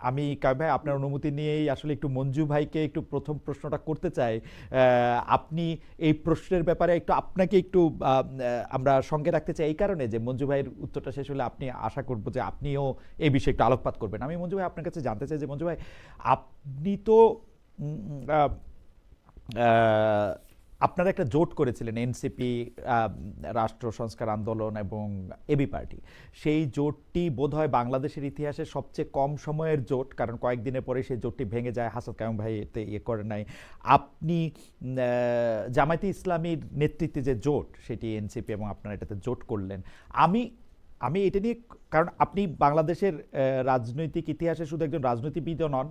আমি কাইম ভাই আপনার অনুমতি নিয়েই আসলে একটু মঞ্জু ভাইকে একটু প্রথম প্রশ্নটা করতে চাই। আপনি এই প্রশ্নের ব্যাপারে একটু আপনাকে একটু আমরা সঙ্গে রাখতে চাই এই কারণে যে মঞ্জু ভাইয়ের উত্তরটা শেষ হলে আপনি আশা করব যে আপনিও এই বিষয়ে একটু আলোকপাত করবেন। আমি মঞ্জু ভাই আপনার কাছে জানতে চাই যে মঞ্জু ভাই আপনি তো আহ, আহ, আপনারা একটা জোট করেছিলেন এনসিপি, রাষ্ট্র সংস্কার আন্দোলন এবং এবি পার্টি। সেই জোটটি বোধহয় বাংলাদেশের ইতিহাসে সবচেয়ে কম সময়ের জোট, কারণ কয়েকদিনের পরে সেই জোটটি ভেঙে যায়, হাসান কায়ুম ভাই এতে ইয়ে করে নাই। আপনি জামায়াতে ইসলামীর নেতৃত্বে যে জোট সেটি এনসিপি এবং আপনারা এটাতে জোট করলেন। আমি আমি এটা নিয়ে, কারণ আপনি বাংলাদেশের রাজনৈতিক ইতিহাসে শুধু একজন রাজনীতিবিদও নন,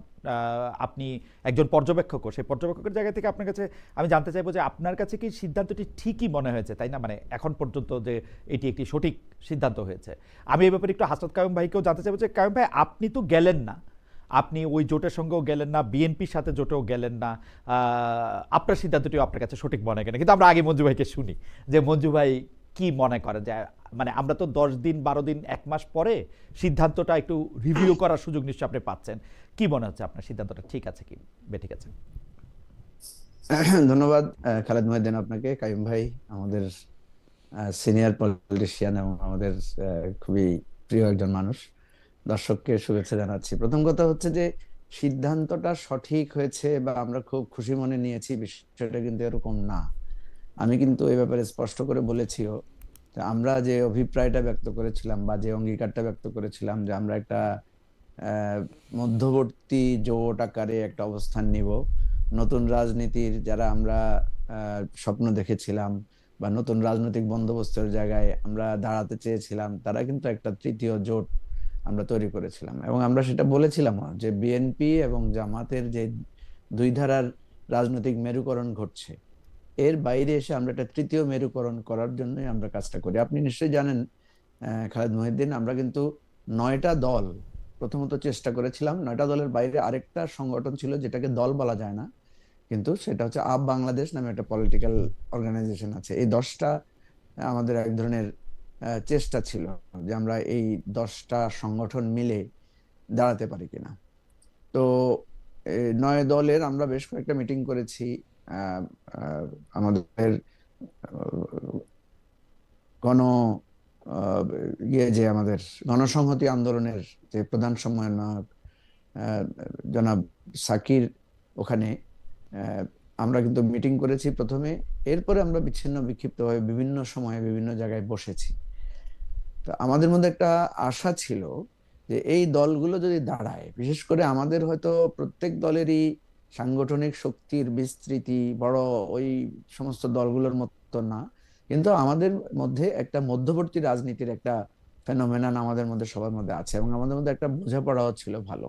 আপনি একজন পর্যবেক্ষকও। সেই পর্যবেক্ষকের জায়গা থেকে আপনার কাছে আমি জানতে চাইবো যে আপনার কাছে কি সিদ্ধান্তটি ঠিকই মনে হয়েছে, তাই না? মানে এখন পর্যন্ত যে এটি একটি সঠিক সিদ্ধান্ত হয়েছে। আমি এই ব্যাপারে একটু হাসনাত কায়ুম ভাইকেও জানতে চাইবো যে কায়ুম ভাই আপনি তো গেলেন না, আপনি ওই জোটের সঙ্গেও গেলেন না, বিএনপির সাথে জোটেও গেলেন না, আপনার সিদ্ধান্তটিও আপনার কাছে সঠিক মনে হয় কিনা। কিন্তু আমরা আগে মঞ্জু ভাইকে শুনি যে মঞ্জু ভাই কি মনে করেন যে, মানে আমরা তো 10 দিন 12 দিন 1 মাস পরে সিদ্ধান্তটা একটু রিভিউ করার সুযোগ নিশ্চয়ই আপনি পাচ্ছেন। কি মনে হচ্ছে আপনার সিদ্ধান্তটা ঠিক আছে কি বেঠিক আছে? ধন্যবাদ খালেদ মহিউদ্দিন আপনাকে। কাইম ভাই আমাদের সিনিয়র পলিটিশিয়ান এবং আমাদের খুবই প্রিয় একজন মানুষ। দর্শককে শুভেচ্ছা জানাচ্ছি। প্রথম কথা হচ্ছে যে সিদ্ধান্তটা সঠিক হয়েছে বা আমরা খুব খুশি মনে নিয়েছি, বিষয়টা কিন্তু এরকম না। আমি কিন্তু এই ব্যাপারে স্পষ্ট করে বলেছিও যে আমরা যে অভিপ্রায়টা ব্যক্ত করেছিলাম বা যে অঙ্গীকারটা ব্যক্ত করেছিলাম যে আমরা একটা মধ্যবর্তী জোট আকারে একটা অবস্থান নিব। নতুন রাজনীতির যারা আমরা স্বপ্ন দেখেছিলাম বা নতুন রাজনৈতিক বন্দোবস্তের জায়গায় আমরা দাঁড়াতে চেয়েছিলাম, তারা কিন্তু একটা তৃতীয় জোট আমরা তৈরি করেছিলাম এবং আমরা সেটা বলেছিলাম যে বিএনপি এবং জামাতের যে দুই ধারার রাজনৈতিক মেরুকরণ ঘটছে, এর বাইরে এসে আমরা একটা তৃতীয় মেরুকরণ করার জন্যই আমরা কাজটা করি। আপনি নিশ্চয়ই জানেন খালেদ মহিউদ্দিন, আমরা কিন্তু 9টা দল প্রথমত চেষ্টা করেছিলাম। 9টা দলের বাইরে আরেকটা সংগঠন ছিল যেটাকে দল বলা যায় না, কিন্তু সেটা হচ্ছে আপ বাংলাদেশ নামে একটা পলিটিক্যাল অর্গানাইজেশন আছে। এই 10টা আমাদের এক ধরনের চেষ্টা ছিল যে আমরা এই 10টা সংগঠন মিলে দাঁড়াতে পারি কিনা। তো 9 দলের আমরা বেশ কয়েকটা মিটিং করেছি। আমাদের গণ আহ, যে আমাদের গণসংহতি আন্দোলনের যে প্রধান সমন্বয়ক জনাব সাকির, ওখানে আমরা কিন্তু মিটিং করেছি প্রথমে। এরপরে আমরা বিচ্ছিন্ন বিক্ষিপ্তভাবে বিভিন্ন সময়ে বিভিন্ন জায়গায় বসেছি। তো আমাদের মধ্যে একটা আশা ছিল যে এই দলগুলো যদি দাঁড়ায়, বিশেষ করে আমাদের হয়তো প্রত্যেক দলেরই সাংগঠনিক শক্তির বিস্তৃতি বড় ওই সমস্ত দলগুলোর মতো না, কিন্তু আমাদের মধ্যে একটা মধ্যবর্তী রাজনীতির একটা ফেনোমেনন আমাদের মধ্যে সবার মধ্যে আছে এবং আমাদের মধ্যে একটা বোঝাপড়াও ছিল ভালো।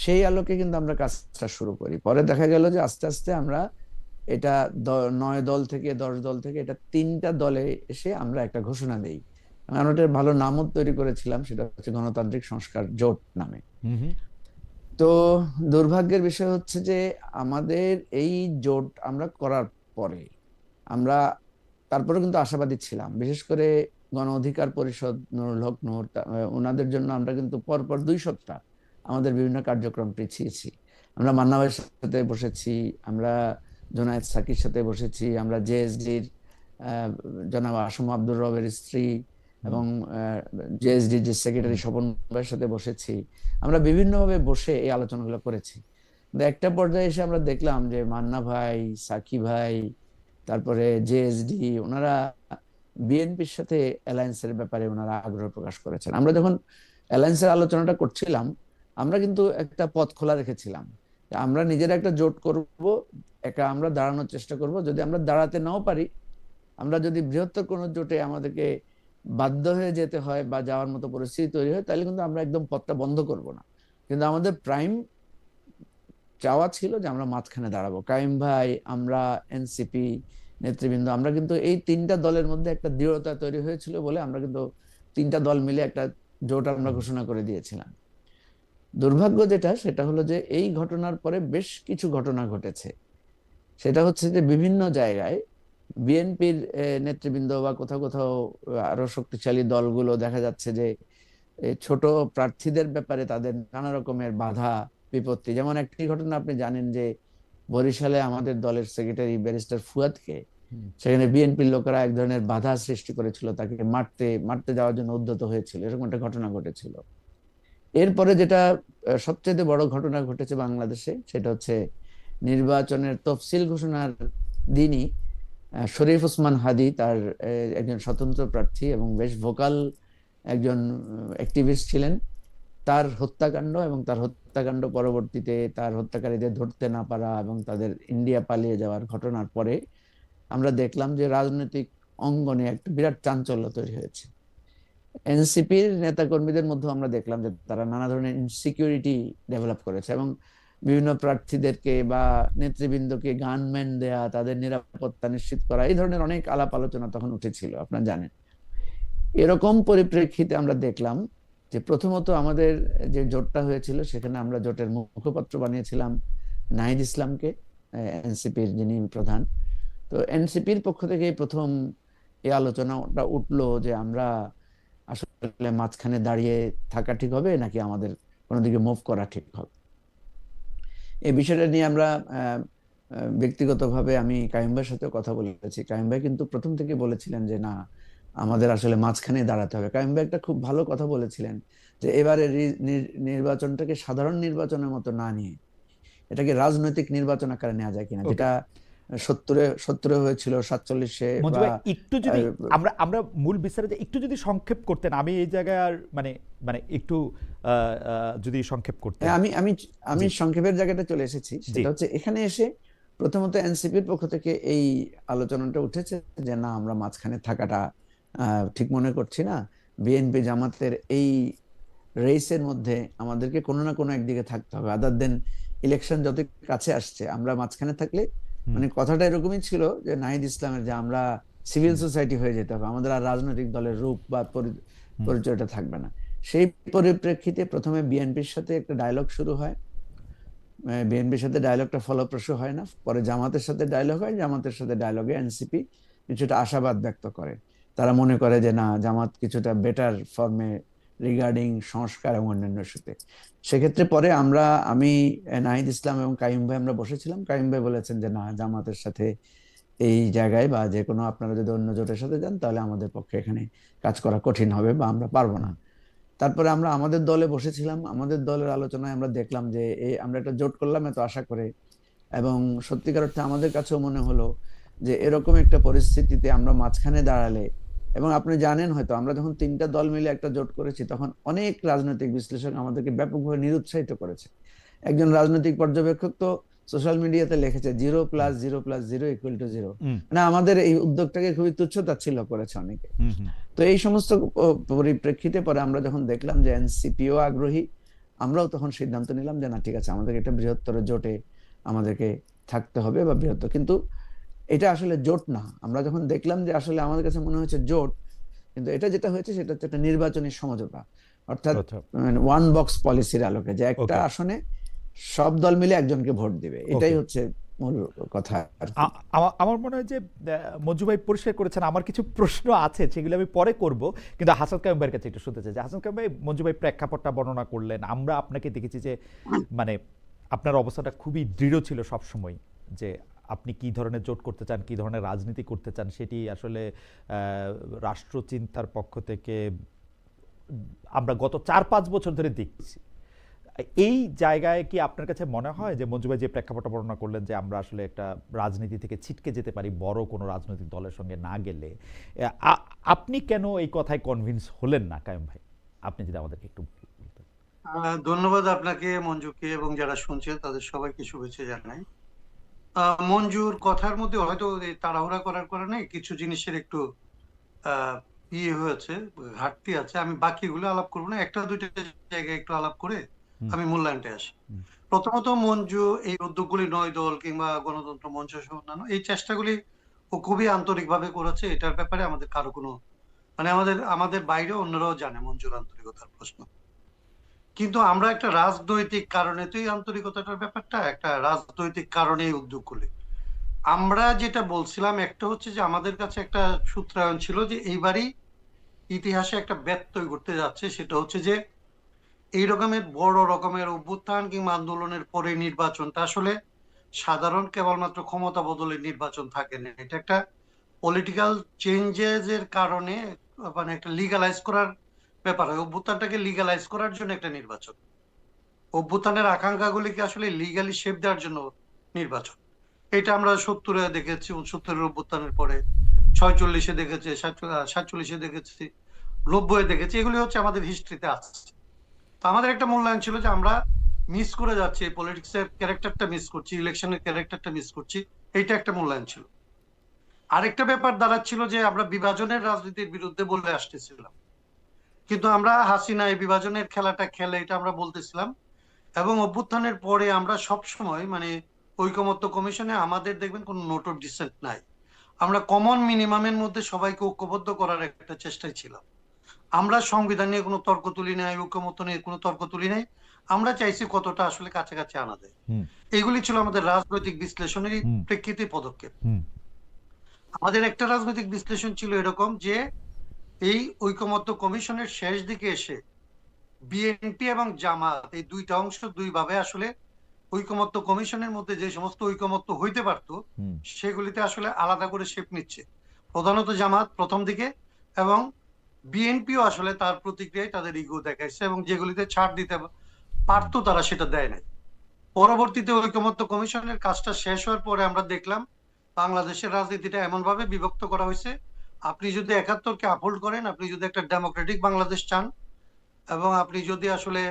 সেই আলোকে কিন্তু আমরা কাজটা শুরু করি। পরে দেখা গেল যে আস্তে আস্তে আমরা এটা 9 দল থেকে 10 দল থেকে এটা 3টা দলে এসে আমরা একটা ঘোষণা দেই। আমরা একটা ভালো নামও তৈরি করেছিলাম, সেটা হচ্ছে গণতান্ত্রিক সংস্কার জোট নামে। তো দুর্ভাগ্যের বিষয় হচ্ছে যে আমাদের এই জোট আমরা করার পরে আমরা তারপরে কিন্তু আশাবাদী ছিলাম, বিশেষ করে গণ অধিকার পরিষদ, নুরুল হক নূর, ওনাদের জন্য আমরা কিন্তু পরপর 2 সপ্তাহ আমাদের বিভিন্ন কার্যক্রম পিছিয়েছি। আমরা মান্না ভাইয়ের সাথে বসেছি, আমরা জোনায়েদ সাকির সাথে বসেছি, আমরা জেএসডির জনাব আসম আব্দুর রবের স্ত্রী এবং জেএসডি যে সেক্রেটারি স্বপন ভাইয়ের সাথে বসেছি। আমরা বিভিন্নভাবে বসে এই আলোচনাগুলো করেছি। কিন্তু একটা পর্যায়ে এসে আমরা দেখলাম যে মান্না ভাই, সাকি ভাই, তারপরে জেএসডি, ওনারা বিএনপির সাথে অ্যালায়েন্সের ব্যাপারে ওনারা আগ্রহ প্রকাশ করেছেন। আমরা যখন অ্যালায়েন্সের আলোচনাটা করছিলাম, আমরা কিন্তু একটা পথ খোলা রেখেছিলাম যে আমরা নিজেরা একটা জোট করব, একা আমরা দাঁড়ানোর চেষ্টা করব। যদি আমরা দাঁড়াতে নাও পারি, আমরা যদি বৃহত্তর কোনো জোটে আমাদেরকে বাধ্য হয়ে যেতে হয় বা যাওয়ার মতো পরিস্থিতি তৈরি হয়, তাহলে কিন্তু আমরা একদম পথটা বন্ধ করব না। কিন্তু আমাদের প্রাইম চাওয়া ছিল যে আমরা মাঝখানে দাঁড়াবো। কাইম ভাই, আমরা, এনসিপি নেতৃবৃন্দ, আমরা কিন্তু এই 3টা দলের মধ্যে একটা দৃঢ়তা তৈরি হয়েছিল বলে আমরা কিন্তু 3টা দল মিলে একটা জোট আমরা ঘোষণা করে দিয়েছিলাম। দুর্ভাগ্য যেটা, সেটা হলো যে এই ঘটনার পরে বেশ কিছু ঘটনা ঘটেছে। সেটা হচ্ছে যে বিভিন্ন জায়গায় বিএনপির নেতৃবৃন্দ বা কোথাও কোথাও আরো শক্তিশালী দলগুলো দেখা যাচ্ছে যে এই ছোট প্রার্থীদের ব্যাপারে তাদের নানা রকমের বাধা বিপত্তি। যেমন একটি ঘটনা আপনি জানেন যে বরিশালে আমাদের দলের সেক্রেটারি ব্যারিস্টার ফুয়াদকে হুম, সেখানে বিএনপির লোকেরা এক ধরনের বাধা সৃষ্টি করেছিল, তাকে মারতে মারতে যাওয়ার জন্য উদ্যত হয়েছিল, এরকম একটা ঘটনা ঘটেছিল। এরপরে যেটা সবচেয়ে বড় ঘটনা ঘটেছে বাংলাদেশে, সেটা হচ্ছে নির্বাচনের তফসিল ঘোষণার দিনই শরীফ ওসমান হাদী, তার একজন স্বতন্ত্র প্রার্থী এবং বেশ ভোকাল একজন অ্যাক্টিভিস্ট ছিলেন, তার হত্যাকাণ্ড এবং তার হত্যাকাণ্ড পরবর্তীতে তার হত্যাকারীদের ধরতে না পারা এবং তাদের ইন্ডিয়া পালিয়ে যাওয়ার ঘটনার পরে আমরা দেখলাম যে রাজনৈতিক অঙ্গনে একটা বিরাট চাঞ্চল্য তৈরি হয়েছে। এনসিপির নেতাকর্মীদের মধ্যে আমরা দেখলাম যে তারা নানা ধরনের ইনসিকিউরিটি ডেভেলপ করেছে এবং বিভিন্ন প্রার্থীদেরকে বা নেতৃবৃন্দকে গানম্যান দেয়া, তাদের নিরাপত্তা নিশ্চিত করা, এই ধরনের অনেক আলাপ আলোচনা তখন উঠেছিল, আপনারা জানেন। এরকম পরিপ্রেক্ষিতে আমরা দেখলাম যে প্রথমত আমাদের যে জোটটা হয়েছিল সেখানে আমরা জোটের মুখপাত্র বানিয়েছিলাম নাহিদ ইসলামকে, এনসিপির যিনি প্রধান। তো এনসিপির পক্ষ থেকে প্রথম এই আলোচনাটা উঠলো যে আমরা আসলে মাঝখানে দাঁড়িয়ে থাকা ঠিক হবে নাকি আমাদের কোনো দিকে মুভ করা ঠিক হবে। এই বিষয়টা নিয়ে আমরা ব্যক্তিগতভাবে আমি কাইম ভাইয়ের সাথে কথা বলেছি। কাইম ভাই কিন্তু প্রথম থেকে বলেছিলেন যে না, আমাদের আসলে মাঝখানে দাঁড়াতে হবে। কাইম ভাই একটা খুব ভালো কথা বলেছিলেন যে এবারে নির্বাচনটাকে সাধারণ নির্বাচনের মতো না নিয়ে এটাকে রাজনৈতিক নির্বাচন আকারে নেওয়া যায় কিনা, ওকে। যেটা সত্তরে হয়েছিল, 47-এ মঞ্জু বা ভাই একটু যদি আমরা আমরা মূল বিস্তারে যে একটু যদি সংক্ষেপ করতেন, আমি এই জায়গায় আর মানে মানে একটু যদি সংক্ষেপ করতেন। আমি আমি আমি জি সংক্ষেপের জায়গাটা চলে এসেছি। জি। সেটা হচ্ছে এখানে এসে প্রথমত এনসিপির পক্ষ থেকে এই আলোচনাটা উঠেছে যে না, আমরা মাঝখানে থাকাটা ঠিক মনে করছি না। বিএনপি জামাতের এই রেসের মধ্যে আমাদেরকে কোনো না কোনো একদিকে থাকতে হবে, আদার দেন ইলেকশন যত কাছে আসছে আমরা মাঝখানে থাকলে, হুম মানে কথাটা এরকমই ছিল যে নাহিদ ইসলামের, যে আমরা সিভিল হুম সোসাইটি হয়ে যেতে হবে, আমাদের আর রাজনৈতিক দলের রূপ বা হুম পরিচয়টা থাকবে না। সেই পরিপ্রেক্ষিতে প্রথমে বিএনপির সাথে একটা ডায়লগ শুরু হয়। বিএনপির সাথে ডায়লগটা ফলপ্রসূ হয় না, পরে জামাতের সাথে ডায়লগ হয়, জামাতের সাথে ডায়লগে এনসিপি কিছুটা আশাবাদ ব্যক্ত করে। তারা মনে করে যে না, জামাত কিছুটা বেটার ফর্মে রিগার্ডিং সংস্কার এবং অন্যান্য ইস্যুতে। সেক্ষেত্রে পরে আমি নাহিদ ইসলাম এবং কাইম ভাই আমরা বসেছিলাম। কাইম ভাই বলেছেন যে না, জামাতের সাথে এই জায়গায় বা যে কোনো, আপনারা যদি অন্য জোটের সাথে যান তাহলে আমাদের পক্ষে এখানে কাজ করা কঠিন হবে বা আমরা পারবো না। হুম তারপরে আমরা আমাদের দলে বসেছিলাম, আমাদের দলের আলোচনায় আমরা দেখলাম যে আমরা একটা জোট করলাম এত আশা করে, এবং সত্যিকার অর্থে আমাদের কাছেও মনে হলো যে এরকম একটা পরিস্থিতিতে আমরা মাঝখানে দাঁড়ালে, এবং আপনি জানেন হয়তো আমরা যখন তিনটা দল মিলে একটা জোট করেছি তখন অনেক রাজনৈতিক বিশ্লেষক আমাদেরকে ব্যাপকভাবে নিরুৎসাহিত করেছে। একজন রাজনৈতিক পর্যবেক্ষক তো সোশ্যাল মিডিয়াতে লিখেছে 0+0+0=0, হুম মানে আমাদের এই উদ্যোগটাকে খুবই তুচ্ছ-তাচ্ছিল্য করেছে অনেকে। হুম হুম তো এই সমস্ত পরিপ্রেক্ষিতে পরে আমরা যখন দেখলাম যে এনসিপিও আগ্রহী, আমরাও তখন সিদ্ধান্ত নিলাম যে না, ঠিক আছে, আমাদেরকে একটা বৃহত্তর জোটে আমাদেরকে থাকতে হবে বা বৃহত্তর, কিন্তু এটা আসলে জোট না। আমরা যখন দেখলাম যে আসলে আমাদের কাছে মনে হয়েছে জোট, কিন্তু এটা যেটা হয়েছে সেটা হচ্ছে একটা নির্বাচনী সমঝোতা, অর্থাৎ আচ্ছা ওয়ান বক্স পলিসির আলোকে, যে একটা ওকে আসনে সব দল মিলে একজনকে ভোট দিবে, এটাই ওকে। হচ্ছে মূল কথা আর কি। আমার মনে হয় যে মঞ্জু ভাই পরিষ্কার করেছেন। আমার কিছু প্রশ্ন আছে সেগুলো আমি পরে করব, কিন্তু হাসান কাইম ভাইয়ের কাছে একটু শুনতে চাই যে হাসান কাইম ভাই, মঞ্জু ভাই প্রেক্ষাপটটা বর্ণনা করলেন, আমরা আপনাকে দেখেছি যে মানে আপনার অবস্থাটা খুবই দৃঢ় ছিল সব সময়, যে আপনি কি ধরনের জোট করতে চান, কি ধরনের রাজনীতি করতে চান, সেটি আসলে রাষ্ট্রচিন্তার পক্ষ থেকে আমরা গত 4-5 বছর ধরে দেখছি। এই জায়গায় কি আপনার কাছে মনে হয় যে মঞ্জু ভাই যে প্রেক্ষাপটটা বর্ণনা করলেন যে আমরা আসলে একটা রাজনীতি থেকে ছিটকে যেতে পারি বড় কোনো রাজনৈতিক দলের সঙ্গে না গেলে, আপনি কেন এই কথায় কনভিন্স হলেন না কায়েম ভাই? আপনি যদি আমাদেরকে একটু বলতেন। ধন্যবাদ আপনাকে, মঞ্জুকে, এবং যারা শুনছে তাদের সবাইকে শুভেচ্ছা জানাই। মঞ্জুর কথার মধ্যে হয়তো এই তাড়াহুড়া করার কারণে কিছু জিনিসের একটু আহ ইয়ে হয়েছে, ঘাটতি আছে। আমি বাকিগুলো আলাপ করবো না, একটা দুইটা জায়গায় একটু আলাপ করে হুম আমি মূল্যায়নটা আসি। হুম প্রথমত, মঞ্জু এই উদ্যোগগুলি, নয় দল কিংবা গণতন্ত্র মঞ্চ সহ অন্যান্য এই চেষ্টাগুলি ও খুবই আন্তরিকভাবে করেছে। এটার ব্যাপারে আমাদের কারো কোনো, মানে আমাদের আমাদের বাইরে অন্যরাও জানে মঞ্জুর আন্তরিকতার প্রশ্ন। কিন্তু আমরা একটা রাজনৈতিক কারণে, তো এই আন্তরিকতাটার ব্যাপারটা একটা রাজনৈতিক কারণে এই উদ্যোগগুলি আমরা যেটা বলছিলাম, একটা হচ্ছে যে আমাদের কাছে একটা সূত্রায়ন ছিল যে এইবারই ইতিহাসে একটা ব্যত্যয় ঘটতে যাচ্ছে, সেটা হচ্ছে যে এই রকমের বড় রকমের অভ্যুত্থান কিংবা আন্দোলনের পরে নির্বাচনটা আসলে সাধারণ কেবলমাত্র ক্ষমতা বদলের নির্বাচন থাকে না, এটা একটা পলিটিক্যাল চেঞ্জেস এর কারণে মানে একটা লিগালাইজ করার ব্যাপার হয়। অভ্যুত্থানটাকে লিগালাইজ করার জন্য একটা নির্বাচন, অভ্যুত্থানের আকাঙ্ক্ষাগুলিকে আসলে লিগালি শেপ দেওয়ার জন্য নির্বাচন। এটা আমরা 70-এ দেখেছি, 69-এর অভ্যুত্থানের পরে 46-এ দেখেছি, 47-এ দেখেছি, 90-এ দেখেছি, এগুলি হচ্ছে আমাদের হিস্ট্রিতে আছে। তো আমাদের একটা মূল্যায়ন ছিল যে আমরা মিস করে যাচ্ছি, পলিটিক্স এর ক্যারেক্টারটা মিস করছি, ইলেকশনের ক্যারেক্টারটা মিস করছি, এইটা একটা মূল্যায়ন ছিল। আরেকটা ব্যাপার দাঁড়াচ্ছিল যে আমরা বিভাজনের রাজনীতির বিরুদ্ধে বলে আসতেছিলাম, কিন্তু আমরা হাসিনা এই বিভাজনের খেলাটা খেলে এটা আমরা বলতেছিলাম। এবং অভ্যুত্থানের পরে আমরা সব সময় মানে ঐকমত্য কমিশনে আমাদের দেখবেন কোনো নোট অফ ডিসেন্ট নাই, আমরা কমন মিনিমামের মধ্যে সবাইকে ঐক্যবদ্ধ করার একটা চেষ্টায় ছিলাম। আমরা সংবিধান নিয়ে কোনো তর্ক তুলি নাই, ঐক্যমত্য নিয়ে কোনো তর্ক তুলি নাই, আমরা চাইছি কতটা আসলে কাছাকাছি আনা যায়। হুম এগুলি ছিল আমাদের রাজনৈতিক বিশ্লেষণের হুম প্রেক্ষিতে পদক্ষেপ। হুম আমাদের একটা রাজনৈতিক বিশ্লেষণ ছিল এরকম যে এই ঐকমত্য কমিশনের শেষ দিকে এসে বিএনপি এবং জামাত এই দুইটা অংশ দুইভাবে আসলে ঐকমত্য কমিশনের মধ্যে যে সমস্ত ঐকমত্য হইতে পারত হুম সেগুলিতে আসলে আলাদা করে শেপ নিচ্ছে, প্রধানত জামাত প্রথম দিকে, এবং বিএনপিও আসলে তার প্রতিক্রিয়ায় তাদের ইগো দেখাইছে এবং যেগুলিতে ছাড় দিতে পারতো তারা সেটা দেয় নাই। পরবর্তীতে ঐকমত্য কমিশনের কাজটা শেষ হওয়ার পরে আমরা দেখলাম বাংলাদেশের রাজনীতিটা এমন ভাবে বিভক্ত করা হয়েছে, আপনি যদি 71-কে আপহোল্ড করেন, আপনি যদি একটা ডেমোক্রেটিক বাংলাদেশ চান, এবং আপনি যদি আসলে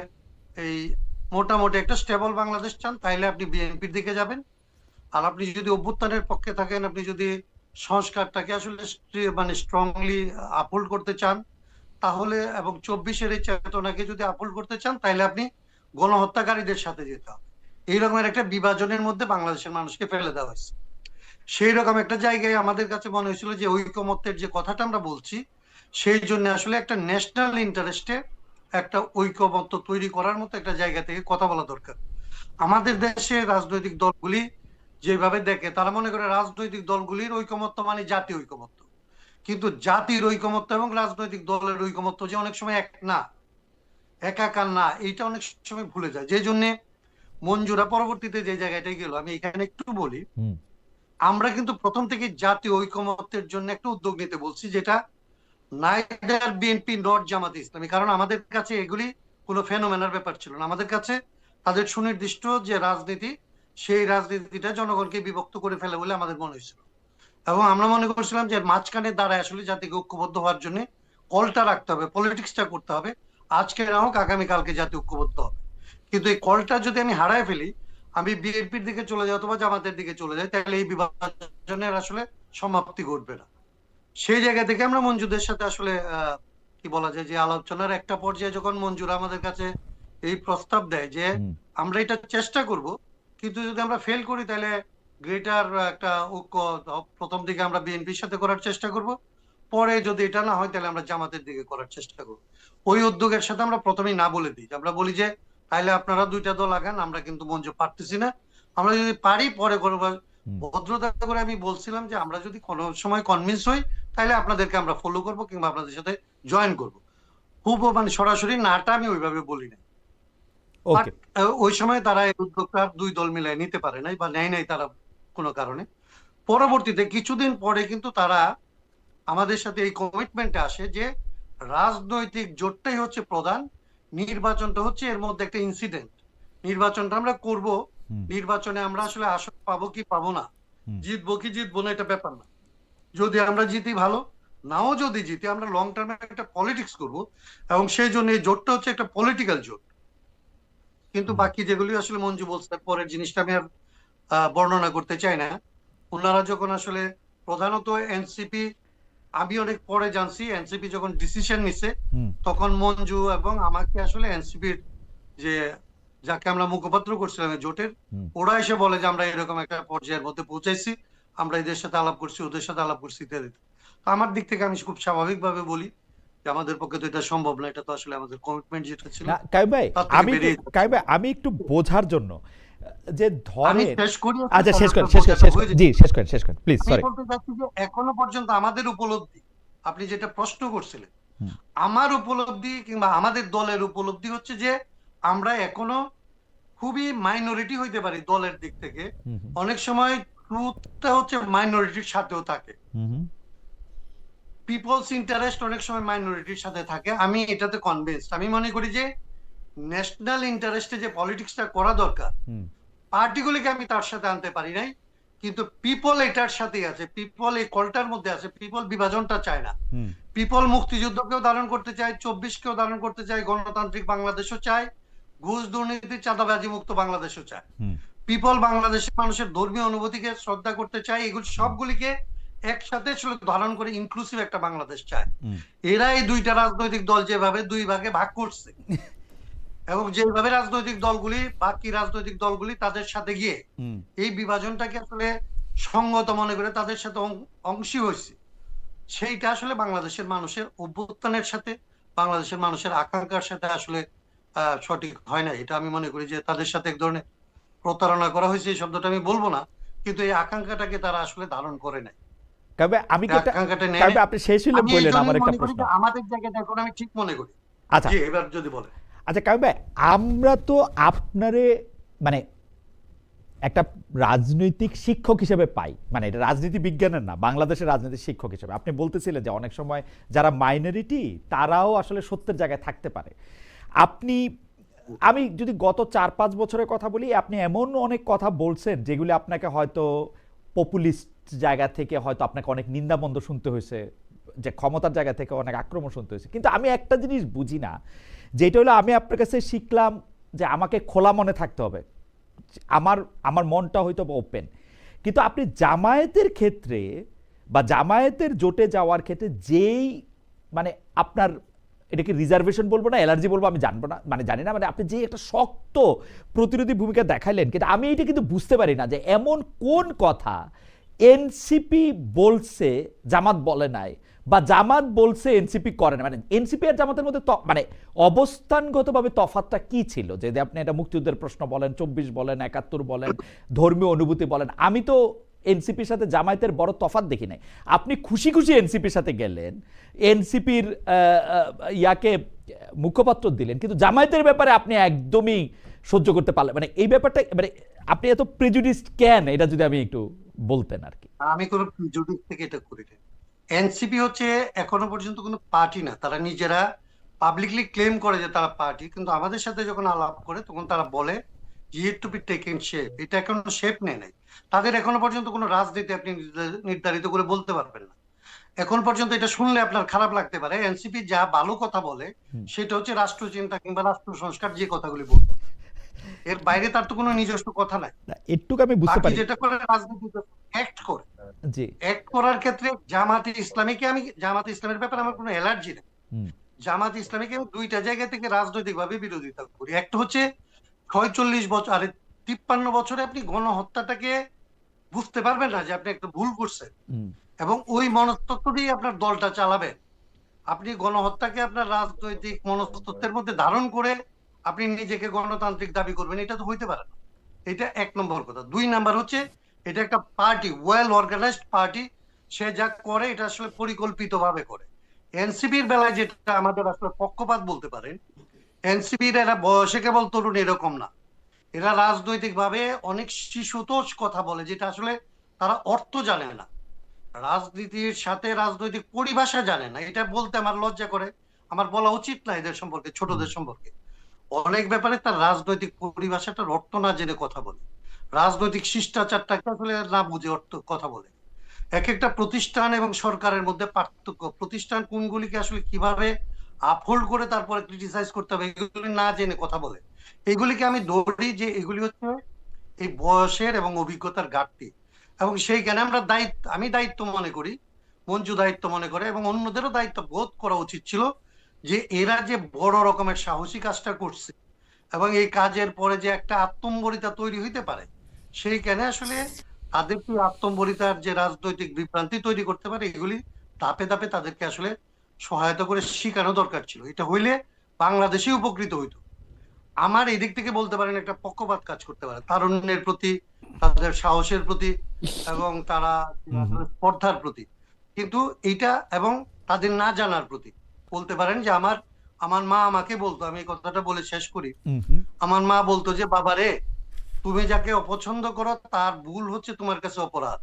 এই মোটামুটি একটা স্টেবল বাংলাদেশ চান, তাইলে আপনি বিএনপির দিকে যাবেন। আর আপনি যদি অভ্যুত্থানের পক্ষে থাকেন, আপনি যদি সংস্কারটাকে আসলে মানে স্ট্রংলি আপহোল্ড করতে চান, তাহলে এবং 24-এর এই চেতনাকে যদি আপহোল্ড করতে চান, তাহলে আপনি গণহত্যাকারীদের সাথে যেতে হবে। এইরকমের একটা বিভাজনের মধ্যে বাংলাদেশের মানুষকে ফেলে দেওয়া হয়েছে। সেই রকম একটা জায়গায় আমাদের কাছে মনে হয়েছিল যে ঐকমত্যের যে কথাটা আমরা বলছি, সেই জন্য আসলে একটা ন্যাশনাল ইন্টারেস্টে একটা ঐকমত্য তৈরি করার মতো একটা জায়গা থেকে কথা বলা দরকার। আমাদের দেশে রাজনৈতিক দলগুলি যেভাবে দেখে, তারা মনে করে রাজনৈতিক দলগুলির ঐকমত্য মানে জাতীয় ঐকমত্য, কিন্তু জাতির ঐকমত্য এবং রাজনৈতিক দলের ঐকমত্য যে অনেক সময় এক না, একাকার না, এইটা অনেক সময় ভুলে যায়। যে জন্য মঞ্জুরা পরবর্তীতে যে জায়গাটায় গেল, আমি এখানে একটু বলি, হুম আমরা কিন্তু প্রথম থেকে জাতীয় ঐকমত্যের জন্য একটা উদ্যোগ নিতে বলছি, যেটা neither BNP not Jamaat Islami, কারণ আমাদের কাছে এগুলি কোনো ফেনোমেনার ব্যাপার ছিল না। আমাদের কাছে তাদের সুনির্দিষ্ট যে রাজনীতি, সেই রাজনীতিটা জনগণকে বিভক্ত করে ফেলে বলে আমাদের মনে হয়েছিল, এবং আমরা মনে করছিলাম যে মাঝখানে দ্বারা আসলে জাতিকে ঐক্যবদ্ধ হওয়ার জন্য কলটা রাখতে হবে, পলিটিক্সটা করতে হবে, আজকে না হোক আগামীকালকে জাতি ঐক্যবদ্ধ হবে। কিন্তু এই কলটা যদি আমি হারায় ফেলি, আমি বিএনপির দিকে চলে যাই অথবা জামাতের দিকে চলে যাই, তাহলে এই বিভাজনের আসলে সমাপ্তি ঘটবে না। সেই জায়গা থেকে আমরা মঞ্জুদের সাথে আসলে কি বলা যায় যে আলোচনার একটা পর্যায়ে যখন মঞ্জুর আমাদের কাছে এই প্রস্তাব দেয় যে হুম আমরা এটা চেষ্টা করব, কিন্তু যদি আমরা ফেল করি তাহলে গ্রেটার একটা ঐক্য প্রথম দিকে আমরা বিএনপির সাথে করার চেষ্টা করব, পরে যদি এটা না হয় তাহলে আমরা জামাতের দিকে করার চেষ্টা করব। ওই উদ্যোগের সাথে আমরা প্রথমেই না বলে দিই, আমরা বলি যে তাইলে আপনারা দুইটা দল আগান, আমরা কিন্তু মঞ্জু পারতেছি না, আমরা যদি পারি পরে করবো। হুম ভদ্রতা করে আমি বলছিলাম যে আমরা যদি কোনো সময় কনভিন্স হই, তাহলে আপনাদেরকে আমরা ফলো করব কিংবা আপনাদের সাথে জয়েন করব। খুব মানে সরাসরি নাটা আমি ওইভাবে বলি না। বাট ওকে ওই সময় তারা এই উদ্যোগটা দুই দল মিলাই নিতে পারে নাই বা নেয় নাই তারা কোনো কারণে। পরবর্তীতে কিছুদিন পরে কিন্তু তারা আমাদের সাথে এই কমিটমেন্টে আসে যে রাজনৈতিক জোটটাই হচ্ছে প্রধান, নির্বাচনটা হচ্ছে এর মধ্যে একটা ইনসিডেন্ট, নির্বাচনটা আমরা করব, হুম নির্বাচনে আমরা আসলে আসন পাবো কি পাবো না, হুম জিতবো কি জিতবো না, এটা ব্যাপার না। যদি আমরা জিতি ভালো, নাও যদি জিতি আমরা লং টার্মে একটা পলিটিক্স করব, এবং সেই জন্য এই জোটটা হচ্ছে একটা পলিটিক্যাল জোট। কিন্তু হুম বাকি যেগুলি আসলে মঞ্জু বলছে পরের জিনিসটা আমি আর বর্ণনা করতে চাই না। ওনারা যখন আসলে প্রধানত এনসিপি, আমি অনেক পরে জানছি এনসিপি যখন ডিসিশন নিছে, হুম তখন মঞ্জু এবং আমাকে আসলে এনসিপির যে যাকে আমরা মুখপাত্র করছিলাম এই জোটের, হুম ওরা এসে বলে যে আমরা এরকম একটা পর্যায়ের মধ্যে পৌঁছাইছি, আমরা এদের সাথে আলাপ করছি, ওদের সাথে আলাপ করছি ইত্যাদি। তো আমার দিক থেকে আমি খুব স্বাভাবিকভাবে বলি যে আমাদের পক্ষে তো এটা সম্ভব না, এটা তো আসলে আমাদের কমিটমেন্ট যেটা ছিল না কাইম ভাই, তার থেকে আমি বেরিয়ে কাইম ভাই, আমি একটু বোঝার জন্য যে আমি ধরেন, শেষ করি। আচ্ছা শেষ করেন জি শেষ করেন প্লিজ, আমি সরি। বলতে চাচ্ছি যে এখনো পর্যন্ত আমাদের উপলব্ধি, আপনি যেটা প্রশ্ন করছিলেন আমার উপলব্ধি কিংবা আমাদের দলের উপলব্ধি হচ্ছে যে আমরা এখনো খুবই মাইনরিটি হইতে পারি দলের দিক থেকে। অনেক সময় ট্রুথটা হচ্ছে মাইনরিটির সাথেও থাকে, পিপলস ইন্টারেস্ট অনেক সময় মাইনরিটির সাথে থাকে। আমি এটাতে কনভিন্সড। আমি মনে করি যে ন্যাশনাল ইন্টারেস্টে যে পলিটিক্সটা করা দরকার, পার্টিগুলিকে আমি তার সাথে আনতে পারি নাই, কিন্তু পিপল এটার সাথেই আছে, পিপল এই কলটার মধ্যে আছে। পিপল বিভাজনটা চায় না, পিপল মুক্তিযুদ্ধকেও ধারণ করতে চায়, 24কেও ধারণ করতে চায়, গণতান্ত্রিক বাংলাদেশও চায়, ঘুষ দুর্নীতি চাঁদাবাজি মুক্ত বাংলাদেশও চায়। পিপল বাংলাদেশের মানুষের ধর্মীয় অনুভূতিকে শ্রদ্ধা করতে চায়, এগুলি সবগুলিকে একসাথে ধারণ করে ইনক্লুসিভ একটা বাংলাদেশ চায়। এরা এই দুইটা রাজনৈতিক দল যেভাবে দুই ভাগে ভাগ করছে এবং যেভাবে রাজনৈতিক দলগুলি বাকি রাজনৈতিক দলগুলি তাদের সাথে গিয়ে এই বিভাজনটাকে আসলে সঙ্গত মনে করে তাদের সাথে অংশী হয়েছে, সেইটা আসলে বাংলাদেশের মানুষের অভ্যুত্থানের সাথে, বাংলাদেশের মানুষের আকাঙ্ক্ষার সাথে আসলে সঠিক হয় না। এটা আমি মনে করি যে তাদের সাথে এক ধরনের প্রতারণা করা হয়েছে, এই শব্দটা আমি বলবো না, কিন্তু এই আকাঙ্ক্ষাটাকে তারা আসলে ধারণ করে নাই। আপনি শেষ হলে বললেন আমার একটা প্রশ্ন। আমাদের জায়গাটা এখন আমি ঠিক মনে করি। আচ্ছা, এবার যদি বলেন। আচ্ছা কাইয়ুম ভাই, আমরা তো আপনারে মানে একটা রাজনৈতিক শিক্ষক হিসেবে পাই, মানে এটা রাজনীতি বিজ্ঞানের না, বাংলাদেশের রাজনীতির শিক্ষক হিসেবে। আপনি বলতেছিলেন যে অনেক সময় যারা মাইনরিটি তারাও আসলে সত্যের জায়গায় থাকতে পারে। আমি যদি গত 4-5 বছরের কথা বলি, আপনি এমন অনেক কথা বলছেন যেগুলি আপনাকে হয়তো পপুলিস্ট জায়গা থেকে হয়তো আপনাকে অনেক নিন্দামন্দ শুনতে হয়েছে, যে ক্ষমতার জায়গা থেকে অনেক আক্রমণ শুনতে হয়েছে। কিন্তু আমি একটা জিনিস বুঝি না, যেটা হলো আমি আপনার কাছে শিখলাম যে আমাকে খোলা মনে থাকতে হবে, আমার মনটা হয়তো ওপেন। কিন্তু আপনি জামায়াতের ক্ষেত্রে বা জামায়াতের জোটে যাওয়ার ক্ষেত্রে যেই মানে আপনার এটাকে রিজার্ভেশন বলবো না অ্যালার্জি বলবো আমি জানবো না, মানে জানি না, মানে আপনি যে একটা শক্ত প্রতিরোধী ভূমিকা দেখাইলেন, কিন্তু আমি এটা কিন্তু বুঝতে পারি না যে এমন কোন কথা এনসিপি বলছে জামাত বলে নাই, বা জামাত বলছে এনসিপি করে না। মানে এনসিপি আর জামাতের মধ্যে মানে অবস্থানগতভাবে তফাৎটা কি ছিল? যদি আপনি এটা মুক্তিযুদ্ধের প্রশ্ন বলেন, 24 বলেন, 71 বলেন, ধর্মীয় অনুভূতি বলেন, আমি তো এনসিপির সাথে জামায়াতের বড় তফাৎ দেখি নাই। আপনি খুশি খুশি এনসিপির সাথে গেলেন, এনসিপির ইয়াকে মুখপাত্র দিলেন, কিন্তু জামায়াতের ব্যাপারে আপনি একদমই সহ্য করতে পারলেন। মানে এই ব্যাপারটা মানে আপনি এত প্রেজুডিসড কেন, এটা যদি আমি একটু বলতেন আর কি। আমি কোনো প্রেজুডিস থেকে এটা করি না। এনসিপি হচ্ছে এখনো পর্যন্ত কোনো পার্টি না, তারা নিজেরা পাবলিকলি ক্লেম করে যে তারা পার্টি, কিন্তু আমাদের সাথে যখন আলাপ করে তখন তারা বলে yet to be taken shape, এটা এখনো শেপ নেয় নাই। তাদের এখনো পর্যন্ত কোনো রাজনীতি আপনি নির্ধারিত করে বলতে পারবেন না। এখন পর্যন্ত এটা শুনলে আপনার খারাপ লাগতে পারে, এনসিপি যা ভালো কথা বলে সেটা হচ্ছে রাষ্ট্রচিন্তা কিংবা রাষ্ট্র সংস্কার, যে কথাগুলি বলবে, এর বাইরে তার তো কোনো নিজস্ব কথা নাই। একটুকু আমি বুঝতে পারি, যেটা করে রাজনীতি অ্যাক্ট করে, জি অ্যাক্ট করার ক্ষেত্রে জামাতে ইসলামীকে আমি, জামাতে ইসলামের ব্যাপারে আমার কোনো অ্যালার্জি নেই। জামাতে ইসলামীকে আমি দুইটা জায়গা থেকে রাজনৈতিক ভাবে বিরোধিতা করি। একটা হচ্ছে 46 বছর আরে 53 বছরে আপনি গণহত্যাটাকে বুঝতে পারবেন না যে আপনি একটা ভুল করছেন, এবং ওই মনস্তত্ত্ব দিয়ে আপনার দলটা চালাবেন। আপনি গণহত্যাকে আপনার রাজনৈতিক মনস্তত্ত্বের মধ্যে ধারণ করে আপনি নিজেকে গণতান্ত্রিক দাবি করবেন, এটা তো হইতে পারে না। এটা 1 নম্বর কথা। 2 নাম্বার হচ্ছে এটা একটা পার্টি, ওয়েল অর্গানাইজড পার্টি, সে যা করে এটা আসলে পরিকল্পিত ভাবে করে। এনসিপির বেলায় যেটা আমাদের আসলে পক্ষপাত বলতে পারেন, এনসিপির এরা বয়সে কেবল তরুণ এরকম না, এরা রাজনৈতিক ভাবে অনেক শিশুতোষ কথা বলে, যেটা আসলে তারা অর্থ জানে না, রাজনীতির সাথে রাজনৈতিক পরিভাষা জানে না। এটা বলতে আমার লজ্জা করে, আমার বলা উচিত না এদের সম্পর্কে, ছোটদের সম্পর্কে। অনেক ব্যাপারে তার রাজনৈতিক পরিভাষাটার অর্থ না জেনে কথা বলে, রাজনৈতিক শিষ্টাচারটাকে আসলে না বুঝে অর্থ কথা বলে। এক একটা প্রতিষ্ঠান এবং সরকারের মধ্যে পার্থক্য, প্রতিষ্ঠান কোনগুলিকে আসলে কিভাবে আপহোল্ড করে তারপরে ক্রিটিসাইজ করতে হবে, এগুলি না জেনে কথা বলে। এগুলিকে আমি ধরি যে এগুলি হচ্ছে এই বয়সের এবং অভিজ্ঞতার ঘাটতি, এবং সেইখানে আমরা আমি দায়িত্ব মনে করি, মঞ্জু দায়িত্ব মনে করে, এবং অন্যদেরও দায়িত্ব বোধ করা উচিত ছিল যে এরা যে বড় রকমের সাহসী কাজটা করছে এবং এই কাজের পরে যে একটা আত্মম্বরিতা তৈরি হইতে পারে, সেইখানে আসলে তাদের কি আত্মম্বরিতার যে রাজনৈতিক বিভ্রান্তি তৈরি করতে পারে, এগুলি ধাপে ধাপে তাদেরকে আসলে সহায়তা করে শিখানো দরকার ছিল। এটা হইলে বাংলাদেশে উপকৃত হইতো। আমার এই দিক থেকে বলতে পারেন একটা পক্ষপাত কাজ করতে পারে তারুণ্যের প্রতি, তাদের সাহসের প্রতি, এবং তারা স্পর্ধার প্রতি, কিন্তু এইটা এবং তাদের না জানার প্রতি, বলতে পারেন যে আমার আমার মা আমাকে বলতো, আমি এই কথাটা বলে শেষ করি। হুম হুম আমার মা বলতো যে, বাবা রে, তুমি যাকে অপছন্দ করো তার ভুল হচ্ছে তোমার কাছে অপরাধ,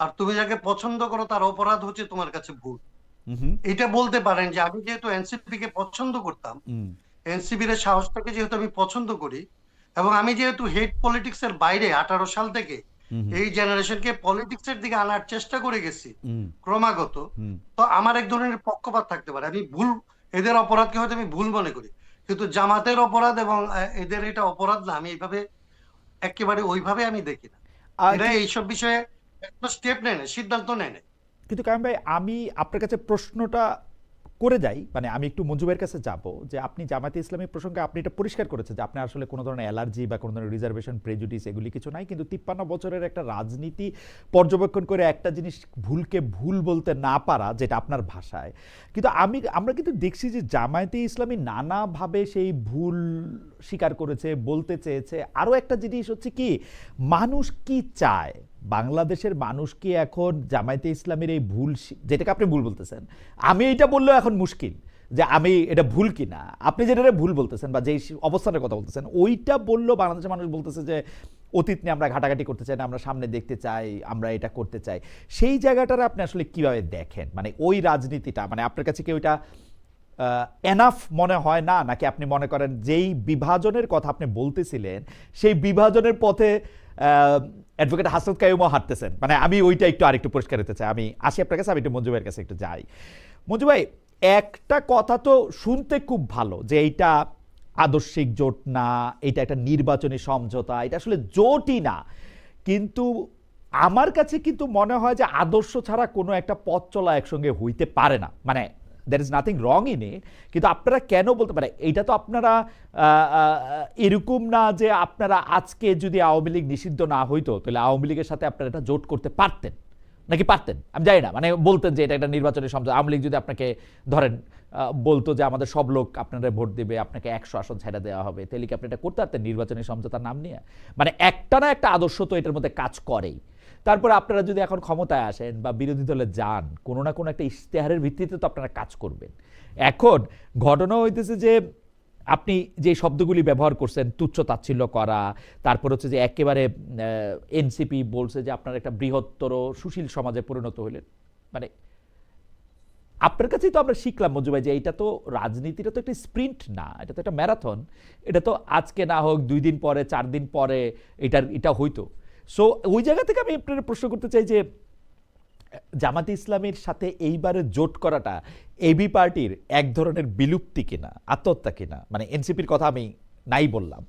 আর তুমি যাকে পছন্দ করো তার অপরাধ হচ্ছে তোমার কাছে ভুল। হুম এটা বলতে পারেন যে আমি যেহেতু এনসিপি কে পছন্দ করতাম, হুম এনসিপির এর সাহসটাকে যেহেতু আমি পছন্দ করি, এবং আমি যেহেতু হেড পলিটিক্স এর বাইরে 18 সাল থেকে হুম এই জেনারেশনকে পলিটিক্স এর দিকে আনার চেষ্টা করে গেছি হুম ক্রমাগত, হুম তো আমার এক ধরনের পক্ষপাত থাকতে পারে। আমি ভুল, এদের অপরাধকে হয়তো আমি ভুল মনে করি, কিন্তু জামাতের অপরাধ এবং এদের এটা অপরাধ না, আমি এইভাবে একেবারে ওইভাবে আমি দেখি না। এরা এইসব বিষয়ে একটা স্টেপ নেয় না, সিদ্ধান্ত নেয় না। কিন্তু কায়েম ভাই, আমি আপনার কাছে প্রশ্নটা করে যাই, মানে আমি একটু মঞ্জু ভাইয়ের কাছে যাব যে আপনি জামায়াতে ইসলামী প্রসঙ্গে আপনি এটা পরিষ্কার করেছেন যে আপনার আসলে কোনো ধরনের অ্যালার্জি বা কোনো ধরনের রিজার্ভেশন, প্রেজুডিস এগুলি কিছু নাই, কিন্তু 53 বছরের একটা রাজনীতি পর্যবেক্ষণ করে একটা জিনিস ভুলকে ভুল বলতে না পারা, যেটা আপনার ভাষায়, কিন্তু আমরা কিন্তু দেখছি যে জামায়াতে ইসলামী নানাভাবে সেই ভুল স্বীকার করেছে, বলতে চেয়েছে। আরও একটা জিনিস হচ্ছে কি, মানুষ কি চায়, বাংলাদেশের মানুষ কি এখন জামায়াতে ইসলামের এই ভুল, যেটাকে আপনি ভুল বলতেছেন, আমি এটা বললেও এখন মুশকিল যে আমি এটা ভুল কিনা, আপনি যেটা ভুল বলতেছেন বা যেই অবস্থানের কথা বলতেছেন ওইটা বললেও বাংলাদেশের মানুষ বলতেছে যে অতীত নিয়ে আমরা ঘাটাঘাটি করতে চাই না, আমরা সামনে দেখতে চাই, আমরা এটা করতে চাই। সেই জায়গাটার আপনি আসলে কিভাবে দেখেন, মানে ওই রাজনীতিটা, মানে আপনার কাছে কি ওইটা এনাফ মনে হয় না, নাকি আপনি মনে করেন যেই বিভাজনের কথা আপনি বলতেছিলেন সেই বিভাজনের পথে অ্যাডভোকেট হাসনাত কাইয়ুমও হাঁটতেছেন? মানে আমি ওইটা একটু আরেকটু পরিষ্কার হতে চাই। আমি আসি আপনার কাছে, আমি একটু মঞ্জু ভাইয়ের কাছে একটু যাই। মঞ্জু ভাই, একটা কথা তো শুনতে খুব ভালো যে এইটা আদর্শিক জোট না, এটা একটা নির্বাচনী সমঝোতা, এটা আসলে জোটই না, কিন্তু আমার কাছে কিন্তু মনে হয় যে আদর্শ ছাড়া কোনো একটা পথ চলা একসঙ্গে হইতে পারে না, মানে there is nothing wrong in it, কিন্তু আপনারা কেন বলতে পারে এইটা? তো আপনারা এরকম না যে আপনারা আজকে যদি আওয়ামী লীগ নিষিদ্ধ না হইতো তাহলে আওয়ামী লীগের সাথে আপনারা এটা জোট করতে পারতেন, নাকি পারতেন আমি জানি না, মানে বলতেন যে এটা একটা নির্বাচনী সমঝোতা। আওয়ামী লীগ যদি আপনাকে ধরেন বলতো যে আমাদের সব লোক আপনারা ভোট দেবে, আপনাকে 100 আসন ছেড়ে দেওয়া হবে, তাহলে কি আপনি এটা করতে পারতেন নির্বাচনী সমঝোতার নাম নিয়ে? মানে একটা না একটা আদর্শ তো এটার মধ্যে কাজ করেই। তারপরে আপনারা যদি এখন ক্ষমতায় আসেন বা বিরোধী দলে যান, কোনো না কোনো একটা ইশতেহারের ভিত্তিতে তো আপনারা কাজ করবেন। এখন ঘটনা হইতেছে যে আপনি যে শব্দগুলি ব্যবহার করছেন, তুচ্ছ তাচ্ছিল্য করা, তারপর হচ্ছে যে একেবারে এনসিপি বলছে যে আপনার একটা বৃহত্তর সুশীল সমাজে পরিণত হইলেন, মানে আপনার কাছেই তো আমরা শিখলাম মঞ্জু ভাই যে এটা তো রাজনীতিটা তো একটা স্প্রিন্ট না, এটা তো একটা ম্যারাথন। এটা তো আজকে না হোক 2 দিন পরে 4 দিন পরে এটা হইতো। সো ওই জায়গা থেকে আমি আপনার প্রশ্ন করতে চাই যে জামাতে ইসলামের সাথে এইবারে জোট করাটা এবি পার্টির এক ধরনের বিলুপ্তি কিনা, আত্মহত্যা কিনা, মানে এনসিপির কথা আমি নাই বললাম,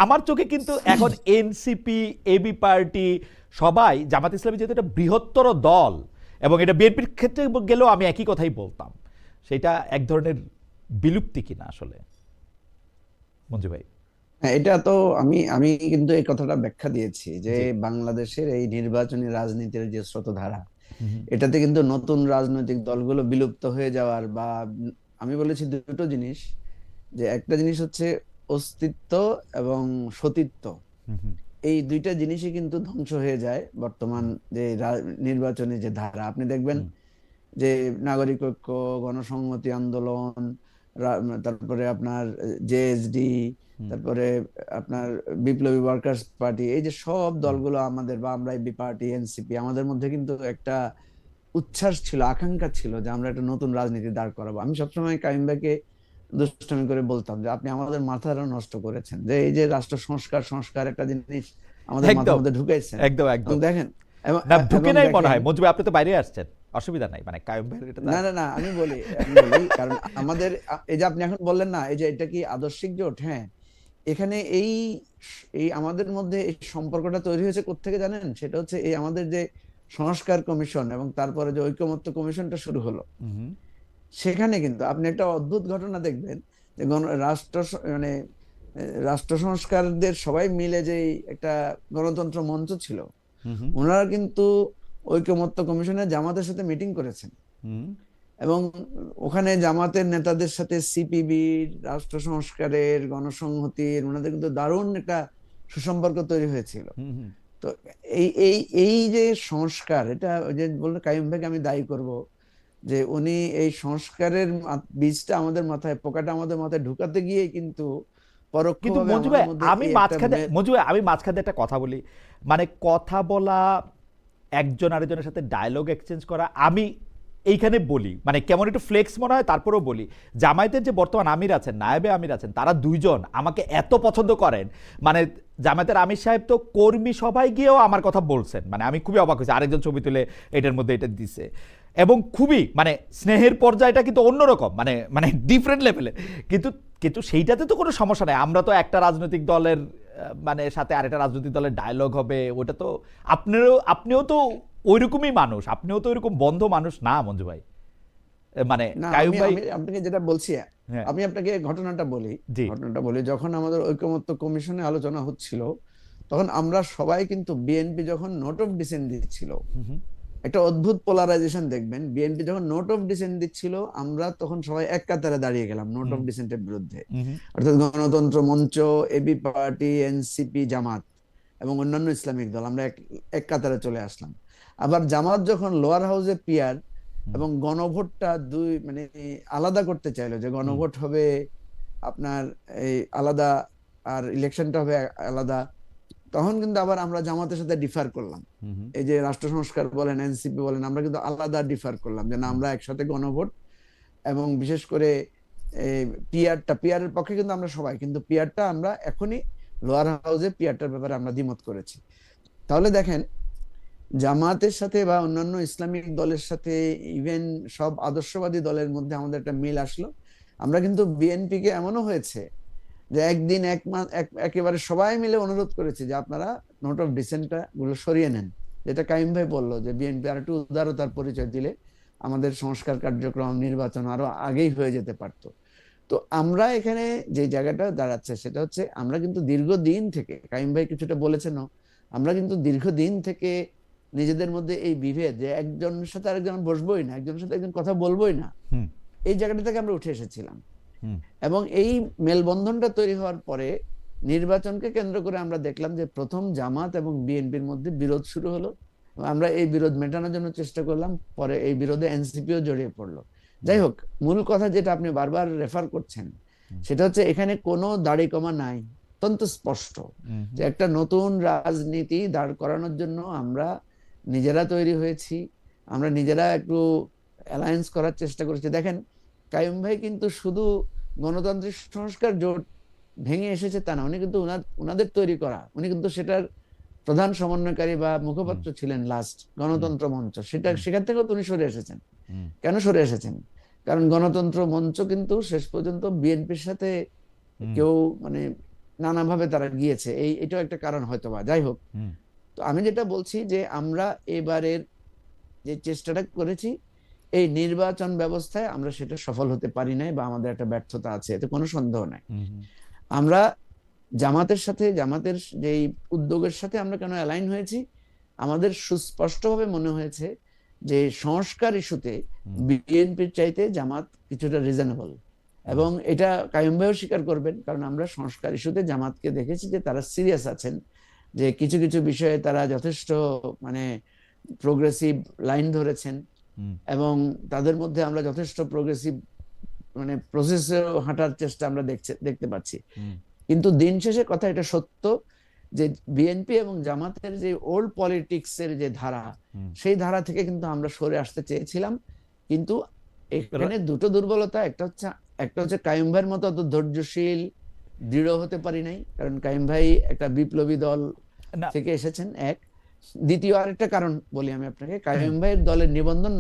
আমার চোখে কিন্তু এখন এনসিপি, এবি পার্টি সবাই, জামাত ইসলামী যেহেতু একটা বৃহত্তর দল এবং এটা বিএনপির ক্ষেত্রে গেলেও আমি একই কথাই বলতাম, সেটা এক ধরনের বিলুপ্তি কিনা আসলে মঞ্জু ভাই? হ্যাঁ, এটা তো আমি আমি কিন্তু এই কথাটা ব্যাখ্যা দিয়েছি যে বাংলাদেশের এই নির্বাচনী রাজনীতির যে স্রোতধারা, এটাতে কিন্তু নতুন রাজনৈতিক দলগুলো বিলুপ্ত হয়ে যাওয়ার বা আমি বলেছি দুটো জিনিস, যে একটা জিনিস হচ্ছে অস্তিত্ব এবং সতীত্ব, এই দুইটা জিনিসই কিন্তু ধ্বংস হয়ে যায় বর্তমান যে নির্বাচনী যে ধারা। আপনি দেখবেন যে নাগরিক ঐক্য, গণসংহতি আন্দোলন, তারপরে আপনার জেএসডি, তারপরে আপনার বিপ্লবী ওয়ার্কার্স পার্টি, এই যে সব দলগুলো আমাদের, বা আমরা বি পার্টি, এনসিপি, আমাদের মধ্যে কিন্তু একটা উচ্ছ্বাস ছিল, আকাঙ্ক্ষা ছিল যে আমরা একটা নতুন রাজনীতি দাঁড় করাবো। আমি সবসময় কাইম ভাইকে দুষ্টামি করে বলতাম যে আপনি আমাদের মাথাটা নষ্ট করেছেন, যে এই যে রাষ্ট্র সংস্কার একটা জিনিস আমাদের মাথার মধ্যে ঢুকাইছেন। একদম একদম দেখেন না, ঢুকে নাই মনে হয় মঞ্জু ভাই, আপনি তো বাইরে আসছেন, অসুবিধা নাই, মানে কায়েম ভাইয়ের এটা না না না, আমি বলি কারণ আমাদের এই যে আপনি এখন বললেন না, এই যে এটা কি আদর্শিক জোট, হ্যাঁ, এখানে এই এই আমাদের মধ্যে এই সম্পর্কটা তৈরি হয়েছে কোত্থেকে জানেন? সেটা হচ্ছে এই আমাদের যে সংস্কার কমিশন এবং তারপরে যে ঐকমত্য কমিশনটা শুরু হলো, সেখানে কিন্তু আপনি একটা অদ্ভুত ঘটনা দেখবেন যে মানে রাষ্ট্র সংস্কারদের সবাই মিলে যে একটা গণতন্ত্র মঞ্চ ছিল, ওনারা কিন্তু ঐকমত্য কমিশনে জামাতের সাথে মিটিং করেছেন এবং ওখানে জামাতের নেতাদের সাথে সিপিবির, রাষ্ট্র সংস্কারের, গণসংহতির, ওনাদের কিন্তু দারুণ একটা সুসম্পর্ক তৈরি হয়েছিল। তো এই এই এই যে সংস্কার, এটা ওই যে বললো কাইম ভাইকে আমি দায়ী করব যে উনি এই সংস্কারের বীজটা আমাদের মাথায়, পোকাটা আমাদের মাথায় ঢুকাতে গিয়ে কিন্তু কিন্তু পরোক্ষভাবে মঞ্জু আমাদের ভাই মধ্যে আমি এই একটা মাঝখানে মঞ্জু ভাই আমি মাঝখানে একটা কথা বলি, মানে কথা বলা, একজন আরেকজনের সাথে ডায়লগ এক্সচেঞ্জ করা, আমি এইখানে বলি মানে কেমন একটু ফ্লেক্স মনে হয়, তারপরেও বলি জামায়াতের যে বর্তমান আমির আছেন, নায়েবে আমির আছেন, তারা দুইজন আমাকে এত পছন্দ করেন, মানে জামায়াতের আমির সাহেব তো কর্মী সভায় গিয়েও আমার কথা বলছেন, মানে আমি খুবই অবাক হয়েছি, আরেকজন ছবি তুলে এটার মধ্যে এটা দিছে, এবং খুবই মানে স্নেহের পর্যায়টা কিন্তু অন্যরকম, মানে মানে ডিফারেন্ট লেভেলে, কিন্তু কিন্তু সেইটাতে তো কোনো সমস্যা নাই, আমরা তো একটা রাজনৈতিক দলের মানে সাথে আরেকটা রাজনৈতিক দলের ডায়লগ হবে, ওটা তো আপনিও তো ওইরকমই মানুষ, আপনিও তো ওইরকম বন্ধ মানুষ না মঞ্জু ভাই, মানে না, কায়ুম আমি ভাই। আমি আপনাকে যেটা বলছি, হ্যাঁ, আমি আপনাকে জি, ঘটনাটা বলি, যখন আমাদের ঐকমত্য কমিশনে আলোচনা হচ্ছিল, তখন আমরা সবাই কিন্তু, বিএনপি যখন নোট অফ ডিসেন্ট দিচ্ছিল, হুম, একটা অদ্ভুত পোলারাইজেশন দেখবেন, বিএনপি যখন নোট অফ ডিসেন্ট দিচ্ছিল, আমরা তখন সবাই এক কাতারে দাঁড়িয়ে গেলাম নোট হুম, অফ ডিসেন্টের বিরুদ্ধে। হুম, অর্থাৎ গণতন্ত্র মঞ্চ, এবি পার্টি, এনসিপি, জামাত এবং অন্যান্য ইসলামিক দল, আমরা এক এক কাতারে চলে আসলাম। আবার জামাত যখন লোয়ার হাউসে পিয়ার হুম, এবং গণভোটটা দুই মানে আলাদা করতে চাইলো, যে হুম, গণভোট হবে আপনার এই আলাদা আর ইলেকশনটা হবে আলাদা, তখন কিন্তু আবার আমরা জামাতের সাথে ডিফার করলাম। হুম, এই যে রাষ্ট্র সংস্কার বলেন, এনসিপি বলেন, আমরা কিন্তু আলাদা ডিফার করলাম, যে না, হুম, আমরা একসাথে গণভোট, এবং বিশেষ করে পিয়ারের পক্ষে কিন্তু আমরা সবাই, কিন্তু পিয়ারটা আমরা এখনই লোয়ার হাউসে পিয়ারটার ব্যাপারে আমরা দ্বিমত করেছি। তাহলে দেখেন, জামাতের সাথে বা অন্যান্য ইসলামিক দলের সাথে, ইভেন সব আদর্শবাদী দলের মধ্যে আমাদের একটা মিল আসলো। আমরা কিন্তু বিএনপি কে এমনও হয়েছে যে একদিন এক মাস একেবারে সবাই মিলে অনুরোধ করেছে যে আপনারা নোট অফ ডিসেন্টটা গুলো সরিয়ে নেন, যেটা কাইম ভাই বললো, যে বিএনপি আর একটু উদারতার পরিচয় দিলে আমাদের সংস্কার কার্যক্রম, নির্বাচন আরো আগেই হয়ে যেতে পারতো। তো আমরা এখানে যে জায়গাটা দাঁড়াচ্ছে সেটা হচ্ছে, আমরা কিন্তু দীর্ঘদিন থেকে, কাইম ভাই কিছুটা বলেছেন, আমরা কিন্তু দীর্ঘদিন থেকে নিজেদের মধ্যে এই বিভেদ, যে একজনের সাথে আরেকজন বসবোই না, একজনের সাথে একজন কথা বলবোই না, হুম, এই জায়গাটা থেকে আমরা উঠে এসেছিলাম। হুম, এবং এই মেলবন্ধনটা তৈরি হওয়ার পরে নির্বাচনকে কেন্দ্র করে আমরা দেখলাম যে প্রথম জামাত এবং বিএনপির মধ্যে বিরোধ শুরু হলো। আমরা এই বিরোধ মেটানোর জন্য চেষ্টা করলাম, পরে এই বিরোধে এনসিপিও জড়িয়ে পড়লো। যাই হোক, মূল কথা যেটা আপনি বারবার রেফার করছেন, সেটা হচ্ছে এখানে কোনো দাড়ি কমা নাই, অত্যন্ত স্পষ্ট হুম, যে একটা নতুন রাজনীতি দাঁড় করানোর জন্য আমরা নিজেরা তৈরি হয়েছি, আমরা নিজেরা একটু অ্যালায়েন্স করার চেষ্টা করেছি। দেখেন, কাইয়ুম ভাই কিন্তু শুধু গণতান্ত্রিক সংস্কার জোট ভেঙে এসেছে তা না, উনি কিন্তু উনাদের তৈরি করা, উনি কিন্তু সেটার প্রধান সমন্বয়কারী বা হুম, মুখপাত্র ছিলেন লাস্ট হুম, গণতন্ত্র মঞ্চ, সেটা হুম, সেখান থেকেও তো উনি সরে এসেছেন। হুম, কেন সরে এসেছেন? কারণ গণতন্ত্র মঞ্চ কিন্তু শেষ পর্যন্ত বিএনপির সাথে হুম, কেউ মানে নানাভাবে তারা গিয়েছে, এটাও একটা কারণ হয়তো বা। যাই হোক, হুম, তো আমি যেটা বলছি যে আমরা এবারের যে চেষ্টাটা করেছি, এই নির্বাচন ব্যবস্থায় আমরা সেটা সফল হতে পারি নাই, বা আমাদের একটা ব্যর্থতা আছে, এতে কোনো সন্দেহ নাই। হুম, হুম, আমরা জামাতের সাথে, জামাতের যেই উদ্যোগের সাথে আমরা কেন অ্যালাইন হয়েছি, আমাদের সুস্পষ্টভাবে মনে হয়েছে যে সংস্কার ইস্যুতে হুম, বিএনপির চাইতে জামাত কিছুটা রিজনেবল, হুম, এবং এটা কাইয়ুম ভাইও স্বীকার করবেন, কারণ আমরা সংস্কার ইস্যুতে জামাতকে দেখেছি যে তারা সিরিয়াস আছেন, যে কিছু কিছু বিষয়ে তারা যথেষ্ট মানে প্রোগ্রেসিভ লাইন ধরেছেন, হুম, এবং তাদের মধ্যে আমরা যথেষ্ট প্রোগ্রেসিভ মানে প্রসেসে হাঁটার চেষ্টা আমরা দেখতে পাচ্ছি। হুম, কিন্তু দিন শেষে কথা এটা সত্য যে বিএনপি এবং জামাতের যে ওল্ড পলিটিক্স এর যে ধারা, হুম। সেই ধারা থেকে কিন্তু আমরা সরে আসতে চেয়েছিলাম। কিন্তু এখানে দুটো দুর্বলতা, একটা হচ্ছে কাইয়ুম ভাইয়ের মতো অত ধৈর্যশীল দৃঢ় হতে পারি নাই, কারণ কাইয়ুম ভাই একটা বিপ্লবী দল না, থেকে এসেছেন, এক। দ্বিতীয় আরেকটা কারণ বলি আমি আপনাকে, হুম, কাইয়ুম ভাইয়ের দলের হুম, নিবন্ধন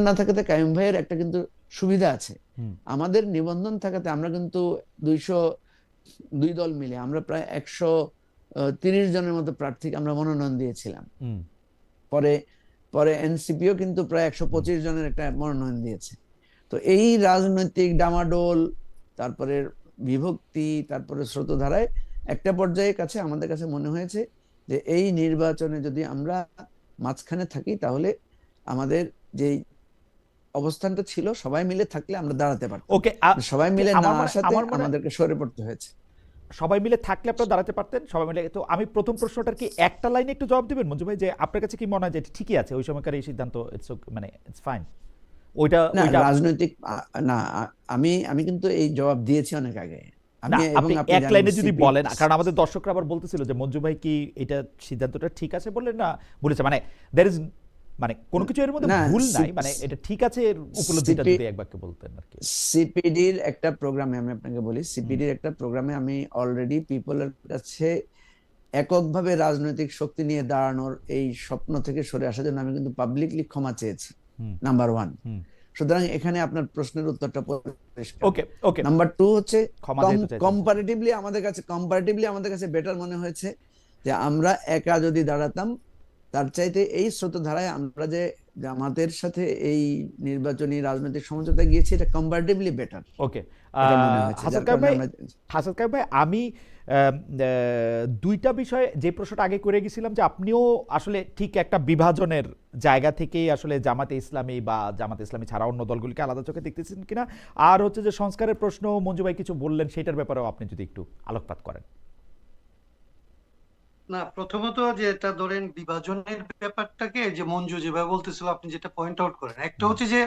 না থাকাতে কাইয়ুম ভাইয়ের একটা কিন্তু সুবিধা আছে। হুম, আমাদের নিবন্ধন থাকাতে আমরা কিন্তু 202 দল মিলে আমরা প্রায় 130 জনের মতো প্রার্থীকে আমরা মনোনয়ন দিয়েছিলাম। হুম, পরে পরে এনসিপিও কিন্তু প্রায় হুম। 125 জনের একটা মনোনয়ন দিয়েছে। তো এই রাজনৈতিক ডামাডোল, তারপরে বিভক্তি, তারপরে স্রোতধারায় একটা পর্যায়ে কাছে আমাদের কাছে মনে হয়েছে যে এই নির্বাচনে যদি আমরা মাঝখানে থাকি, তাহলে আমাদের যে অবস্থানটা ছিল, সবাই মিলে থাকলে আমরা দাঁড়াতে পারতাম, ওকে, সবাই মিলে না আমার মনে আসাতে আমার মনে আমাদেরকে সরে পড়তে হয়েছে। সবাই মিলে থাকলে আপনারা দাঁড়াতে পারতেন সবাই মিলে। তো আমি প্রথম প্রশ্নটার কি একটা লাইনে একটু জবাব দিবেন মঞ্জু ভাই, যে আপনার কাছে কি মনে হয় যে এটা ঠিকই আছে ওই সময়কার এই সিদ্ধান্ত, মানে ইটস ফাইন ওইটা না ওইটা রাজনৈতিক না আমি আমি কিন্তু এই জবাব দিয়েছি অনেক আগে। না আমি এবং আপনি আপনি এক জানেন লাইনে যদি সিপি বলেন, কারণ আমাদের দর্শকরা আবার বলতেছিল যে মঞ্জু ভাই কি এটা সিদ্ধান্তটা ঠিক আছে বললেন না বলেছে, মানে দ্যার ইজ, মানে কোনো কিছু এর মধ্যে না ভুল নাই, মানে এটা ঠিক আছে এর উপলব্ধিটা সিপি যদি এক বাক্যে বলতেন আর কি। সিপিডির একটা প্রোগ্রামে আমি আপনাকে বলি, সিপিডির একটা প্রোগ্রামে আমি অলরেডি পিপলের কাছে এককভাবে রাজনৈতিক শক্তি নিয়ে দাঁড়ানোর এই স্বপ্ন থেকে সরে আসার জন্য আমি কিন্তু পাবলিকলি ক্ষমা চেয়েছি, হুম নাম্বার ওয়ান। হুম সুতরাং এখানে আপনার প্রশ্নের উত্তরটা পরিষ্কার। ওকে ওকে, নাম্বার টু হচ্ছে ক্ষমা যেহেতু চাইছেন। কম্পারেটিভলি আমাদের কাছে বেটার মনে হয়েছে যে আমরা একা যদি দাঁড়াতাম তার চাইতে এই স্রোতধারায় আমরা যে জামাতের সাথে এই নির্বাচনী রাজনৈতিক সমঝোতা গিয়েছি এটা কম্পারেটিভলি বেটার, ওকে এটা মনে হয়েছে। হাসান যার কাইম কারণে ভাই, আমরা হাসান কাইম ভাই আমি দুইটা বিষয়ে যে প্রশ্নটা আগে করে গেছিলাম যে আপনিও আসলে ঠিক একটা বিভাজনের জায়গা থেকেই আসলে জামাতে ইসলামী বা জামাতে ইসলামী ছাড়া অন্য দলগুলিকে আলাদা চোখে দেখতেছেন কিনা, আর হচ্ছে যে সংস্কারের প্রশ্ন মঞ্জু ভাই কিছু বললেন সেটার ব্যাপারেও আপনি যদি একটু আলোকপাত করেন। না, প্রথমত যেটা ধরেন বিভাজনের ব্যাপারটাকে যে মঞ্জু যেভাবে বলতেছিল, আপনি যেটা পয়েন্ট আউট করেন, একটা হচ্ছে যে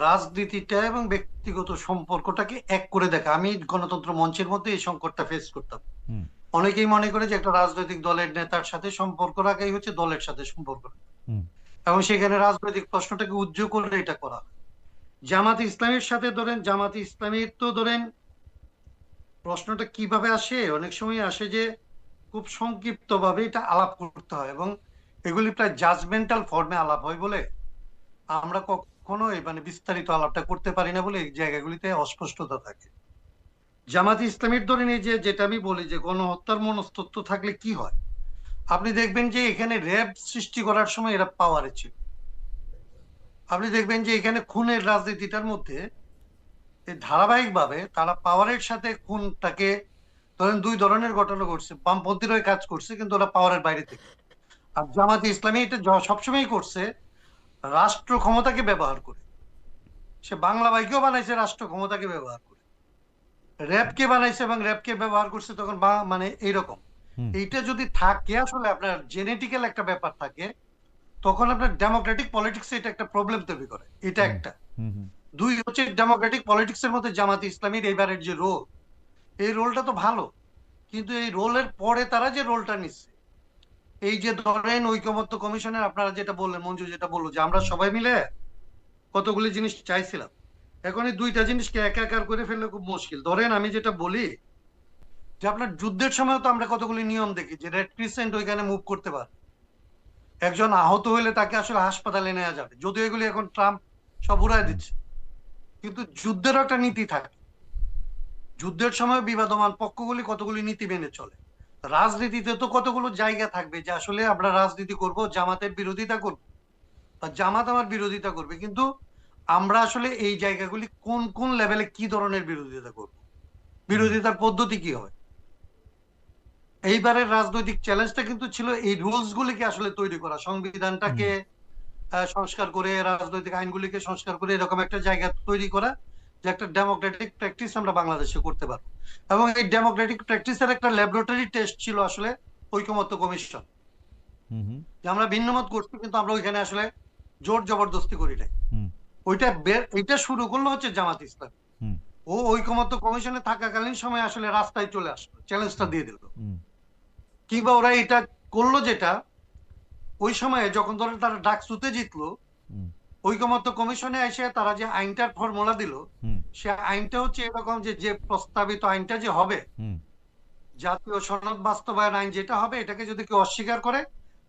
রাজনীতিটা এবং ব্যক্তিগত সম্পর্কটাকে এক করে দেখা। আমি গণতন্ত্র মঞ্চের মধ্যে এই সংকটটা ফেস করতাম। হুম অনেকেই মনে করে যে একটা রাজনৈতিক দলের নেতার সাথে সম্পর্ক রাখাই হচ্ছে দলের সাথে সম্পর্ক রাখা। হুম এবং সেখানে রাজনৈতিক প্রশ্নটাকে উজ্জ্বল করে এটা করা হয়। জামাত ইসলামের সাথে ধরেন, জামাত ইসলামীর তো ধরেন প্রশ্নটা কিভাবে আসে, অনেক সময় আসে যে খুব সংক্ষিপ্ত ভাবে এটা আলাপ করতে হয় এবং এগুলি প্রায় জাজমেন্টাল ফর্মে আলাপ হয় বলে আমরা কখনোই মানে বিস্তারিত আলাপটা করতে পারি না বলে এই জায়গাগুলিতে অস্পষ্টতা থাকে। জামাত ইসলামীর ধরেন এই যে যেটা আমি বলি যে গণহত্যার মনস্তত্ত্ব থাকলে কি হয়, আপনি দেখবেন যে এখানে র্যাব সৃষ্টি করার সময় এরা পাওয়ারে ছিল। আপনি দেখবেন যে এখানে খুনের রাজনীতিটার মধ্যে ধারাবাহিকভাবে তারা পাওয়ারের সাথে খুনটাকে, ধরেন দুই ধরনের ঘটনা ঘটছে, বামপন্থীরাই কাজ করছে কিন্তু ওরা পাওয়ারের বাইরে থেকে। আর জামাতে ইসলামী এটা সবসময় করছে রাষ্ট্র ক্ষমতাকে ব্যবহার করে। সে বাংলা বাইকেও বানাইছে রাষ্ট্র ক্ষমতাকে ব্যবহার করে, র্যাবকে বানাইছে এবং র্যাবকে ব্যবহার করছে তখন মানে এইরকম। হুম এইটা যদি থাকে আসলে আপনার জেনেটিক্যাল একটা ব্যাপার থাকে, তখন আপনার ডেমোক্রেটিক পলিটিক্সে এটা একটা প্রবলেম তৈরি করে। এটা হুম একটা। হুম হুম দুই হচ্ছে ডেমোক্রেটিক পলিটিক্স এর মধ্যে জামাত ইসলামীর এইবারের যে রোল, এই রোলটা তো ভালো, কিন্তু এই রোলের পরে তারা যে রোলটা নিচ্ছে, এই যে ধরেন ঐকমত্য কমিশনের আপনারা যেটা বললেন, মঞ্জু যেটা বললো যে আমরা সবাই মিলে কতগুলি জিনিস চাইছিলাম, এখন এই দুইটা জিনিসকে একাকার করে ফেললে খুব মুশকিল। ধরেন আমি যেটা বলি যে আপনার যুদ্ধের সময় তো আমরা কতগুলি নিয়ম দেখি যে রেড ক্রিসেন্ট ওইখানে মুভ করতে পারে, একজন আহত হইলে তাকে আসলে হাসপাতালে নেওয়া যাবে, যদিও এগুলি এখন ট্রাম্প সব উড়াই দিচ্ছে। কিন্তু যুদ্ধেরও একটা নীতি থাকে, যুদ্ধের সময় বিবাদমান পক্ষগুলি কতগুলি নীতি মেনে চলে। রাজনীতিতে তো কতগুলো জায়গা থাকবে যে আসলে আমরা রাজনীতি করব, জামাতের বিরোধিতা করব বা জামাত আমার বিরোধিতা করবে, কিন্তু আমরা আসলে এই জায়গাগুলি কোন কোন লেভেলে কি ধরনের বিরোধিতা করব, বিরোধিতার পদ্ধতি কি হয়। এইবারের রাজনৈতিক চ্যালেঞ্জটা কিন্তু ছিল এই রুলস গুলিকে আসলে তৈরি করা, সংবিধানটাকে সংস্কার করে, রাজনৈতিক আইনগুলিকে সংস্কার করে এরকম একটা জায়গা তৈরি করা যে একটা ডেমোক্রেটিক প্র্যাকটিস আমরা বাংলাদেশে করতে পারবো। এবং এই ডেমোক্রেটিক প্র্যাকটিসের একটা ল্যাবরেটরি টেস্ট ছিল আসলে ঐকমত্য কমিশন, হুম হুম যে আমরা ভিন্নমত করছি কিন্তু আমরা ওইখানে আসলে জোর জবরদস্তি করি নাই। হুম এটা শুরু করলো হচ্ছে জামাত ইসলাম। হুম ও ঐকমত্য কমিশনে থাকাকালীন সময় আসলে রাস্তায় চলে আসলো, চ্যালেঞ্জটা দিয়ে দিল। হুম কিংবা ওরা এটা করলো যেটা ওই সময়ে যখন ধরেন তারা ডাকসুতে জিতলো, হুম ঐকমত্য কমিশনে এসে তারা যে আইনটার ফর্মুলা দিল, হুম সে আইনটা হচ্ছে এরকম যে যে প্রস্তাবিত আইনটা যে হবে, হুম জাতীয় সনদ বাস্তবায়ন আইন যেটা হবে, এটাকে যদি কেউ অস্বীকার করে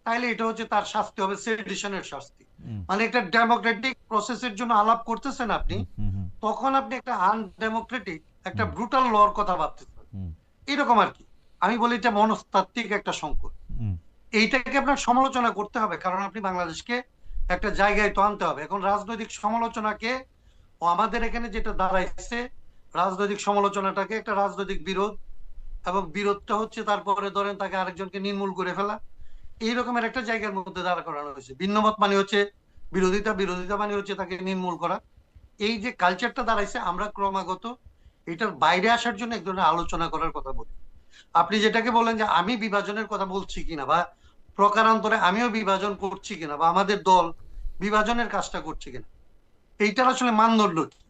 তাহলে এটা হচ্ছে তার শাস্তি হবে সেডিশনের শাস্তি। হুম মানে একটা ডেমোক্রেটিক প্রসেসের জন্য আলাপ করতেছেন আপনি, হুম হুম তখন আপনি একটা আনডেমোক্রেটিক একটা হুম ব্রুটাল লর কথা ভাবতেছেন, হুম এরকম আর কি। আমি বলি এটা মনস্তাত্ত্বিক একটা সংকট। হুম এইটাকে আপনার সমালোচনা করতে হবে, কারণ আপনি বাংলাদেশকে একটা জায়গায় তো আনতে হবে। এখন রাজনৈতিক সমালোচনাকে, ও আমাদের এখানে যেটা দাঁড়াইছে, রাজনৈতিক সমালোচনাটাকে একটা রাজনৈতিক বিরোধ, এবং বিরোধটা হচ্ছে তারপরে ধরেন তাকে আরেকজনকে নির্মূল করে ফেলা, এই রকমের একটা জায়গার মধ্যে দাঁড়া করানো হয়েছে। ভিন্নমত মানে হচ্ছে বিরোধিতা, বিরোধিতা মানে হচ্ছে তাকে নির্মূল করা। এই যে কালচারটা দাঁড়াইছে, আমরা ক্রমাগত এটার বাইরে আসার জন্য এক ধরনের আলোচনা করার কথা বলি। আপনি যেটাকে বলেন যে আমি বিভাজনের কথা বলছি কিনা, বা প্রকারান্তরে আমিও বিভাজন করছি কিনা, বা আমাদের দল বিভাজনের কাজটা করছে কিনা, এইটার আসলে মানদণ্ড কি?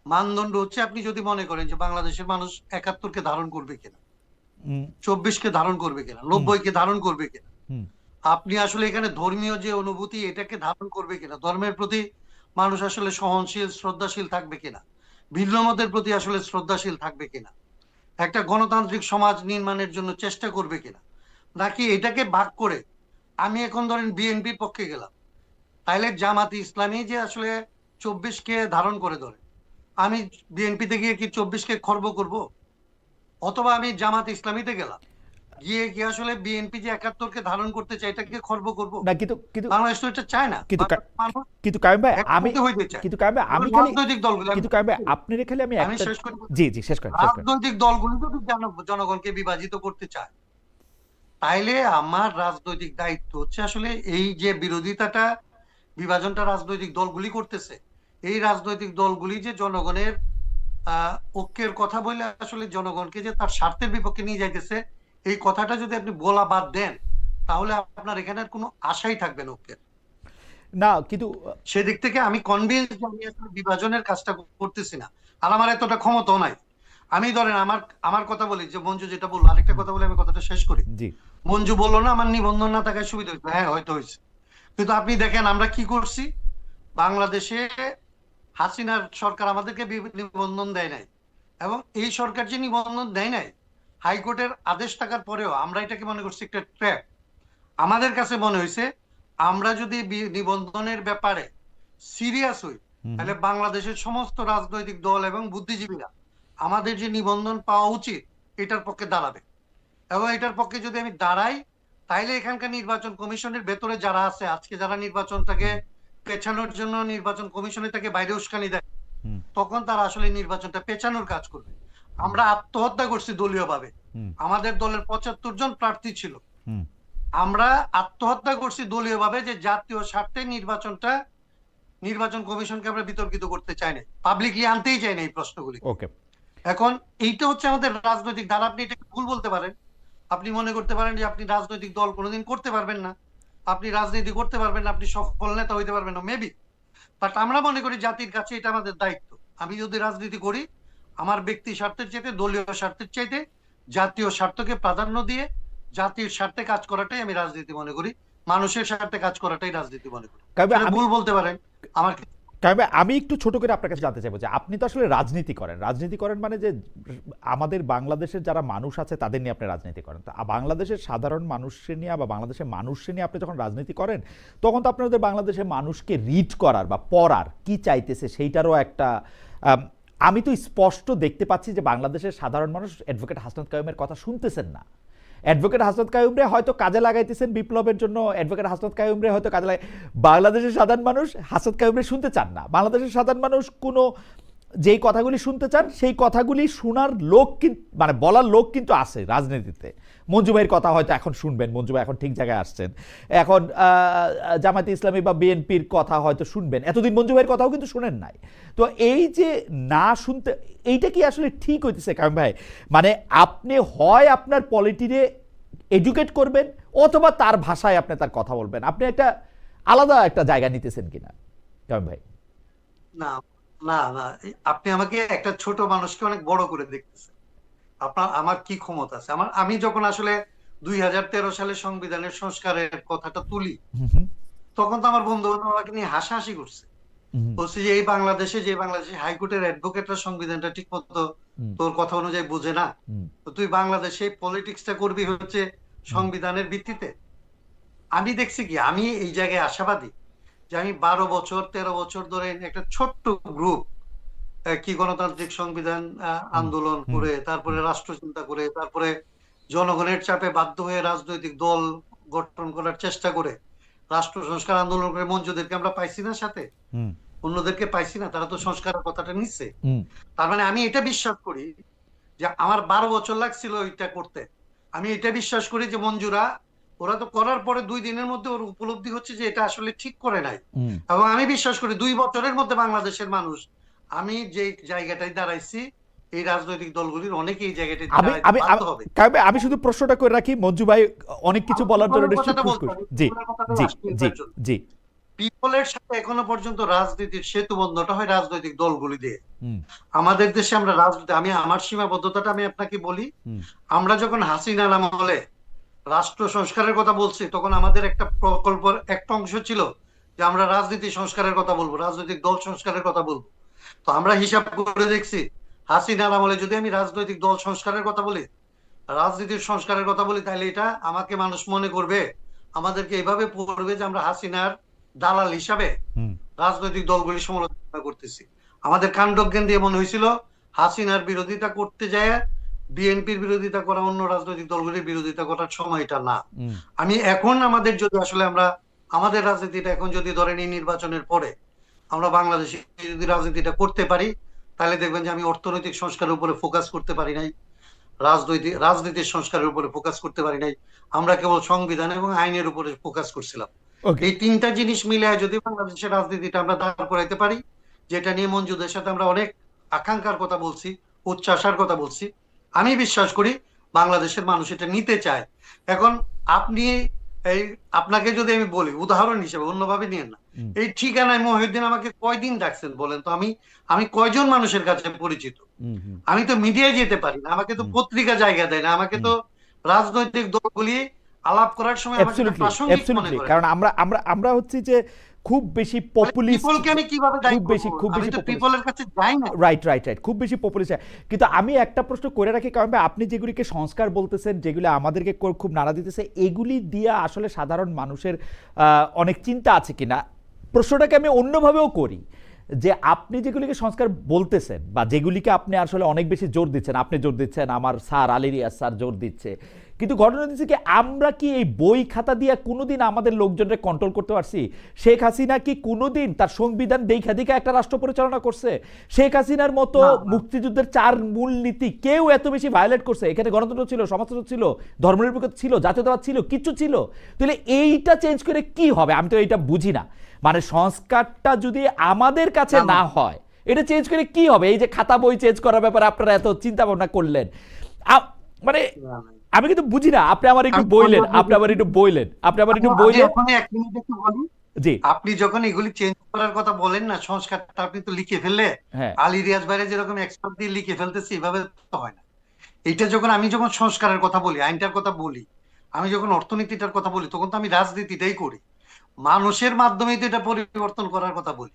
মানদণ্ড হচ্ছে আপনি যদি মনে করেন যে বাংলাদেশের মানুষ ৭১-কে ধারণ করবে কিনা, হুম, ২৪-কে ধারণ করবে কিনা, হুম, ৯০-কে ধারণ করবে কিনা, হুম, আপনি আসলে এখানে ধর্মীয় যে অনুভূতি এটাকে ধারণ করবে কিনা, ধর্মের প্রতি মানুষ আসলে সহনশীল শ্রদ্ধাশীল থাকবে কিনা, ভিন্ন মতের প্রতি আসলে শ্রদ্ধাশীল থাকবে কিনা, একটা গণতান্ত্রিক সমাজ নির্মাণের জন্য চেষ্টা করবে কিনা, নাকি এটাকে ভাগ করে আমি এখন ধরেন বিএনপির পক্ষে গেলাম, তাইলে জামাতে ইসলামী যে আসলে ২৪-কে ধারণ করে ধরে, আমি বিএনপিতে গিয়ে কি ২৪-কে খর্ব করব? অথবা আমি জামাতে ইসলামীতে গেলাম, গিয়ে কি আসলে বিএনপি যে ৭১-কে ধারণ করতে চায় এটাকে খর্ব করব? না কিন্তু কিন্তু বাংলাদেশ তো এটা চায় না। কিন্তু বাংলাদেশের মানুষ কিন্তু কাইম ভাই আমি একমুখী হইতে চায়। কিন্তু কাইম ভাই এবং আমি খালি রাজনৈতিক দলগুলো কিন্তু কাইম ভাই আপনার খালি আমি আমি একটা শেষ করি। জি জি শেষ করেন রাজনৈতিক দলগুলো যদি জনগণকে বিভাজিত করতে চায়, তাইলে আমার রাজনৈতিক দায়িত্ব হচ্ছে আসলে এই যে বিরোধিতাটা, বিভাজনটা রাজনৈতিক দলগুলি করতেছে, এই রাজনৈতিক দলগুলি যে জনগণের ঐক্যের কথা বলে আসলে জনগণকে যে তার স্বার্থের বিপক্ষে নিয়ে যাইতেছে, এই কথাটা যদি আপনি বলা বাদ দেন, তাহলে আপনার এখানে কোনো আশাই থাকবে না ঐক্যের। না কিন্তু সেদিক থেকে আমি কনভিন্স যে আমি আসলে বিভাজনের কাজটা করতেছি না, আর আমার এতটা ক্ষমতাও নাই। আমি ধরেন আমার আমার কথা বলি, যে মঞ্জু যেটা বললো, আরেকটা কথা বলে আমি কথাটা শেষ করি। জি মঞ্জু বললো না আমার নিবন্ধন না থাকায় সুবিধা হয়েছে, হ্যাঁ হয়তো হয়েছে, কিন্তু আপনি দেখেন আমরা কি করছি। বাংলাদেশে হাসিনার সরকার আমাদেরকে নিবন্ধন দেয় নাই, এবং এই সরকার যে নিবন্ধন দেয় নাই, হাইকোর্টের আদেশ থাকার পরেও আমরা এটাকে মনে করছি একটা ট্র্যাপ। আমাদের কাছে মনে হয়েছে আমরা যদি নিবন্ধনের ব্যাপারে সিরিয়াস হই, হুম, তাহলে বাংলাদেশের সমস্ত রাজনৈতিক দল এবং বুদ্ধিজীবীরা আমাদের যে নিবন্ধন পাওয়া উচিত এটার পক্ষে দাঁড়াবে, এবং এটার পক্ষে যদি আমি দাঁড়াই, তাইলে এখানকার নির্বাচন কমিশনের ভেতরে যারা আছে, আজকে যারা নির্বাচনটাকে পেছানোর জন্য নির্বাচন কমিশনে তাকে বাইরে উস্কানি দেয়, হুম, তখন তারা আসলে নির্বাচনটা পেছানোর কাজ করবে। আমরা আত্মহত্যা করছি দলীয়ভাবে, হুম, আমাদের দলের ৭৫ জন প্রার্থী ছিল, হুম, আমরা আত্মহত্যা করছি দলীয়ভাবে, যে জাতীয় স্বার্থে নির্বাচনটা, নির্বাচন কমিশনকে আমরা বিতর্কিত করতে চাই না, পাবলিকলি আনতেই চাই না এই প্রশ্নগুলি। ওকে এখন এইটা হচ্ছে আমাদের রাজনৈতিক ধারা। আপনি এটাকে ভুল বলতে পারেন, আপনি মনে করতে পারেন যে আপনি রাজনৈতিক দল কোনোদিন করতে পারবেন না, আপনি রাজনীতি করতে পারবেন না, আপনি সফল নেতা হইতে পারবেন না, মেবি। বাট আমরা মনে করি জাতির কাছে এটা আমাদের দায়িত্ব। আমি যদি রাজনীতি করি, আমার ব্যক্তি স্বার্থের চাইতে, দলীয় স্বার্থের চাইতে জাতীয় স্বার্থকে প্রাধান্য দিয়ে জাতির স্বার্থে কাজ করাটাই আমি রাজনীতি মনে করি, মানুষের স্বার্থে কাজ করাটাই রাজনীতি মনে করি। কাইম ভাই সেটা আমি ভুল বলতে পারেন আমার। কাইম ভাই আমি একটু ছোট করে আপনার কাছে জানতে চাইবো যে আপনি তো আসলে রাজনীতি করেন মানে যে আমাদের বাংলাদেশের যারা মানুষ আছে তাদের নিয়ে আপনি রাজনীতি করেন, তা বাংলাদেশের সাধারণ মানুষের নিয়ে বা বাংলাদেশের মানুষের নিয়ে আপনি যখন রাজনীতি করেন, তখন তো আপনাদের বাংলাদেশের মানুষকে রিড করার বা পড়ার কি চাইতেছে সেইটারও একটা আমি তো স্পষ্ট দেখতে পাচ্ছি যে বাংলাদেশের সাধারণ মানুষ অ্যাডভোকেট হাসনাত কাইয়ুমের কথা শুনতেছেন না। অ্যাডভোকেট হাসনাত কাইয়ুমরে হয়তো কাজে লাগাইতেছেন বিপ্লবের জন্য, অ্যাডভোকেট হাসনাত কাইয়ুমরে হয়তো কাজে বাংলাদেশের সাধারণ মানুষ হাসনাত কাইয়ুমরে শুনতে চান না। বাংলাদেশের সাধারণ মানুষ কোনো যেই কথাগুলি শুনতে চান সেই কথাগুলি শোনার লোক কিন্তু মানে বলার লোক কিন্তু আছে রাজনীতিতে। মঞ্জু ভাইয়ের কথা হয়তো এখন শুনবেন, মঞ্জু ভাই এখন ঠিক জায়গায় আসছেন, এখন জামায়াতে ইসলামী বা বিএনপির কথা হয়তো শুনবেন, এতদিন মঞ্জু ভাইয়ের কথাও কিন্তু শুনেন নাই। তো এই যে না শুনতে, এইটা কি আসলে ঠিক হইতেছে কাইয়ুম ভাই? মানে আপনি হয় আপনার পলিটিরে এডুকেট করবেন অথবা তার ভাষায় আপনি তার কথা বলবেন, আপনি একটা আলাদা একটা জায়গা নিতেছেন কিনা কাইয়ুম ভাই? না না না, আপনি আমাকে একটা ছোট মানুষকে অনেক বড় করে দেখতেছেন। আমার কি ক্ষমতা আছে? আমি যখন আসলে 2013 সালে সংবিধানের সংস্কারের কথাটা তুলি, হুম, হুম, তখন তো আমার বন্ধু বান্ধব আমাকে নিয়ে হাসাহাসি করছে, হুম, বলছে যে এই বাংলাদেশে, যে বাংলাদেশে হাইকোর্টের অ্যাডভোকেটরা সংবিধানটা ঠিক মতো হুম, তোর কথা অনুযায়ী বোঝে না, হুম, তো তুই বাংলাদেশে পলিটিক্সটা করবি হচ্ছে সংবিধানের ভিত্তিতে। আমি দেখছি কি, আমি এই জায়গায় আশাবাদী যে আমি 12 বছর 13 বছর ধরে একটা ছোট্ট গ্রুপ কি গণতান্ত্রিক সংবিধান আন্দোলন করে, তারপরে রাষ্ট্র চিন্তা করে, তারপরে জনগণের চাপে বাধ্য হয়ে রাজনৈতিক দল গঠন করার চেষ্টা করে, রাষ্ট্র সংস্কার আন্দোলন করে মঞ্জুদেরকে আমরা পাইছি না সাথে, হুম, অন্যদেরকে পাইছি না, তারা তো সংস্কারের কথাটা নিচ্ছে। হুম, তার মানে আমি এটা বিশ্বাস করি যে আমার 12 বছর লাগছিল এটা করতে। আমি এটা বিশ্বাস করি যে মঞ্জুরা, ওরা তো করার পরে 2 দিনের মধ্যে ওর উপলব্ধি হচ্ছে যে এটা আসলে ঠিক করে নাই, হুম, এবং আমি বিশ্বাস করি 2 বছরের মধ্যে বাংলাদেশের মানুষ, আমি যে জায়গাটায় দাঁড়াইছি এই রাজনৈতিক দলগুলির অনেকেই এই জায়গাটা আমি দাঁড়াইতে আমি বাধ্য হবে। কাইয়ুম ভাই, আমি শুধু প্রশ্নটা করে রাখি, মঞ্জু ভাই অনেক কিছু আমি বলার জন্য পিপলের নিশ্চয়ই কথাটা খুশ বলছি, খুশ। আমি জি পিপলের কথাটাই জি আসছি জি এটার জন্য। জি। পিপলের সাথে এখনো পর্যন্ত রাজনীতির সেতুবন্ধটা হয় রাজনৈতিক দলগুলি দিয়ে। হুম আমাদের দেশে আমরা রাজনীতি, আমি আমার সীমাবদ্ধতাটা আমি আপনাকে বলি, হুম আমরা যখন হাসিনার আমলে রাষ্ট্র সংস্কারের কথা বলছি, তখন আমাদের একটা প্রকল্পের একটা অংশ ছিল যে আমরা রাজনীতি সংস্কারের কথা বলবো, রাজনৈতিক দল সংস্কারের কথা বলবো। তো আমরা হিসাব করে দেখছি, হাসিনার আমলে যদি আমি রাজনৈতিক দল সংস্কারের কথা বলি, রাজনীতির সংস্কারের কথা বলি, তাহলে এটা আমাকে মানুষ মনে করবে, আমাদেরকে এভাবে পড়বে যে আমরা হাসিনার দালাল হিসাবে হুম রাজনৈতিক দলগুলি সমালোচনা করতেছি। আমাদের কাণ্ডজ্ঞান দিয়ে মনে হয়েছিল হাসিনার বিরোধিতা করতে যায় বিএনপির বিরোধিতা করা অন্য রাজনৈতিক দলগুলির বিরোধিতা করার সময় এটা না। হুম আমি এখন আমাদের যদি আসলে আমরা আমাদের রাজনীতিটা এখন যদি ধরেন এই নির্বাচনের পরে আমরা বাংলাদেশে যদি রাজনীতিটা করতে পারি, তাহলে দেখবেন যে আমি অর্থনৈতিক সংস্কারের উপরে ফোকাস করতে পারি নাই, রাজনীতির সংস্কারের উপরে ফোকাস করতে পারি নাই, আমরা কেবল সংবিধান এবং আইনের উপরে ফোকাস করছিলাম। ওকে। এই তিনটা জিনিস মিলে যদি বাংলাদেশের রাজনীতিটা আমরা দাঁড় করাইতে পারি, যেটা নিয়ে মঞ্জুদের সাথে আমরা অনেক আকাঙ্ক্ষার কথা বলছি, উচ্চাশার কথা বলছি, আমি বিশ্বাস করি বাংলাদেশের মানুষ এটা নিতে চায়। এখন আপনি এই আপনাকে যদি আমি বলি উদাহরণ হিসেবে, অন্যভাবে নিয়েন না, হুম এই ঠিকানায় মহিউদ্দিন আমাকে কয়দিন ডাকছেন বলেন তো? আমি কয়জন মানুষের কাছে পরিচিত? হুম হুম আমি তো মিডিয়ায় যেতে পারি না, আমাকে তো হুম পত্রিকা জায়গা দেয় না, আমাকে হুম। তো রাজনৈতিক দলগুলি আলাপ করার সময় আমাকে অ্যাবসলিউটলি প্রাসঙ্গিক মনে করে। কারণ আমরা আমরা আমরা হচ্ছে যে খুব বেশি পপুলিস্ট, পিপলকে আমি কিভাবে খুব দায়িত্ব বেশি করব? খুব আমি বেশি তো পপুলিস্ট। পিপলের কাছে যাই না। রাইট রাইট রাইট খুব বেশি পপুলিস্ট। কিন্তু আমি একটা প্রশ্ন করে রাখি, কারণ ভাই আপনি যেগুলিকে সংস্কার বলতেছেন, যেগুলি আমাদেরকে খুব নাড়া দিতেছে, এগুলি দিয়ে আসলে সাধারণ মানুষের অনেক চিন্তা আছে কিনা, প্রশ্নটাকে আমি অন্যভাবেও করি, যে আপনি যেগুলিকে সংস্কার বলতেছেন বা যেগুলিকে আপনি আসলে অনেক বেশি জোর দিচ্ছেন, আপনি জোর দিচ্ছেন, আমার স্যার আলী রিয়াজ স্যার জোর দিচ্ছে, কিন্তু ঘটনা হচ্ছে কি, আমরা কি এই বই খাতা দিয়ে কোনোদিন আমাদের লোকজনকে কন্ট্রোল করতে পারছি? শেখ হাসিনা কি কোনোদিন তার সংবিধান দেখা দেখা একটা রাষ্ট্র পরিচালনা করছে? শেখ হাসিনার মতো মুক্তিযুদ্ধের 4 মূলনীতি কেউ এত বেশি ভায়োলেট করছে? এখানে গণতন্ত্র ছিল, সমাজতন্ত্র ছিল, ধর্মনিরপেক্ষতা ছিল, জাতীয়তাবাদ ছিল, কিছু ছিল। তাহলে এইটা চেঞ্জ করে কি হবে? আমি তো এইটা বুঝি না। মানে সংস্কারটা যদি আমাদের কাছে না হয়, এটা চেঞ্জ করে কি হবে? এই যে খাতা বই চেঞ্জ করার ব্যাপারে আপনারা এত চিন্তা ভাবনা করলেন, মানে আমি কিন্তু বুঝি না। আপনি আমার একটু বইলেন, আপনি আমার একটু বইলেন, আপনি আমার একটু বইলেন। এখনই এক মিনিট একটু বলি। জি, আপনি যখন এগুলি চেঞ্জ করার কথা বলেন না, সংস্কারটা আপনি তো লিখে ফেললে, হ্যাঁ, আলী রিয়াজ ভাইরা যেরকম এক্সপার্ট দিয়ে লিখে ফেলতেছে, এভাবে তো হয় না। এটা আমি যখন সংস্কারের কথা বলি, আইনটার কথা বলি, আমি যখন অর্থনীতিটার কথা বলি, তখন তো আমি রাজনীতিটাই করি, মানুষের মাধ্যমে তো এটা পরিবর্তন করার কথা বলি।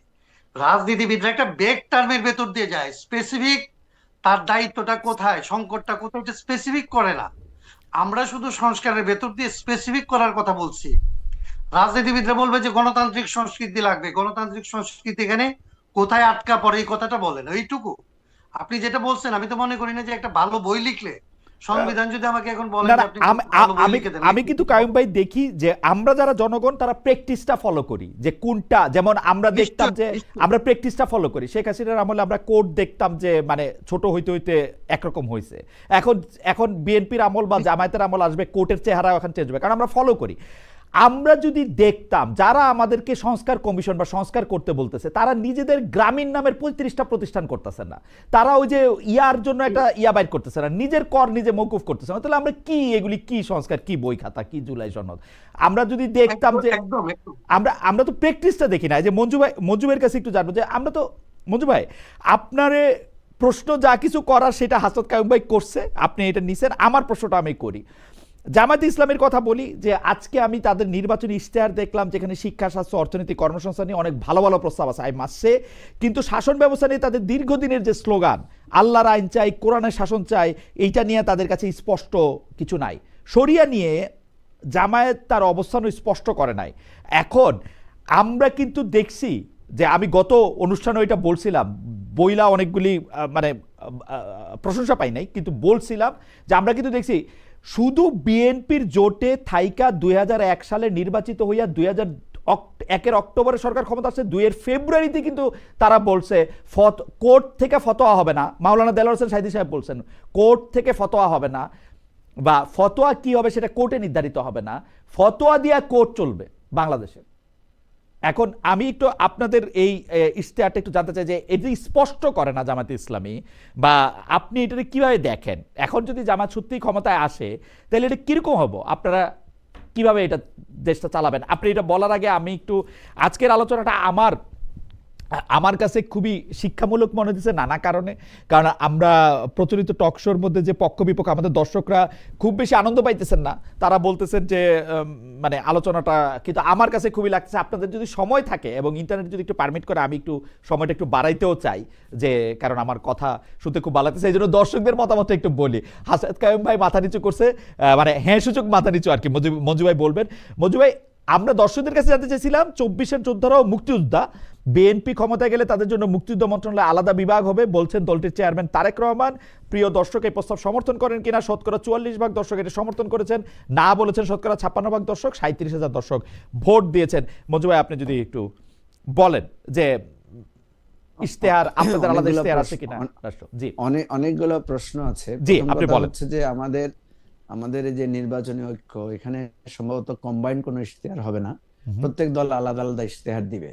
রাজনীতিবিদরা একটা বেগ টার্মের ভেতর দিয়ে যায়, স্পেসিফিক তার দায়িত্বটা কোথায়, সংকটটা কোথায়, এটা স্পেসিফিক করে না। আমরা শুধু সংস্কারের ভেতর দিয়ে স্পেসিফিক করার কথা বলছি। রাজনীতিবিদরা বলবে যে গণতান্ত্রিক সংস্কৃতি লাগবে, গণতান্ত্রিক সংস্কৃতি এখানে কোথায় আটকা পড়ে, এই কথাটা বলেন, এইটুকু। আপনি যেটা বলছেন, আমি তো মনে করি না যে একটা ভালো বই লিখলে, সংবিধান যদি আমাকে এখন বলেন না যে না, আপনি ভালো বই আমি লিখে দেন, আমি কিন্তু কায়ুম ভাই দেখি যে আমরা যারা জনগণ তারা প্র্যাকটিসটা ফলো করি, যে কোনটা, যেমন আমরা দেখতাম যে আমরা প্র্যাকটিসটা ফলো করি। শেখ হাসিনার আমলে আমরা কোর্ট দেখতাম যে মানে ছোট হইতে হইতে একরকম হয়েছে, এখন এখন বিএনপির আমল বা জামায়াতের আমল আসবে, কোর্টের চেহারা এখন চেঞ্জ হবে, কারণ আমরা ফলো করি। আমরা যদি দেখতাম যারা আমাদেরকে সংস্কার কমিশন বা সংস্কার করতে বলতেছে, তারা নিজেদের গ্রামীণ নামের 35টা প্রতিষ্ঠান করতেছে না, তারা ওই যে ইয়ার জন্য একটা ইয়া বাইর করতেছে না, নিজের কর নিজে মৌকুফ করতেছে না, তাহলে আমরা কি এগুলি কি সংস্কার, কি বই খাতা, কি জুলাই সনদ? আমরা যদি দেখতাম যে আমরা তো প্র্যাকটিসটা দেখি না। যে মঞ্জু ভাইয়ের কাছে একটু জানবো যে আমরা তো, মঞ্জু ভাই আপনারে প্রশ্ন যা কিছু করার সেটা হাসনাত কায়ুম ভাই করছে, আপনি এটা নিছেন, আমার প্রশ্নটা আমি করি। জামায়াতে ইসলামের কথা বলি, যে আজকে আমি তাদের নির্বাচনী ইশতেহার দেখলাম, যেখানে শিক্ষা, স্বাস্থ্য, অর্থনীতি, কর্মসংস্থান নিয়ে অনেক ভালো ভালো প্রস্তাব আছে, আই মাসে, কিন্তু শাসন ব্যবস্থা নিয়ে তাদের দীর্ঘদিনের যে স্লোগান, আল্লাহর আইন চাই, কোরআনের শাসন চাই, এইটা নিয়ে তাদের কাছে স্পষ্ট কিছু নাই। শরিয়া নিয়ে জামায়াত তার অবস্থানও স্পষ্ট করে নাই। এখন আমরা কিন্তু দেখছি যে, আমি গত অনুষ্ঠানে ওইটা বলছিলাম, বইলা অনেকগুলি মানে প্রশংসা পাই নাই, কিন্তু বলছিলাম যে আমরা কিন্তু দেখছি শুধু বিএনপির জোটে থাইকা 2001 সালে নির্বাচিত হইয়া 2001 অক্টোবরে সরকার ক্ষমতা আসছে, 2 ফেব্রুয়ারিতে কিন্তু তারা বলছে কোর্ট থেকে ফতোয়া হবে না। মাওলানা দেলোয়ার হোসেন সাইদি সাহেব বলছেন কোর্ট থেকে ফতোয়া হবে না, বা ফতোয়া কি হবে সেটা কোর্টে নির্ধারিত হবে না, ফতোয়া দিয়া কোর্ট চলবে বাংলাদেশে। এখন আমি একটু আপনাদের এই ইশতেহারটা একটু জানতে চাই যে এটি স্পষ্ট করে না জামাতে ইসলামী, বা আপনি এটা কিভাবে দেখেন? এখন যদি জামাত সত্যি ক্ষমতায় আসে তাহলে এটা কিরকম হবো? আপনারা কিভাবে এটা দেশটা চালাবেন? আপনি এটা বলার আগে আমি একটু আজকের আলোচনাটা আমার কাছে খুবই শিক্ষামূলক মনে হচ্ছে নানা কারণে। কারণ আমরা প্রচলিত টক শোর মধ্যে যে পক্ষ বিপক্ষ, আমাদের দর্শকরা খুব বেশি আনন্দ পাইতেছেন না, তারা বলতেছেন যে মানে আলোচনাটা, কিন্তু আমার কাছে খুবই লাগছে আপনাদের যদি সময় থাকে এবং ইন্টারনেট যদি একটু পারমিট করে আমি একটু সময়টা একটু বাড়াইতেও চাই, যে কারণ আমার কথা শুনতে খুব ভালো লাগতেছে, এই জন্য দর্শকদের মতামতটা একটু বলি। হাসনাত কাইয়ুম ভাই মাথা নিচু করছে, মানে হ্যাঁ সূচক মাথা নিচু আর কি। মঞ্জু ভাই বলবেন। মঞ্জু ভাই, আমরা দর্শকদের কাছে জানতে চাইছিলাম 24-এর যোদ্ধারাও মুক্তিযোদ্ধা, বিএনপি ক্ষমতায় গেলে তাদের জন্য মুক্তিযুদ্ধ মন্ত্রণালয়ে আলাদা বিভাগ হবে বলছেন দলটির চেয়ারম্যান তারেক রহমান। প্রিয় দর্শক, এই প্রস্তাব সমর্থন করেন কিনা? শতকরা 44% দর্শক এটা সমর্থন করেছেন, না বলেছেন শতকরা 56% দর্শক, 37,000 দর্শক ভোট দিয়েছেন। মঞ্জু ভাই, আপনি যদি একটু বলেন যে ইশতেহার, আপনাদের আলাদা ইশতেহার আছে কিনা? জি, অনেকগুলো প্রশ্ন আছে। জি, প্রথম আপনি কথা বলেন। হচ্ছে যে আমাদের এই যে নির্বাচনী ঐক্য, এখানে সম্ভবত কম্বাইন্ড কোনো ইশতেহার হবে না, প্রত্যেক দল আলাদা আলাদা ইশতেহার দিবে।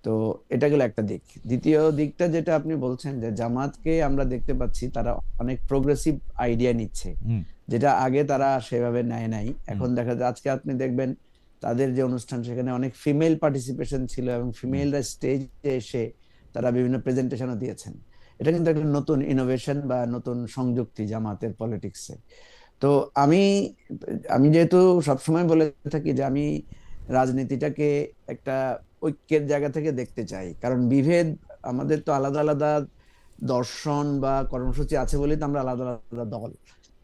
তো এটা গেল একটা দিক। দ্বিতীয় দিকটা যেটা আপনি বলছেন যে জামাতকে আমরা দেখতে পাচ্ছি তারা অনেক প্রোগ্রেসিভ আইডিয়া নিচ্ছে, যেটা আগে তারা সেভাবে নেয় নাই। এখন দেখা যায় আজকে আপনি দেখবেন তাদের যে অনুষ্ঠান, সেখানে অনেক ফিমেল পার্টিসিপেশন ছিল এবং ফিমেলরা স্টেজে এসে তারা বিভিন্ন প্রেজেন্টেশনও দিয়েছেন। এটা কিন্তু একটা নতুন ইনোভেশন বা নতুন সংযুক্তি জামাতের পলিটিক্সে। তো আমি যেহেতু সবসময় বলে থাকি যে আমি রাজনীতিটাকে একটা ঐক্যের জায়গা থেকে দেখতে চাই, কারণ বিভেদ, আমাদের তো আলাদা আলাদা দর্শন বা কর্মসূচি আছে বলেই তো আমরা আলাদা আলাদা দল,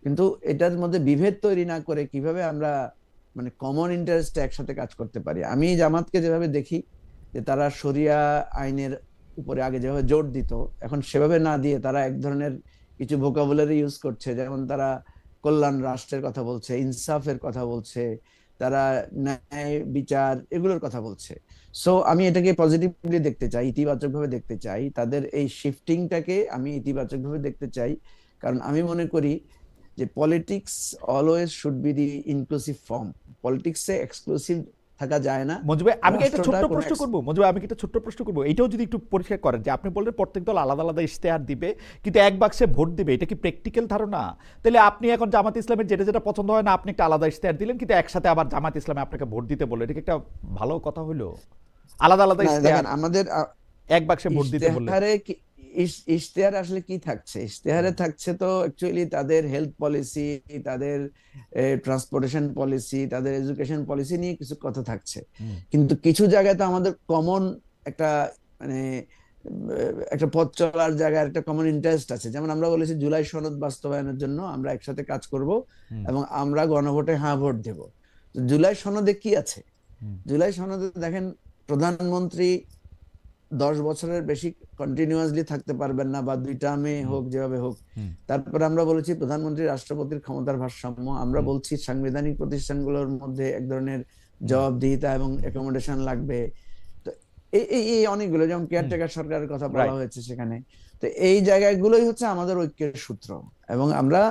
কিন্তু এটার মধ্যে বিভেদ তৈরি না করে কিভাবে আমরা মানে কমন ইন্টারেস্টে একসাথে কাজ করতে পারি। আমি জামাতকে যেভাবে দেখি যে তারা শরিয়া আইনের উপরে আগে যেভাবে জোর দিত, এখন সেভাবে না দিয়ে তারা এক ধরনের কিছু ভোকাবুলারি ইউজ করছে, যেমন তারা কল্যাণ রাষ্ট্রের কথা বলছে, ইনসাফের কথা বলছে, তারা ন্যায় বিচার এগুলোর কথা বলছে। সো আমি এটাকে পজিটিভলি দেখতে চাই, ইতিবাচকভাবে দেখতে চাই। তাদের এই শিফটিংটাকে আমি ইতিবাচকভাবে দেখতে চাই, কারণ আমি মনে করি যে politics always should be the inclusive form. পলিটিক্সে এক্সক্লুসিভ থাকা যায় না। মঞ্জু ভাই, আমি একটা ছোট্ট প্রশ্ন করবো। মঞ্জু ভাই, আমি একটা ছোট্ট প্রশ্ন করবো, এটাও যদি একটু পরিষ্কার করেন যে আপনি বললেন প্রত্যেক দল আলাদা আলাদা ইশতেহার দিবে কিন্তু এক বাক্সে ভোট দিবে, এটা কি প্র্যাকটিক্যাল ধারণা? তাহলে আপনি এখন জামাত ইসলামের যেটা যেটা পছন্দ হয় না, আপনি একটা আলাদা ইশতেহার দিলেন, কিন্তু একসাথে আবার জামাত ইসলামে আপনাকে ভোট দিতে বললো, এটা কি একটা ভালো কথা হইলো? আলাদা আলাদা ইশতেহার, আমাদের এক বাক্সে ভোট দিতে বললেন। ইশতেহারে আসলে কি থাকছে? ইশতেহারে থাকছে তো অ্যাকচুয়ালি তাদের হেলথ পলিসি, তাদের ট্রান্সপোর্টেশন পলিসি, তাদের এডুকেশন পলিসি নিয়ে কিছু কথা থাকছে। কিন্তু কিছু জায়গায় তো আমাদের কমন একটা মানে একটা পথ চলার জায়গায় একটা কমন ইন্টারেস্ট আছে। যেমন আমরা বলেছি জুলাই সনদ বাস্তবায়নের জন্য আমরা একসাথে কাজ করব এবং আমরা গণভোটে হ্যাঁ ভোট দেব। জুলাই সনদে কি আছে? জুলাই সনদে দেখেন, প্রধানমন্ত্রী 10 বছরের বেশি কন্টিনিউয়াসলি থাকতে পারবেন না, বা 2 টার্মে হোক, যেভাবে হোক। তারপরে আমরা বলেছি প্রধানমন্ত্রী রাষ্ট্রপতির ক্ষমতার ভারসাম্য। আমরা বলছি সাংবিধানিক প্রতিষ্ঠানগুলোর মধ্যে এক ধরনের জবাবদিহিতা এবং অ্যাকোমোডেশন লাগবে। তো এই অনেকগুলো, যেমন কেয়ারটেকার সরকারের কথা বলা হয়েছে সেখানে। তো এই জায়গাগুলোই হচ্ছে আমাদের ঐক্যের সূত্র। এবং আমরা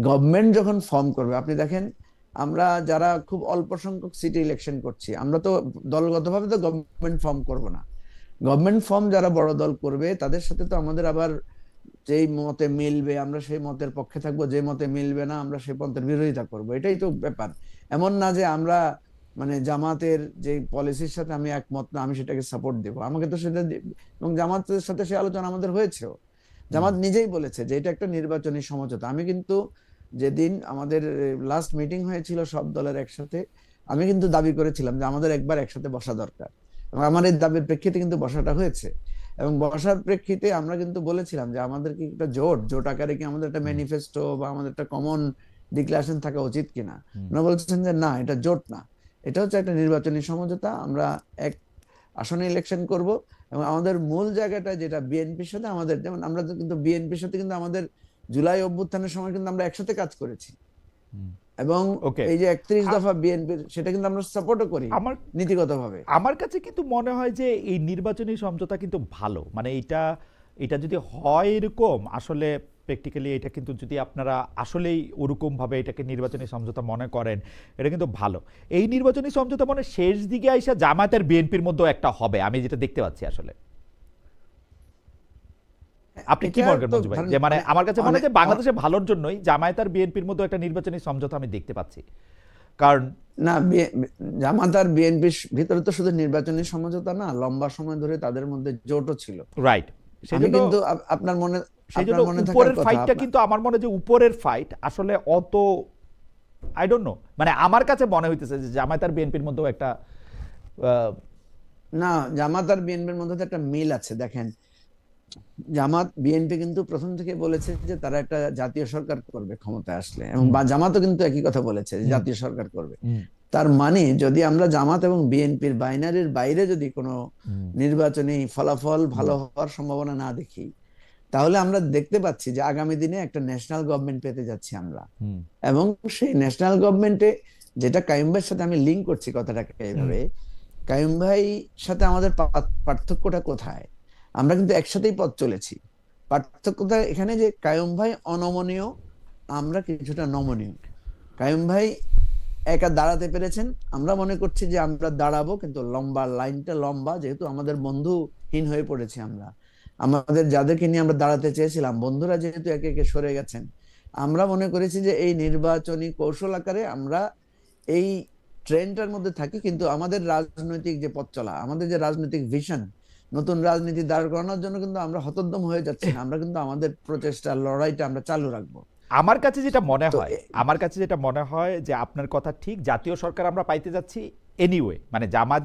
গভর্নমেন্ট যখন ফর্ম করবে, আপনি দেখেন আমরা যারা খুব অল্প সংখ্যক সিটি ইলেকশন করছি, আমরা তো দলগতভাবে তো গভর্নমেন্ট ফর্ম করব না। গভর্নমেন্ট ফর্ম যারা বড় দল করবে তাদের সাথে তো আমাদের আবার যেই মতে মিলবে আমরা সেই মতের পক্ষে থাকবো, যে মতে মিলবে না আমরা সেই মতের বিরোধিতা করব। এটাই তো ব্যাপার। এমন না যে আমরা মানে জামাতের যে পলিসির সাথে আমি একমত না, আমি সেটাকে সাপোর্ট দেব। আমাকে তো সেটা, এবং জামাতের সাথে সে আলোচনা আমাদের হয়েছেও। জামাত নিজেই বলেছে যে এটা একটা নির্বাচনী সমঝোতা। আমি কিন্তু যেদিন আমাদের লাস্ট মিটিং হয়েছিল সব দলের একসাথে, আমি কিন্তু দাবি করেছিলাম যে আমাদের একবার একসাথে বসা দরকার, এবং আমার এই দাবির প্রেক্ষিতে কিন্তু বসাটা হয়েছে। এবং বসার প্রেক্ষিতে আমরা কিন্তু বলেছিলাম যে আমাদের কি একটা জোট আকারে কি আমাদের একটা ম্যানিফেস্টো বা আমাদের একটা কমন ডিক্লারেশন থাকা উচিত কিনা। ওনারা বলছেন যে না, এটা জোট না, এটা হচ্ছে একটা নির্বাচনী সমঝোতা। আমরা এক আসনে ইলেকশন করব, এবং আমাদের মূল জায়গাটা যেটা বিএনপির সাথে আমাদের, যেমন আমরা কিন্তু বিএনপির সাথে কিন্তু আমাদের জুলাই অভ্যুত্থানের সময় কিন্তু আমরা একসাথে কাজ করেছি, এবং এই যে 31 দফা বিএনপির, সেটা কিন্তু আমরা সাপোর্টও করি নীতিগতভাবে। আমার কাছে কিন্তু মনে হয় যে এই নির্বাচনী সমঝোতা কিন্তু ভালো, মানে এটা যদি হয় এরকম, আসলে প্র্যাকটিক্যালি এটা কিন্তু যদি আপনারা আসলেই ওরকমভাবে এটাকে নির্বাচনী সমঝোতা মনে করেন, এটা কিন্তু ভালো। এই নির্বাচনী সমঝোতা মনে শেষ দিকে আইসা জামায়াত আর বিএনপির মধ্যেও একটা হবে, আমি যেটা দেখতে পাচ্ছি আসলে। আপনি কি মনে করেন মঞ্জু ভাই? যে মানে আমার কাছে মনে হয় যে বাংলাদেশের ভালোর জন্যই জামায়াত আর বিএনপির মধ্যে একটা নির্বাচনী সমঝোতা আমি দেখতে পাচ্ছি। কারণ না, জামাত আর বিএনপির ভিতরে তো শুধু নির্বাচনী সমঝোতা না, লম্বা সময় ধরে তাদের মধ্যে জোটও ছিল। রাইট, আমি কিন্তু আপনার মনে সেই জন্য উপরের ফাইটটা কিন্তু আমার মনে যে উপরের ফাইট আসলে অত আই ডোন্ট নো, মানে আমার কাছে মনে হইতেছে যে জামায়াত আর বিএনপির মধ্যেও একটা না, জামাত আর বিএনপির মধ্যে তো একটা মিল আছে। দেখেন, জামাত বিএনপি কিন্তু প্রথম থেকে বলেছে যে তারা একটা জাতীয় সরকার করবে ক্ষমতায় আসলে, এবং জামাতও কিন্তু একই কথা বলেছে যে জাতীয় সরকার করবে। তার মানে যদি আমরা জামাত এবং বিএনপির বাইনারির বাইরে যদি কোনো নির্বাচনী ফলাফল ভালো হওয়ার সম্ভাবনা না দেখি, তাহলে আমরা দেখতে পাচ্ছি যে আগামী দিনে একটা ন্যাশনাল গভর্নমেন্ট পেতে যাচ্ছি আমরা। এবং সেই ন্যাশনাল গভর্নমেন্টে, যেটা কাইয়ুম ভাইয়ের সাথে আমি লিঙ্ক করছি কথাটাকে এইভাবে, কাইয়ুম ভাই সাথে আমাদের পার্থক্যটা কোথায়? আমরা কিন্তু একসাথেই পথ চলেছি। পার্থক্যটা এখানে যে কাইয়ুম ভাই অনমনীয়, আমরা কিছুটা নমনীয়। কাইয়ুম ভাই একা দাঁড়াতে পেরেছেন, আমরা মনে করছি যে আমরা দাঁড়াবো, কিন্তু লম্বা লাইনটা লম্বা, যেহেতু আমাদের বন্ধুহীন হয়ে পড়েছি আমরা। আমাদের যাদেরকে নিয়ে আমরা দাঁড়াতে চেয়েছিলাম, বন্ধুরা যেহেতু একে একে সরে গেছেন, আমরা মনে করেছি যে এই নির্বাচনী কৌশল আকারে আমরা এই ট্রেন্ডটার মধ্যে থাকি, কিন্তু আমাদের রাজনৈতিক যে পথ চলা, আমাদের যে রাজনৈতিক ভিশন, নতুন রাজনীতি দাঁড় করানোর জন্য কিন্তু আমরা হতোদ্যম হয়ে যাচ্ছি না। আমরা কিন্তু আমাদের প্রচেষ্টা, লড়াইটা আমরা চালু রাখবো। আমার কাছে যেটা মনে হয় যে আপনার কথা ঠিক, জাতীয় সরকার আমরা পাইতে যাচ্ছি এনিওয়ে, মানে জামাত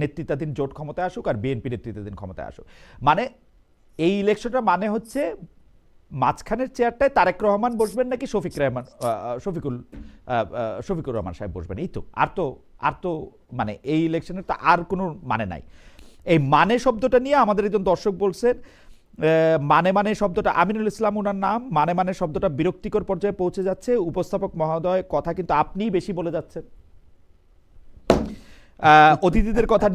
নেতৃত্বাধীন জোট ক্ষমতায় আসুক আর বিএনপি নেতৃত্বাধীন ক্ষমতায় আসুক, মানে এই ইলেকশনটা মানে হচ্ছে মাঝখানের চেয়ারটায় তারেক রহমান বসবেন নাকি শফিকুর রহমান সাহেব বসবেন, এই তো। আর তো মানে এই ইলেকশনের তো আর কোনো মানে নাই। এই মানে শব্দটা নিয়ে আমাদের একজন দর্শক বলছেন, মানে শব্দটা, আমিনুল ইসলাম ওনার নাম, মানে শব্দটা বিরক্তিকর পর্যায়ে পৌঁছে যাচ্ছে। উপস্থাপক মহোদয়, কথা কিন্তু আপনিই বেশি বলে যাচ্ছেন। অতিথিদের কথা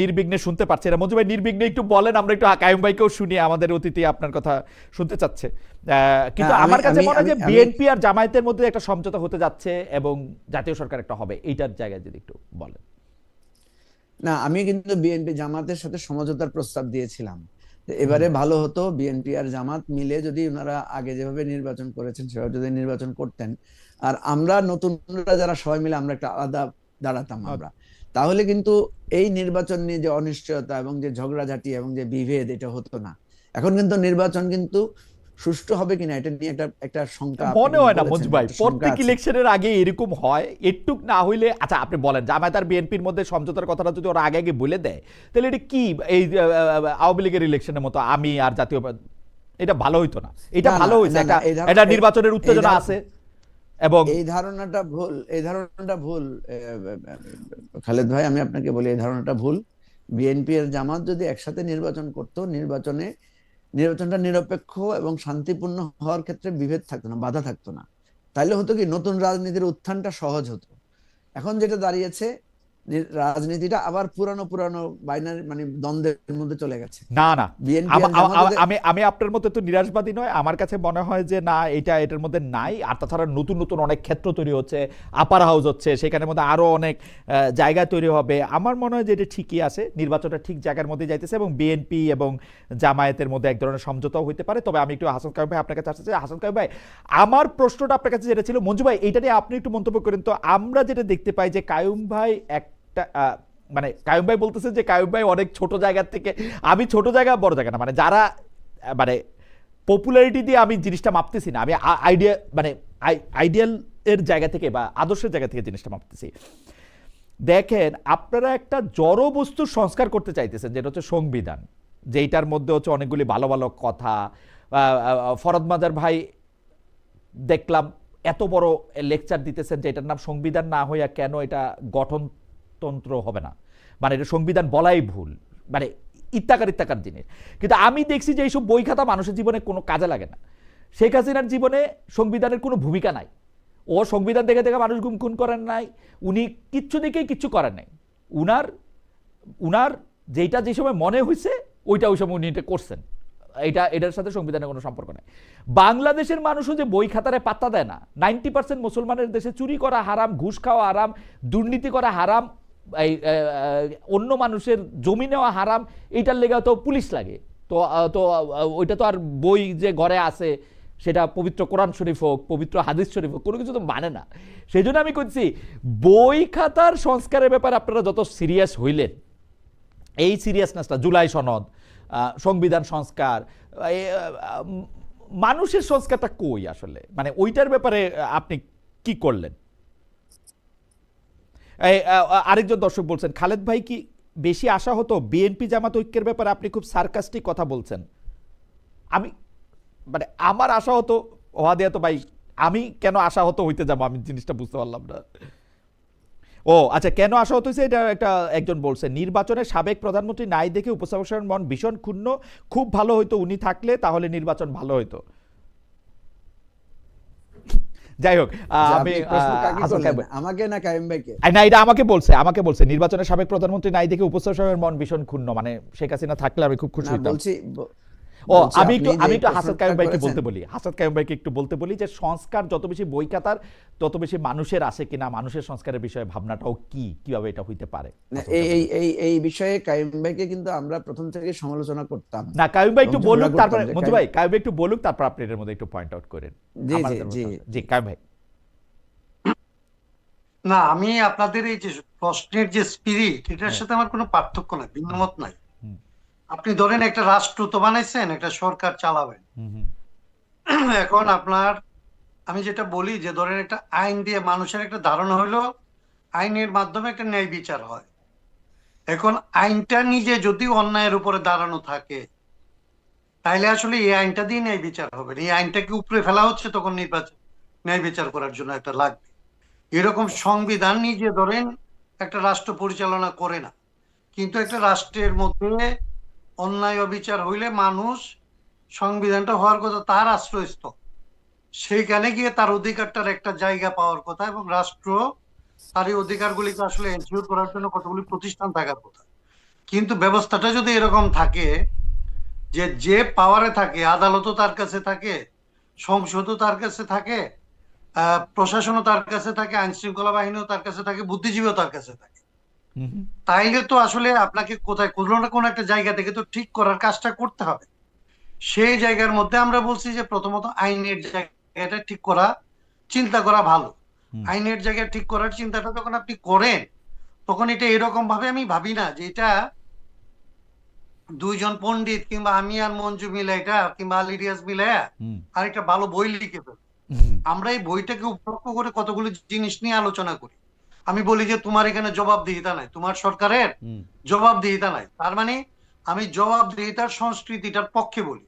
নির্বিঘ্নে শুনতে পারছে না। মঞ্জু ভাই, নির্বিঘ্নে একটু বলেন, আমরা একটু কাইয়ুম ভাইকেও শুনি, আমাদের অতিথি আপনার কথা শুনতে চাচ্ছে। কিন্তু আমার কাছে মনে হয় যে বিএনপি আর জামায়াতের মধ্যে একটা সমঝোতা হতে যাচ্ছে এবং জাতীয় সরকার একটা হবে, এইটার জায়গায় যদি একটু বলেন। না, আমি কিন্তু বিএনপি জামাতের সাথে সমঝোতার প্রস্তাব দিয়েছিলাম। এবারে ভালো হতো বিএনপি আর জামাত মিলে যদি ওনারা আগে যেভাবে নির্বাচন করেছেন সেভাবে যদি নির্বাচন করতেন, আর আমরা নতুনরা যারা সবাই মিলে আমরা একটা আলাদা দাঁড়াতাম আমরা, তাহলে কিন্তু এই নির্বাচন নিয়ে যে অনিশ্চয়তা এবং যে ঝগড়াঝাটি এবং যে বিভেদ, এটা হতো না। এখন কিন্তু নির্বাচন কিন্তু সুষ্ঠু হবে কিনা এটা নিয়ে একটা শঙ্কা মনে হয় না মঞ্জু ভাই, প্রত্যেক ইলেকশনের আগে এরকম হয়, একটুক না হইলে। আচ্ছা আপনি বলেন, জামায়াত আর বিএনপির মধ্যে সমঝোতার কথাটা যদি ওরা আগে বলে দেয়, তাহলে এটা কি এই আওয়ামী লীগের ইলেকশনের মতো আমি আর জাতীয়, এটা ভালো হইতো না। এটা ভালো হইছে, এটা নির্বাচনের উত্তেজনা আছে। এবং এই ধারণাটা ভুল খালেদ ভাই, আমি আপনাকে বলি এই ধারণাটা ভুল। বিএনপি আর জামাত যদি একসাথে নির্বাচন করতো, নির্বাচনটা নিরপেক্ষ এবং শান্তিপূর্ণ হওয়ার ক্ষেত্রে বিভেদ থাকতো না, বাধা থাকতো না। তাইলে হতো কি, নতুন রাজনীতির উত্থানটা সহজ হতো। এখন যেটা দাঁড়িয়েছে, রাজনীতিটা আবার পুরানো বাইনারি মানে দ্বন্দ্বের মধ্যে চলে গেছে। না আমি আপনার মতো তো নিরাশবাদী নয়। আমার কাছে মনে হয় যে না, এটার মধ্যে নাই। আর তাছাড়া নতুন অনেক ক্ষেত্র তৈরি হচ্ছে, আপার হাউস হচ্ছে, সেখানের মধ্যে আরো অনেক জায়গা তৈরি হবে। আমার মনে হয় যে এটা ঠিকই আছে, নির্বাচনটা ঠিক জায়গার মধ্যে যাইতেছে এবং বিএনপি এবং জামায়াতের মধ্যে এক ধরনের সমঝোতাও হইতে পারে। তবে আমি একটু হাসান কাইয়ুম ভাই আপনার কাছে আসতে চাই। হাসান কাইয়ুম ভাই, আমার প্রশ্নটা আপনার কাছে যেটা ছিল, মঞ্জু ভাই এইটা নিয়ে আপনি একটু মন্তব্য করেন তো। আমরা যেটা দেখতে পাই যে কাইয়ুম ভাই মানে কাইয়ুম ভাই বলতেছে যে কাইয়ুম ভাই অনেক ছোট জায়গা থেকে, আমি ছোট জায়গা বড় জায়গা না, মানে যারা মানে পপুলারিটি দিয়ে আমি জিনিসটা মাপতেছি না, আমি আইডিয়াল এর জায়গা থেকে বা আদর্শের জায়গা থেকে জিনিসটা মাপতেছি। দেখেন, আপনারা একটা জড় বস্তুর সংস্কার করতে চাইতেছেন, যেটা হচ্ছে সংবিধান, যেটার মধ্যে হচ্ছে অনেকগুলি ভালো ভালো কথা। ফরদ মাজার ভাই দেখলাম এত বড় লেকচার দিতেছেন যে এটার নাম সংবিধান না হইয়া কেন এটা গঠনতন্ত্র হবে না, মানে এটা সংবিধান বলাই ভুল, মানে ইত্যাকার জিনিস। কিন্তু আমি দেখছি যে এইসব বই খাতা মানুষের জীবনে কোনো কাজে লাগে না। শেখ হাসিনার জীবনে সংবিধানের কোনো ভূমিকা নাই। ও সংবিধান দেখে মানুষ গুম খুন করেন নাই, উনি কিচ্ছু দেখেই কিচ্ছু করেন নাই। উনার যেটা যে সময় মনে হয়েছে ওই সময় উনি এটা করছেন। এটার সাথে সংবিধানের কোনো সম্পর্ক নেই। বাংলাদেশের মানুষও যে বই খাতারে পাত্তা দেয় না, 90% মুসলমানের দেশে চুরি করা হারাম, ঘুষ খাওয়া হারাম, দুর্নীতি করা হারাম, এই অন্য মানুষের জমি নেওয়া হারাম, এইটার লেগে তো পুলিশ লাগে। তো তো ওইটা তো আর বই যে ঘরে আছে সেটা পবিত্র কোরআন শরীফ হোক, পবিত্র হাদিস শরীফ হোক, কোনো কিছু তো মানে না। সেই জন্য আমি বলছি বই খাতার সংস্কারের ব্যাপারে আপনারা যত সিরিয়াস হইলেন, এই সিরিয়াসনেসটা জুলাই সনদ, সংবিধান সংস্কার, মানুষের সংস্কারটা কই আসলে, মানে ওইটার ব্যাপারে আপনি কি করলেন? আরেকজন দর্শক বলছেন খালেদ ভাই কি বেশি আশা হতো বিএনপি জামাত ঐক্যের ব্যাপারে? আপনি খুব সার্কাস্টিক কথা বলছেন। আমি মানে আমার আশা হতো হওয়া দেয়া তো ভাই, আমি কেন আশা হতো হইতে যাবো, আমি জিনিসটা বুঝতে পারলাম না। ও আচ্ছা, কেন আশা হতো এটা একটা একজন বলছে, নির্বাচনে সাবেক প্রধানমন্ত্রী নাই দেখে উপস্থাপকের মন ভীষণ ক্ষুণ্ণ, খুব ভালো হইতো উনি থাকলে, তাহলে নির্বাচন ভালো হইতো। যাই হোক, আমি আমাকে না কায়েম ভাইকে? না, এটা আমাকে বলছে নির্বাচনে সাবেক প্রধানমন্ত্রী নাই দেখে উপস্থাপকের মন ভীষণ ক্ষুণ্ণ, মানে শেখ হাসিনা থাকলে আমি খুব খুশি হইতাম। ও আমি একটু হাসাদ কায়েম ভাইকে একটু বলতে বলি যে সংস্কার যত বেশি বই খাতার তত বেশি মানুষের আসে কিনা, মানুষের সংস্কারের বিষয়ে ভাবনাটাও কিভাবে এটা হইতে পারে। এই বিষয়ে কায়েম ভাইকে কিন্তু আমরা প্রথম থেকে সমালোচনা করতাম না। কায়েম ভাই একটু বলুক, তারপরে মঞ্জু ভাই, কায়েম ভাই একটু বলুক, তারপর আপনি এর মধ্যে একটু পয়েন্ট আউট করেন। জি কায়েম ভাই। না, আমি আপনাদের এই যে প্রশ্নের যে স্পিরিট, এটার সাথে আমার কোনো পার্থক্য নাই, ভিন্নমত নাই। আপনি ধরেন একটা রাষ্ট্র তো বানাইছেন, একটা সরকার চালাবেন। এখন আপনার, আমি যেটা বলি যে ধরেন একটা আইন দিয়ে মানুষের একটা ধারণা হলো আইনের মাধ্যমে একটা ন্যায় বিচার হয়। এখন আইনটা নিজে যদি অন্যায়ের উপরে দাঁড়ানো থাকে, তাইলে আসলে এই আইনটা দিয়ে ন্যায় বিচার হবে। এই আইনটাকে উপরে ফেলা হচ্ছে, তখন ন্যায় বিচার করার জন্য একটা লাগবে। এরকম সংবিধান নিজে ধরেন একটা রাষ্ট্র পরিচালনা করে না, কিন্তু একটা রাষ্ট্রের মধ্যে অন্যায় অবিচার হইলে মানুষ, সংবিধানটা হওয়ার কথা তার আশ্রয়স্থল, সেইখানে গিয়ে তার অধিকারটার একটা জায়গা পাওয়ার কথা, এবং রাষ্ট্র তার এই অধিকারগুলিকে আসলে এনশিওর করার জন্য কতগুলি প্রতিষ্ঠান থাকার কথা। কিন্তু ব্যবস্থাটা যদি এরকম থাকে যে পাওয়ারে থাকে, আদালতও তার কাছে থাকে, সংসদও তার কাছে থাকে, প্রশাসনও তার কাছে থাকে, আইন শৃঙ্খলা বাহিনীও তার কাছে থাকে, বুদ্ধিজীবীও তার কাছে থাকে, তাইলে তো আসলে আপনাকে কোথায় কোনো না কোনো একটা জায়গা থেকে তো ঠিক করার কাজটা করতে হবে। সেই জায়গার মধ্যে আমরা বলছি যে প্রথমত আইনের জায়গাটা ঠিক করা, চিন্তা করা ভালো। আইনের জায়গা ঠিক করার চিন্তাটা যখন আপনি করেন, তখন এটা এরকম ভাবে আমি ভাবি না যে এটা দুইজন পণ্ডিত কিংবা আমি আর মঞ্জু মিলে এটা, কিংবা আলিরিয়াস মিলে আর একটা ভালো বই লিখে ফেল। আমরা এই বইটাকে উপলক্ষ করে কতগুলো জিনিস নিয়ে আলোচনা করি। আমি বলি যে তোমার এখানে জবাবদিহিতা নাই, তোমার সরকারের জবাবদিহিতা নাই। তার মানে আমি জবাবদিহিতার সংস্কৃতিটার পক্ষে বলি।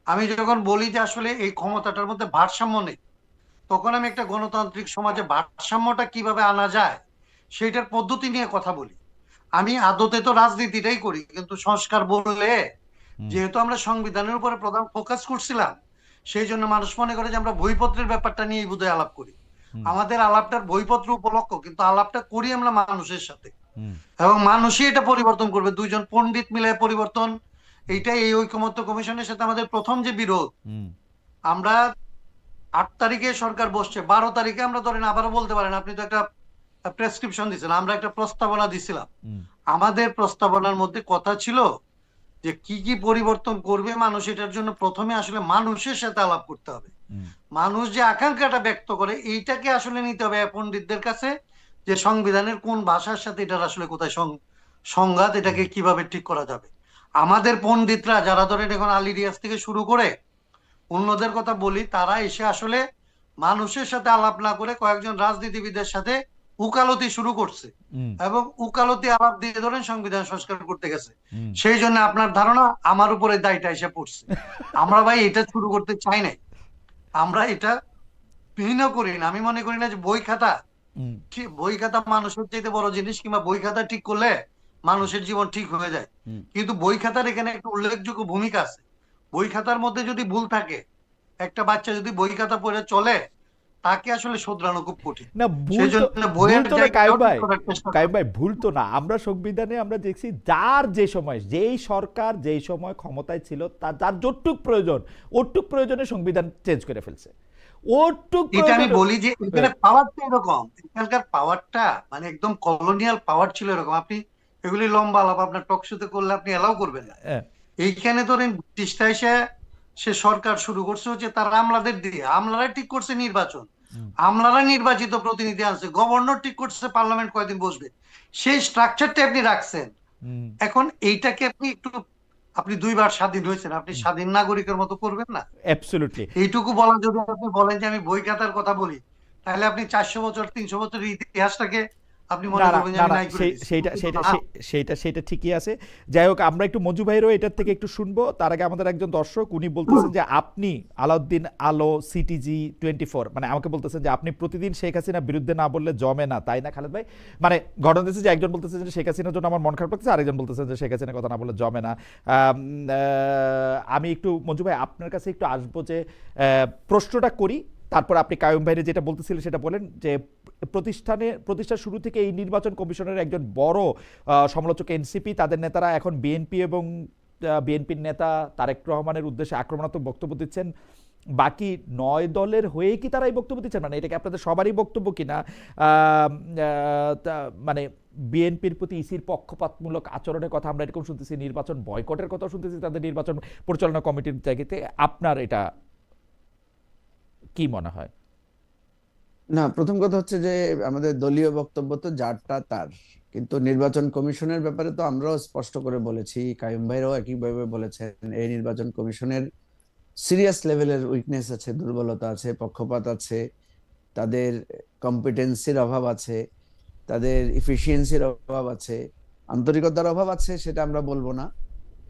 আমি যখন বলি যে আসলে এই ক্ষমতাটার মধ্যে ভারসাম্য নেই, তখন আমি একটা গণতান্ত্রিক সমাজে ভারসাম্যটা কিভাবে আনা যায় সেটার পদ্ধতি নিয়ে কথা বলি। আমি আদতে তো রাজনীতিটাই করি, কিন্তু সংস্কার বললে যেহেতু আমরা সংবিধানের উপরে প্রধান ফোকাস করছিলাম, সেই জন্য মানুষ মনে করে যে আমরা বইপত্রের ব্যাপারটা নিয়ে বোধহয় আলাপ করি। আমাদের আলাপটার বইপত্র উপলক্ষ, কিন্তু আলাপটা করি আমরা মানুষের সাথে, এবং মানুষই এটা পরিবর্তন করবে। দুইজন পণ্ডিত মিলে পরিবর্তন, এইটাই এই ঐকমত্য কমিশনের সাথে আমাদের প্রথম যে বিরোধ। আমরা 8 তারিখে সরকার বসছে, 12 তারিখে আমরা ধরেন আবারও বলতে পারেন, আপনি তো একটা প্রেসক্রিপশন দিয়েছিলেন, আমরা একটা প্রস্তাবনা দিছিলাম। আমাদের প্রস্তাবনার মধ্যে কথা ছিল যে কি কি পরিবর্তন করবে মানুষ, এটার জন্য প্রথমে আসলে মানুষের সাথে আলাপ করতে হবে। মানুষ যে আকাঙ্ক্ষাটা ব্যক্ত করে এইটাকে আসলে নিতে হবে পণ্ডিতদের কাছে, যে সংবিধানের কোন ভাষার সাথে এটার আসলে কোথায় সংঘাত, এটাকে কিভাবে ঠিক করা যাবে। আমাদের পণ্ডিতরা যারা ধরেন এখন আলিরিয়াস থেকে শুরু করে অন্যদের কথা বলি, তারা এসে আসলে মানুষের সাথে আলাপ না করে কয়েকজন রাজনীতিবিদের সাথে উকালতি শুরু করছে, এবং উকালতি আলাপ দিয়ে ধরেন সংবিধান সংস্কার করতে গেছে। সেই জন্য আপনার ধারণা আমার উপরে দায়টা এসে পড়ছে। আমরা ভাই এটা শুরু করতে চাই নাই, আমরা এটা ভিন্ন করি না। আমি মনে করি না যে বই খাতা মানুষের চাইতে বড় জিনিস, কিংবা বই খাতা ঠিক করলে মানুষের জীবন ঠিক হয়ে যায়। কিন্তু বই খাতার এখানে একটা উল্লেখযোগ্য ভূমিকা আছে। বই খাতার মধ্যে যদি ভুল থাকে, একটা বাচ্চা যদি বই খাতা পড়ে চলে, তাকে আসলে শুধরানো খুব কঠিন। না ভুল সেই তো, জন্য ভুল বইয়ের তো না জায়গাটাও ঠিক করার চেষ্টা কাইম করা। ভাই ভুল তো না। আমরা সংবিধানে আমরা দেখছি যার যে সময় যেই সরকার যেই সময় ক্ষমতায় ছিল তার যার যতটুক প্রয়োজন ওটুক প্রয়োজনে সংবিধান চেঞ্জ করে ফেলছে, ওটুক এটা আমি প্রয়োজনে। বলি যে এখানে পাওয়ারটা এরকম, এখানকার পাওয়ারটা মানে একদম কলোনিয়াল পাওয়ার ছিল এরকম। আপনি এগুলি লম্বা আলাপ আপনার টক শোতে করলে আপনি এলাও করবেন না। হ্যাঁ, এইখানে ধরেন ব্রিটিশরা এসে সে সরকার শুরু করছে হচ্ছে তার আমলাদের দিয়ে, আমলারা ঠিক করছে নির্বাচন, আমলারা নির্বাচিত প্রতিনিধি আনছে, গভর্নর ঠিক করছে পার্লামেন্ট কয়দিন বসবে, সেই স্ট্রাকচারটা আপনি রাখছেন। হুম, এখন এইটাকে আপনি একটু, আপনি 2বার স্বাধীন হয়েছেন, আপনি স্বাধীন নাগরিকের মতো করবেন না? অ্যাবসলিউটলি। এইটুকু বলা, যদি আপনি বলেন যে আমি বই খাতার কথা বলি, তাহলে আপনি 400 বছর 300 বছরের ইতিহাসটাকে আপনি না মনে না করবেন যে না আমি না নাই করে সেই দিচ্ছি। সেইটা সেইটা না, সেইটা সেইটা ঠিকই আছে। যাই হোক, আমরা একটু মঞ্জু ভাইরও এটার থেকে একটু শুনবো। তার আগে আমাদের একজন দর্শক উনি বলতেছেন যে আপনি আলাউদ্দিন আলো সিটিজি 24 মানে আমাকে বলতেছেন যে আপনি প্রতিদিন শেখ হাসিনার বিরুদ্ধে না বললে জমে না, তাই না খালেদ ভাই? মানে ঘটনা হচ্ছে যে একজন বলতেছে যে শেখ হাসিনার জন্য আমার মন খারাপ লাগছে, আরেকজন বলতেছেন যে শেখ হাসিনার কথা না বললে জমে না। আমি একটু মঞ্জু ভাই আপনার কাছে একটু আসবো যে প্রশ্নটা করি, তারপর আপনি কায়ুম ভাইরে যেটা বলতেছিলেন সেটা বলেন যে প্রতিষ্ঠার শুরু থেকে এই নির্বাচন কমিশনের একজন বড় সমালোচক এনসিপি, তাদের নেতারা এখন বিএনপি এবং বিএনপির নেতা তারেক রহমানের উদ্দেশ্যে আক্রমণাত্মক বক্তব্য দিচ্ছেন। বাকি 9 দলের হয়ে কি তারা এই বক্তব্য দিচ্ছেন? মানে এটা কি আপনাদের সবারই বক্তব্য কিনা? মানে বিএনপির প্রতি ইসির পক্ষপাতমূলক আচরণের কথা আমরা এরকম শুনতেছি, নির্বাচন বয়কটের কথা শুনতেছি তাদের নির্বাচন পরিচালনা কমিটির জায়গাতে। আপনার এটা কি মনে হয়? না, প্রথম কথা হচ্ছে যে আমাদের দলীয় বক্তব্য তো যারটা তার, কিন্তু নির্বাচন কমিশনের ব্যাপারে তো আমরাও স্পষ্ট করে বলেছি, কাইয়ুম ভাইরাও একইভাবে বলেছেন, এই নির্বাচন কমিশনের সিরিয়াস লেভেলের উইকনেস আছে, দুর্বলতা আছে, পক্ষপাত আছে, তাদের কম্পিটেন্সির অভাব আছে, তাদের ইফিসিয়েন্সির অভাব আছে, আন্তরিকতার অভাব আছে, সেটা আমরা বলবো না।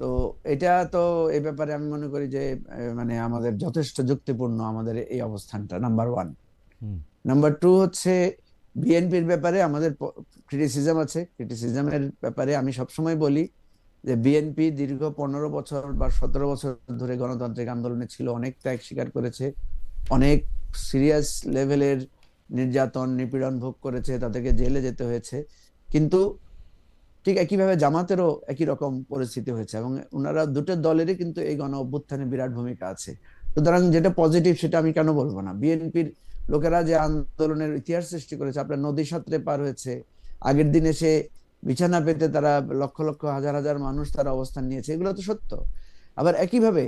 তো এটা তো এই ব্যাপারে আমি মনে করি যে মানে আমাদের যথেষ্ট যুক্তিপূর্ণ আমাদের এই অবস্থানটা, নাম্বার 1। হুম, নাম্বার 2 হচ্ছে বিএনপির ব্যাপারে আমাদের ক্রিটিসিজম আছে। ক্রিটিসিজমের ব্যাপারে আমি সবসময় বলি যে বিএনপি দীর্ঘ 15 বছর বা 17 বছর ধরে গণতান্ত্রিক আন্দোলনে ছিল, অনেক ত্যাগ স্বীকার করেছে, অনেক সিরিয়াস লেভেলের নির্যাতন নিপীড়ন ভোগ করেছে, তাদেরকে জেলে যেতে হয়েছে। কিন্তু ঠিক একইভাবে জামাতেরও একই রকম পরিস্থিতি হয়েছে, এবং ওনারা দুটো দলেরই কিন্তু এই গণ অভ্যুত্থানে বিরাট ভূমিকা আছে। সুতরাং যেটা পজিটিভ সেটা আমি কেন বলবো না? বিএনপির লোকেরা যে আন্দোলনের ইতিহাস সৃষ্টি করেছে, আপনার নদী সাঁতরে পার হয়েছে, আগের দিন এসে বিছানা পেতে তারা লক্ষ লক্ষ হাজার হাজার মানুষ তারা অবস্থান নিয়েছে, এগুলো তো সত্য। আবার একইভাবে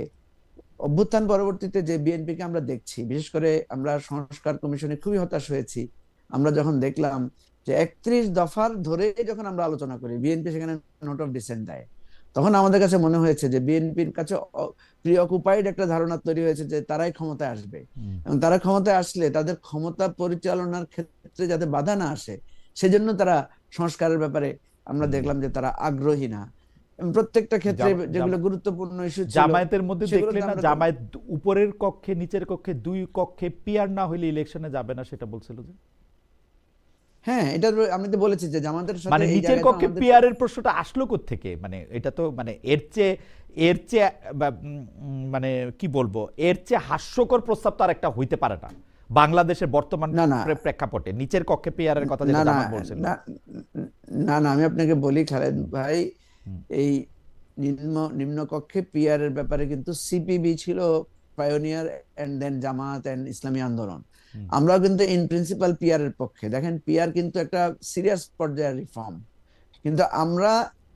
অভ্যুত্থান পরবর্তীতে যে বিএনপিকে আমরা দেখছি, বিশেষ করে আমরা সংস্কার কমিশনে খুবই হতাশ হয়েছি আমরা যখন দেখলাম যে 31 দফার ধরে যখন আমরা আলোচনা করি, বিএনপি সেখানে নোট অফ ডিসেন্ট দেয়, তখন আমাদের কাছে মনে হয়েছে যে বিএনপির কাছে প্রিঅকুপাইড একটা ধারণা তৈরি হয়েছে যে তারাই ক্ষমতায় আসবে, হুম। এবং তারা ক্ষমতায় আসলে তাদের ক্ষমতা পরিচালনার ক্ষেত্রে যাতে বাধা না আসে সেজন্য তারা সংস্কারের ব্যাপারে আমরা দেখলাম যে তারা আগ্রহী না। এবং প্রত্যেকটা ক্ষেত্রে যেগুলো গুরুত্বপূর্ণ ইস্যু ছিল জামায়াতের মধ্যে সেগুলোতে দেখলেন না, আমরা জামায়াত উপরের কক্ষে নিচের কক্ষে 2 কক্ষে পিয়ার না হইলে ইলেকশনে যাবে না, সেটা বলছিল যে। হ্যাঁ, এটা আমি তো বলেছি যে জামাতের সাথে মানে এই নিচের জায়গায় তো কক্ষে আমাদের পিয়ারের প্রশ্নটা আসলো থেকে? মানে এটা তো মানে এর চেয়ে মানে কি বলবো, এর চেয়ে হাস্যকর প্রস্তাব তো আর একটা হইতে পারে না বাংলাদেশের বর্তমান না না প্রেক্ষাপটে। নিচের কক্ষে পিয়ারের কথা না যেটা না জামাত বলছিল। না না না আমি আপনাকে বলি খালেদ ভাই, হুম, এই নিম্ন কক্ষে পিআর এর ব্যাপারে কিন্তু সিপিবি ছিল pioneer, and then Jamaat and Islami Andolan. হুম, আমরাও কিন্তু ইন প্রিন্সিপাল পিআর এর পক্ষে। দেখেন, পিআর কিন্তু একটা সিরিয়াস পর্যায়ের রিফর্ম, কিন্তু আমরা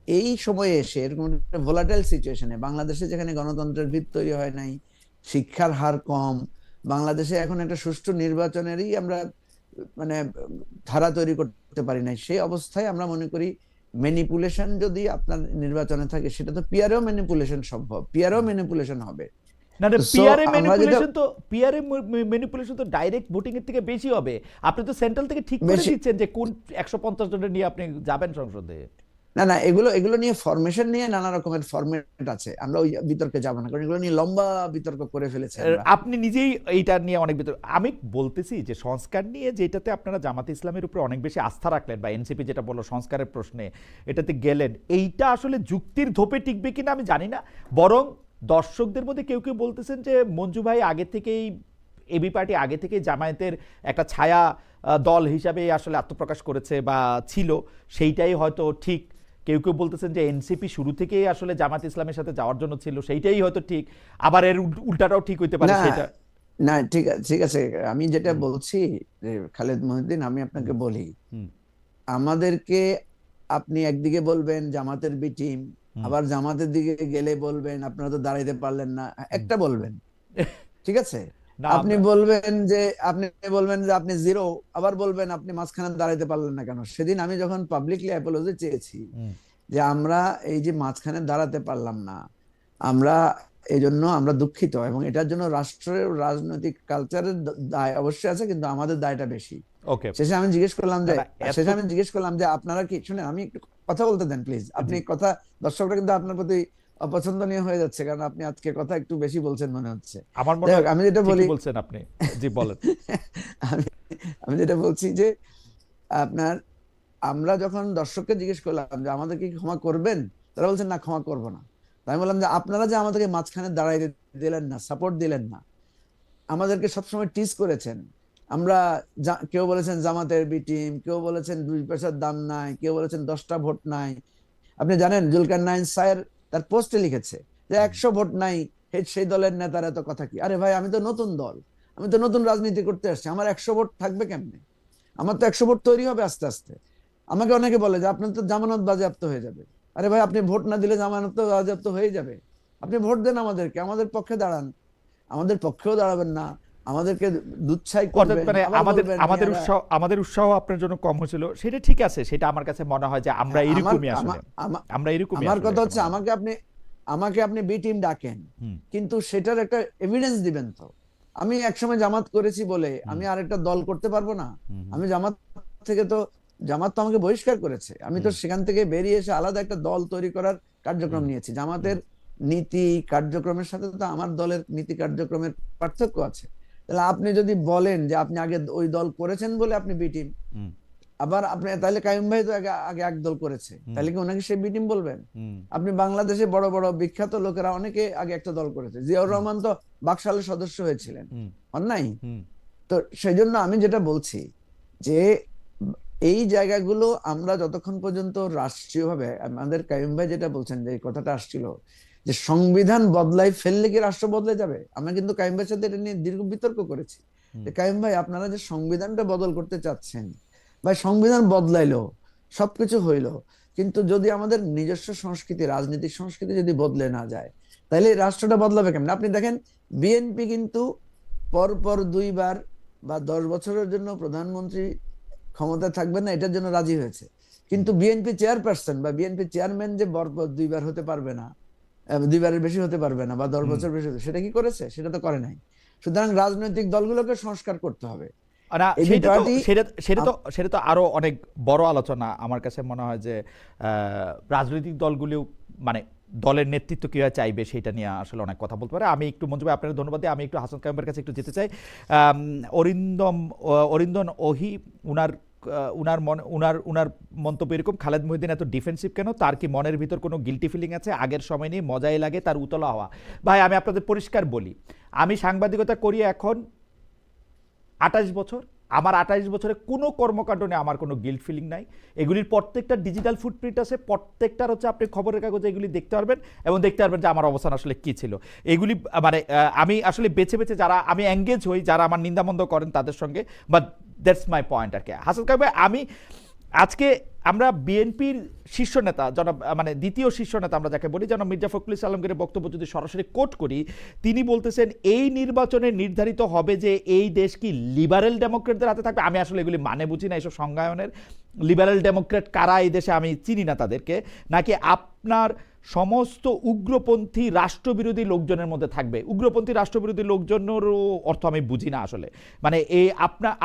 এই সময়ে এসে এরকম একটা ভোলাটাইল সিচুয়েশনে, বাংলাদেশে যেখানে গণতন্ত্রের ভিত তৈরি হয় নাই, শিক্ষার হার কম, বাংলাদেশে এখন একটা সুষ্ঠু নির্বাচনেরই আমরা মানে ধারা তৈরি করতে পারি নাই, সেই অবস্থায় আমরা মনে করি ম্যানিপুলেশন যদি আপনার নির্বাচনে থাকে, সেটা তো পিয়ারেও ম্যানিপুলেশন সম্ভব, পিয়ারেও ম্যানিপুলেশন হবে। না না, সো পিয়ারে ম্যানিপুলেশন তো ডাইরেক্ট ভোটিং এর থেকে বেশি হবে। আপনি তো সেন্ট্রাল থেকে ঠিক করে বেশি দিচ্ছেন যে কোন 150 জনের নিয়ে আপনি যাবেন সংসদে। না না, এগুলো নিয়ে ফরমেশন নিয়ে নানা রকমের ফরম্যাট আছে, আমরা ওই বিতর্কে যাব না, কারণ এগুলো নিয়ে লম্বা বিতর্ক করে ফেলেছি আমরা। আপনি নিজেই এইটা নিয়ে অনেক ভিতর। আমি বলতেছি যে সংস্কার নিয়ে যেটাতে আপনারা জামাত ইসলামের উপরে অনেক বেশি আস্থা রাখলেন বা এনসিপি যেটা বললো সংস্কারের প্রশ্নে এটাতে গেলেন, এইটা আসলে যুক্তির ধোপে টিকবে কিনা আমি জানি না। বরং দর্শকদের মধ্যে কেউ কেউ বলতেছেন যে মঞ্জু ভাই আগে থেকেই এবি পার্টি আগে থেকে জামায়াতের একটা ছায়া দল হিসাবে আসলে আত্মপ্রকাশ করেছে বা ছিল, সেইটাই হয়তো ঠিক। কেউ কেউ বলতেছেন যে এনসিপি শুরু থেকেই আসলে জামাত ইসলামের সাথে যাওয়ার জন্য ছিল, সেইটাই হয়তো ঠিক, আবার এর উল্টাটাও ঠিক হইতে পারে না সেটা। না, ঠিক আছে, আমি যেটা বলছি যে খালেদ মহিউদ্দিন, আমি আপনাকে বলি, হুম, আমাদেরকে আপনি একদিকে বলবেন জামাতের বি টিম, আবার জামাতের দিকে গেলে বলবেন আপনারা তো দাঁড়াইতে পারলেন না, একটা বলবেন, ঠিক আছে? না আপনি বলবেন যে আপনি জিরো, আবার বলবেন আপনি মাঝখানে দাঁড়াইতে পারলেন না কেন। সেদিন আমি যখন পাবলিকলি অ্যাপোলজি চেয়েছি যে আমরা এই যে মাঝখানে দাঁড়াতে পারলাম না, আমরা এই জন্য আমরা দুঃখিত, এবং এটার জন্য রাষ্ট্রের রাজনৈতিক কালচারের দায় অবশ্যই আছে, কিন্তু আমাদের দায়টা বেশি। ওকে, শেষে আমি জিজ্ঞেস এত করলাম যে আপনারা কি, শুনে আমি একটু কথা বলতে দেন প্লিজ, আপনি জি, কথা, দর্শকরা কিন্তু আপনার প্রতি অপছন্দনীয় হয়ে যাচ্ছে, কারণ আপনি আজকে কথা একটু বেশি বলছেন মনে হচ্ছে। আমার মনে যাই হোক, হয় আমি যেটা বলি, ঠিকই বলছেন আপনি। জি বলেন। আমি আমি যেটা বলছি যে আপনার, আমরা যখন দর্শককে জিজ্ঞেস করলাম যে আমাদেরকে কি ক্ষমা করবেন, তারা বলছেন না, ক্ষমা করবো না। তাই আমি বললাম যে আপনারা যে আমাদেরকে মাঝখানে দাঁড়াই দিলেন না, সাপোর্ট দিলেন না, আমাদেরকে সবসময় টিজ করেছেন, আমরা কেউ বলেছেন জামাতের বি টিম, কেউ বলেছেন 2 পয়সার দাম নাই, কেউ বলেছেন 10টা ভোট নাই। আপনি জানেন জুলকারনাইন স্যার তার পোস্টে লিখেছে যে 100 ভোট নাই, সেই দলের নেতার এত কথা কি? আরে ভাই, আমি তো নতুন দল, আমি তো নতুন রাজনীতি করতে আসছি, আমার 100 ভোট থাকবে কেমনে? আমার তো 100 ভোট তৈরি হবে আস্তে আস্তে। আমাকে অনেকে বলে যে আপনার তো জামানত বাজেয়াপ্ত হয়ে যাবে। আরে ভাই, আপনি ভোট না দিলে জামানত তো বাজেয়াপ্ত হয়ে যাবে। আপনি ভোট দেন আমাদেরকে, আমাদের পক্ষে দাঁড়ান। আমাদের পক্ষেও দাঁড়াবেন না, আমাদেরকে দুচ্ছাই অর্থাৎ করবেন, মানে আবার আমাদের বলবেন আমাদের মেয়েরা। উৎসাহ আমাদের উৎসাহ আপনার জন্য কম হয়েছিল, সেটা ঠিক আছে, সেটা আমার কাছে মনে হয় যে আমরা হ্যাঁ, এরকমই আসলে, আমরা এরকমই আমার আসলে কথা একটা হচ্ছে, মনে হয়। আমাকে আপনি বি টিম ডাকেন, হুম, কিন্তু সেটার একটা এভিডেন্স দিবেন তো। আমি একসময় জামাত করেছি বলে হুম, আমি আরেকটা দল করতে পারবো না? হুম, হুম, আমি জামাত তো আমাকে বহিষ্কার করেছে, আমি তো হুম, সেখান থেকে বেরিয়ে এসে আলাদা একটা দল তৈরি করার কার্যক্রম হুম, নিয়েছি। হুম, জামাতের নীতি কার্যক্রমের সাথে তো আমার দলের নীতি কার্যক্রমের পার্থক্য আছে। তাহলে আপনি যদি বলেন যে আপনি আগে ওই দল করেছেন বলে আপনি বি টিম, হুম, আবার আপনি তাহলে কাইম ভাই তো আগে আগে একদল করেছে, হুম, তাহলে কি ওনাকে সে বি টিম বলবেন? হুম, আপনি বাংলাদেশে বড় বড় বিখ্যাত লোকেরা অনেকে আগে একটা দল করেছে, জিয়াউর হুম, রহমান তো বাকশালের সদস্য হয়েছিলেন, হুম, হন নাই? হুম, তো সেই জন্য আমি যেটা বলছি যে এই জায়গাগুলো আমরা যতক্ষণ পর্যন্ত রাষ্ট্রীয়ভাবে, আমাদের কাইম ভাই যেটা বলছেন, যে এই কথাটা আসছিল যে সংবিধান বদলাই ফেললে কি রাষ্ট্র বদলে যাবে, আমরা কিন্তু কাইম ভাইয়ের সাথে এটা নিয়ে দীর্ঘ বিতর্ক করেছি হুম, যে কাইম ভাই, আপনারা যে সংবিধানটা বদল করতে চাচ্ছেন, ভাই সংবিধান বদলাইলো, সবকিছু হইলো, কিন্তু যদি আমাদের নিজস্ব সংস্কৃতি, রাজনৈতিক সংস্কৃতি যদি বদলে না যায়, তাহলে এই রাষ্ট্রটা বদলাবে কেমন? আপনি দেখেন, বিএনপি কিন্তু পর পর 2বার বা 10 বছরের জন্য প্রধানমন্ত্রী ক্ষমতা থাকবে না এটার জন্য রাজি হয়েছে, কিন্তু বিএনপি চেয়ারপারসন বা বিএনপি চেয়ারম্যান যে পরপর 2বার হতে পারবে না, 2বারের বেশি হতে পারবে না, বা 10 হুম। বছর বেশি সেটা কি করেছে? সেটা তো করে নাই। সুতরাং রাজনৈতিক দলগুলোকে সংস্কার করতে হবে। না, এবি সেটা তো পার্টি সেটা সেটা তো সেটা তো আরো অনেক বড় আলোচনা। আমার কাছে মনে হয় যে রাজনৈতিক দলগুলিও মানে দলের নেতৃত্ব কিভাবে চাইবে সেটা নিয়ে আসলে অনেক কথা বলতে পারে। আমি একটু মঞ্জু ভাই আপনার ধন্যবাদ দিই, আমি একটু হাসান কাইমের কাছে একটু যেতে চাই। আম, অরিন্দম ওহি, উনার উনার মন্তব্য এরকম: খালেদ মহিউদ্দিন এত ডিফেন্সিভ কেন? তার কি মনের ভিতর কোনো গিল্টি ফিলিং আছে? আগের সময় নিয়ে মজাই লাগে তার উতলা হওয়া। ভাই আমি আপনাদের পরিষ্কার বলি, আমি সাংবাদিকতা করি এখন 28 বছর। আমার 28 বছরে কোনো কর্মকাণ্ড নিয়ে আমার কোনো গিল্ট ফিলিং নাই। এগুলির প্রত্যেকটা ডিজিটাল ফুটপ্রিন্ট আছে, প্রত্যেকটার হচ্ছে আপনি খবরের কাগজে এগুলি দেখতে পারবেন, এবং দেখতে পারবেন যে আমার অবস্থান আসলে কী ছিল। এগুলি মানে আমি আসলে বেছে বেছে যারা আমি এঙ্গেজ হই, যারা আমার নিন্দামন্দ করেন তাদের সঙ্গে, বাট দ্যাটস মাই পয়েন্ট আর কি। হাসান কাইম, আমি আজকে আমরা বিএনপির শীর্ষ নেতা মানে দ্বিতীয় শীর্ষ নেতা আমরা যাকে বলি, যেন মির্জা ফখরুল ইসলাম আলমগীরের বক্তব্য যদি সরাসরি কোট করি, তিনি বলতেছেন এই নির্বাচনে নির্ধারিত হবে যে এই দেশ কি লিবারেল ডেমোক্রেটদের হাতে থাকবে। আমি আসলে এগুলি মানে বুঝি না এইসব সংজ্ঞায়নের। লিবারেল ডেমোক্রেট কারা এই দেশে, আমি চিনি না তাদেরকে। নাকি আপনার সমস্ত উগ্রপন্থী রাষ্ট্রবিরোধী লোকজনের মধ্যে থাকবে? উগ্রপন্থী রাষ্ট্রবিরোধী লোকজনেরও অর্থ আমি বুঝি না আসলে। মানে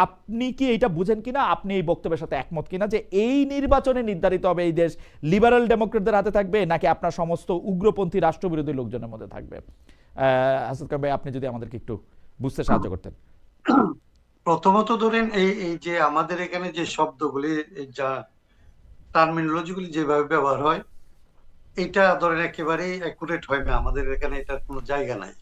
আপনি কি এইটা বুঝেন কিনা, আপনি এই বক্তব্যের সাথে একমত কিনা যে এই নির্বাচনে নির্ধারিত হবে এই দেশ লিবারেল ডেমোক্রেটদের হাতে থাকবে, নাকি আপনার সমস্ত উগ্রপন্থী রাষ্ট্রবিরোধী লোকজনের মধ্যে থাকবে? হাসান কাইম ভাই, আপনি যদি আমাদেরকে একটু বুঝতে সাহায্য করতেন। প্রথমত ধরেন এই যে আমাদের এখানে যে শব্দগুলি, যা টার্মিনোলজি গুলি যেভাবে ব্যবহার হয়, এটা ধরেন একেবারেই অ্যাকুরেট হয় না। আমাদের এখানে এটার কোনো জায়গা নাই।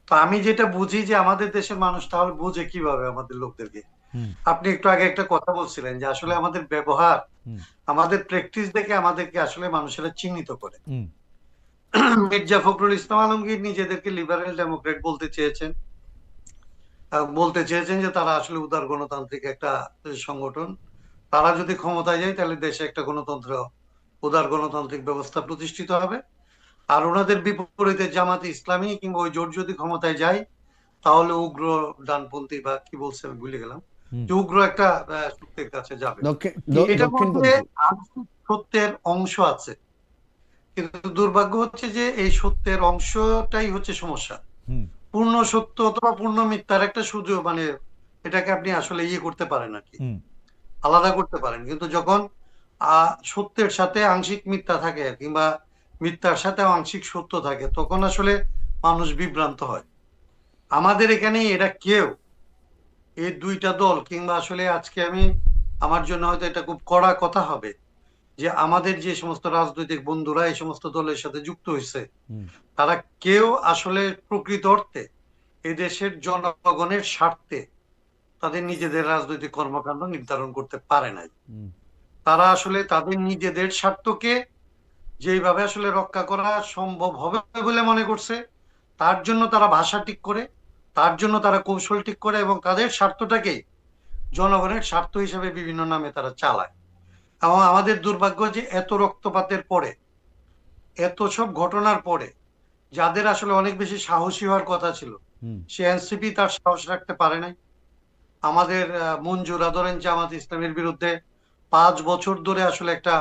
তো আমি যেটা বুঝি যে আমাদের দেশের মানুষ তাহলে বুঝে কিভাবে আমাদের লোকদেরকে। হুম আপনি একটু আগে একটা কথা বলছিলেন যে আসলে আমাদের ব্যবহার, হুম আমাদের প্র্যাকটিস দেখে আমাদেরকে আসলে মানুষেরা চিহ্নিত করে। হুম মির্জা ফখরুল ইসলাম আলমগীর নিজেদেরকে লিবারেল ডেমোক্রেট বলতে চেয়েছেন, বলতে চেয়েছেন যে তারা আসলে উদার গণতান্ত্রিক একটা সংগঠন। তারা যদি ক্ষমতায় যায় তাহলে দেশে একটা গণতন্ত্র, উদার গণতান্ত্রিক ব্যবস্থা প্রতিষ্ঠিত হবে। আর ওনাদের বিপরীতে জামাতে ইসলামী কিংবা ওই জোট যদি ক্ষমতায় যায় তাহলে উগ্র ডানপন্থী বা কি বলছে আমি ভুলে গেলাম, হুম যে উগ্র একটা শক্তির কাছে যাবে। এটার মধ্যে দক্ষিণপন্থী। আংশিক সত্যের অংশ আছে, কিন্তু দুর্ভাগ্য হচ্ছে যে এই সত্যের অংশটাই হচ্ছে সমস্যা। হুম পূর্ণ সত্য অথবা পূর্ণ মিথ্যার একটা সুযোগ, মানে এটাকে আপনি আসলে করতে পারেন আর কি, হুম আলাদা করতে পারেন। কিন্তু যখন সত্যের সাথে আংশিক মিথ্যা থাকে কিংবা মিথ্যার সাথে আংশিক সত্য থাকে তখন আসলে মানুষ বিভ্রান্ত হয়। আমাদের এখানে এরা কেউ, এই দুইটা দল কিংবা আসলে আজকে আমি, আমার জন্য হয়তো এটা খুব কড়া কথা হবে যে আমাদের যে সমস্ত রাজনৈতিক বন্ধুরা এই সমস্ত দলের সাথে যুক্ত হয়েছে হুম তারা কেউ আসলে প্রকৃত অর্থে এই দেশের জনগণের স্বার্থে তাদের নিজেদের রাজনৈতিক কর্মকাণ্ড নির্ধারণ করতে পারে নাই। হুম তারা আসলে তাদের নিজেদের স্বার্থকে যেইভাবে আসলে রক্ষা করা সম্ভব হবে বলে মনে করছে, তার জন্য তারা ভাষা ঠিক করে, তার জন্য তারা কৌশল ঠিক করে এবং তাদের স্বার্থটাকে জনগণের স্বার্থ হিসেবে বিভিন্ন নামে তারা চালায়। এবং আমাদের দুর্ভাগ্য যে এত রক্তপাতের পরে, এত সব ঘটনার পরে যাদের আসলে অনেক বেশি সাহসী হওয়ার কথা ছিল, হুম সে এনসিপি তার সাহস রাখতে পারে নাই। আমাদের মঞ্জুরা ধরেন জামাত ইসলামের বিরুদ্ধে 5 বছর ধরে আসলে একটা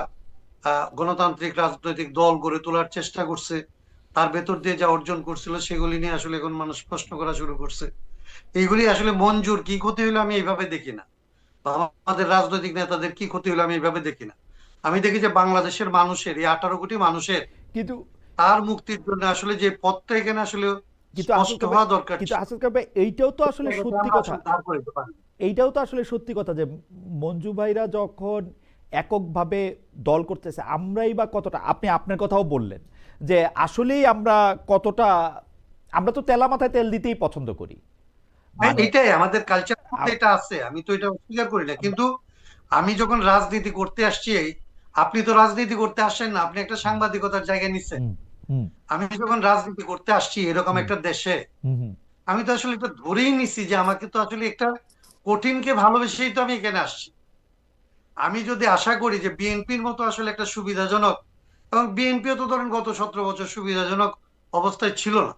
গণতান্ত্রিক রাজনৈতিক দল গড়ে তোলার চেষ্টা করছে। তার ভেতর দিয়ে যা অর্জন করছিল সেগুলি নিয়ে আসলে এখন মানুষ প্রশ্ন করা শুরু করছে। এইগুলি আসলে মঞ্জুর কি ক্ষতি হলো আমি এইভাবে দেখি না, বা আমাদের রাজনৈতিক নেতাদের কি ক্ষতি হলো আমি এইভাবে দেখি না। আমি দেখি যে বাংলাদেশের মানুষের, এই 18 কোটি মানুষের কিন্তু তার মুক্তির জন্য আসলে যে পথটা এখানে আসলে কিন্তু স্পষ্ট আসল হওয়া দরকার কিন্তু ছিল, আসল ভাই এইটাও তো আসলে সেটাকে সত্যি আমরা কথা, আসলে দাঁড় করে দিতে পারি। এইটাও তো আসলে সত্যি কথা যে মঞ্জু ভাইরা যখন এককভাবে দল করতেছে আমরাই বা কতটা, আপনি আপনার কথাও বললেন যে আসলেই আমরা কতটা, আমরা তো তেলা মাথায় তেল দিতেই পছন্দ করি, হ্যাঁ, মানে এটাই আমাদের কালচারের মধ্যে আ- এটা আছে, আমি তো এটা অস্বীকার করি না। কিন্তু আমি যখন রাজনীতি করতে আসছি, আপনি তো রাজনীতি করতে আসছেন না, আপনি একটা সাংবাদিকতার জায়গায় নিচ্ছেন। হুম হুম আমি যখন রাজনীতি করতে আসছি এরকম হুম একটা দেশে, হুম হুম আমি তো আসলে এটা ধরেই নিছি যে আমাকে তো আসলে একটা কঠিনকে ভালোবেসেই তো আমি এখানে আসছি। আমি যদি আশা করি যে বিএনপির মতো আসলে একটা সুবিধাজনক, এবং বিএনপিও তো ধরেন গত 17 বছর সুবিধাজনক অবস্থায় ছিল না,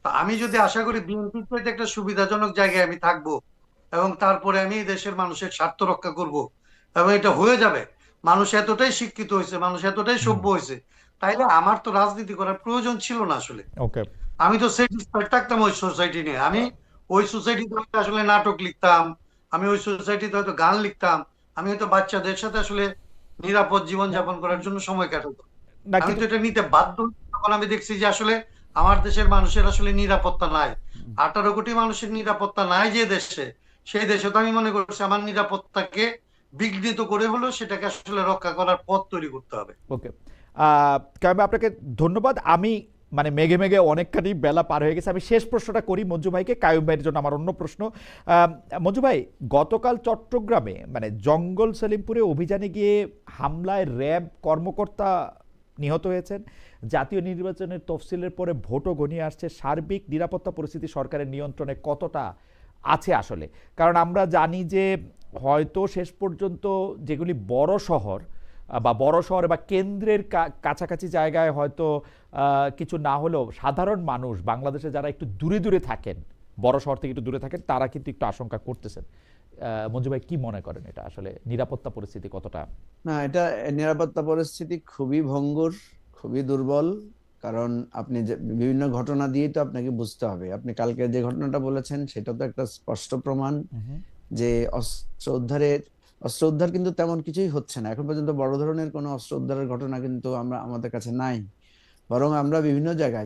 তা আমি যদি আশা করি বিএনপির চাইতে একটা সুবিধাজনক জায়গায় আমি থাকবো এবং তারপরে আমি এই দেশের মানুষের স্বার্থ রক্ষা করব, এবং এটা হয়ে যাবে, মানুষ এতটাই শিক্ষিত হয়েছে, মানুষ এতটাই হুম সভ্য হয়েছে, তাইলে আমার তো রাজনীতি করার প্রয়োজন ছিল না আসলে। ওকে আমি তো স্যাটিসফাইড থাকতাম ওই সোসাইটি নিয়ে। আমি ওই সোসাইটিতে আসলে নাটক লিখতাম, আমি ওই সোসাইটিতে হয়তো গান লিখতাম, আমি হয়তো বাচ্চাদের সাথে আসলে নিরাপদ জীবন না যাপন করার জন্য সময় কাটাতাম। না আমি কিন্তু তো এটা নিতে বাধ্য হই যখন আমি দেখছি যে আসলে আমার দেশের মানুষের আসলে নিরাপত্তা নাই। 18 কোটি মানুষের নিরাপত্তা নাই যে দেশে, সেই দেশে তো আমি মনে করছি আমার নিরাপত্তাকে বিঘ্নিত করে হলেও সেটাকে আসলে রক্ষা করার পথ তৈরি করতে হবে। ওকে কাইম আপনাকে ধন্যবাদ। আমি মানে মেঘে মেঘে অনেকখানি বেলা পার হয়ে গেছে, আমি শেষ প্রশ্নটা করি মঞ্জু ভাইকে, কায়ুম ভাইয়ের জন্য আমার অন্য প্রশ্ন। মঞ্জু ভাই, গতকাল চট্টগ্রামে মানে জঙ্গল সেলিমপুরে অভিযানে গিয়ে হামলায় র্যাব কর্মকর্তা নিহত হয়েছেন, জাতীয় নির্বাচনের তফসিলের পরে ভোটও ঘনিয়ে আসছে, সার্বিক নিরাপত্তা পরিস্থিতি সরকারের নিয়ন্ত্রণে কতটা আছে আসলে? কারণ আমরা জানি যে হয়তো শেষ পর্যন্ত যেগুলি বড় শহর বা বড় শহরে বা কেন্দ্রের কাছাকাছি জায়গায় হয়তো কিছু না হলেও সাধারণ মানুষ বাংলাদেশে যারা একটু দূরে দূরে থাকেন, বড় শহর থেকে একটু দূরে থাকেন, তারা কিন্তু একটু আশঙ্কা করতেছেন। মঞ্জু ভাই কি মনে করেন এটা আসলে নিরাপত্তা পরিস্থিতি কতটা? না, এটা নিরাপত্তা পরিস্থিতি খুবই ভঙ্গুর, খুবই দুর্বল। কারণ আপনি যে বিভিন্ন ঘটনা দিয়ে তো আপনাকে বুঝতে হবে। আপনি কালকে যে ঘটনাটা বলেছেন সেটা তো একটা স্পষ্ট প্রমাণ হুম যে অস্ত্র উদ্ধার কিন্তু তেমন কিছুই হচ্ছে না এখন পর্যন্ত। বড় ধরনের কোনো অস্ত্র উদ্ধারের ঘটনা কিন্তু আমাদের কাছে নাই, বরং আমরা বিভিন্ন জায়গায়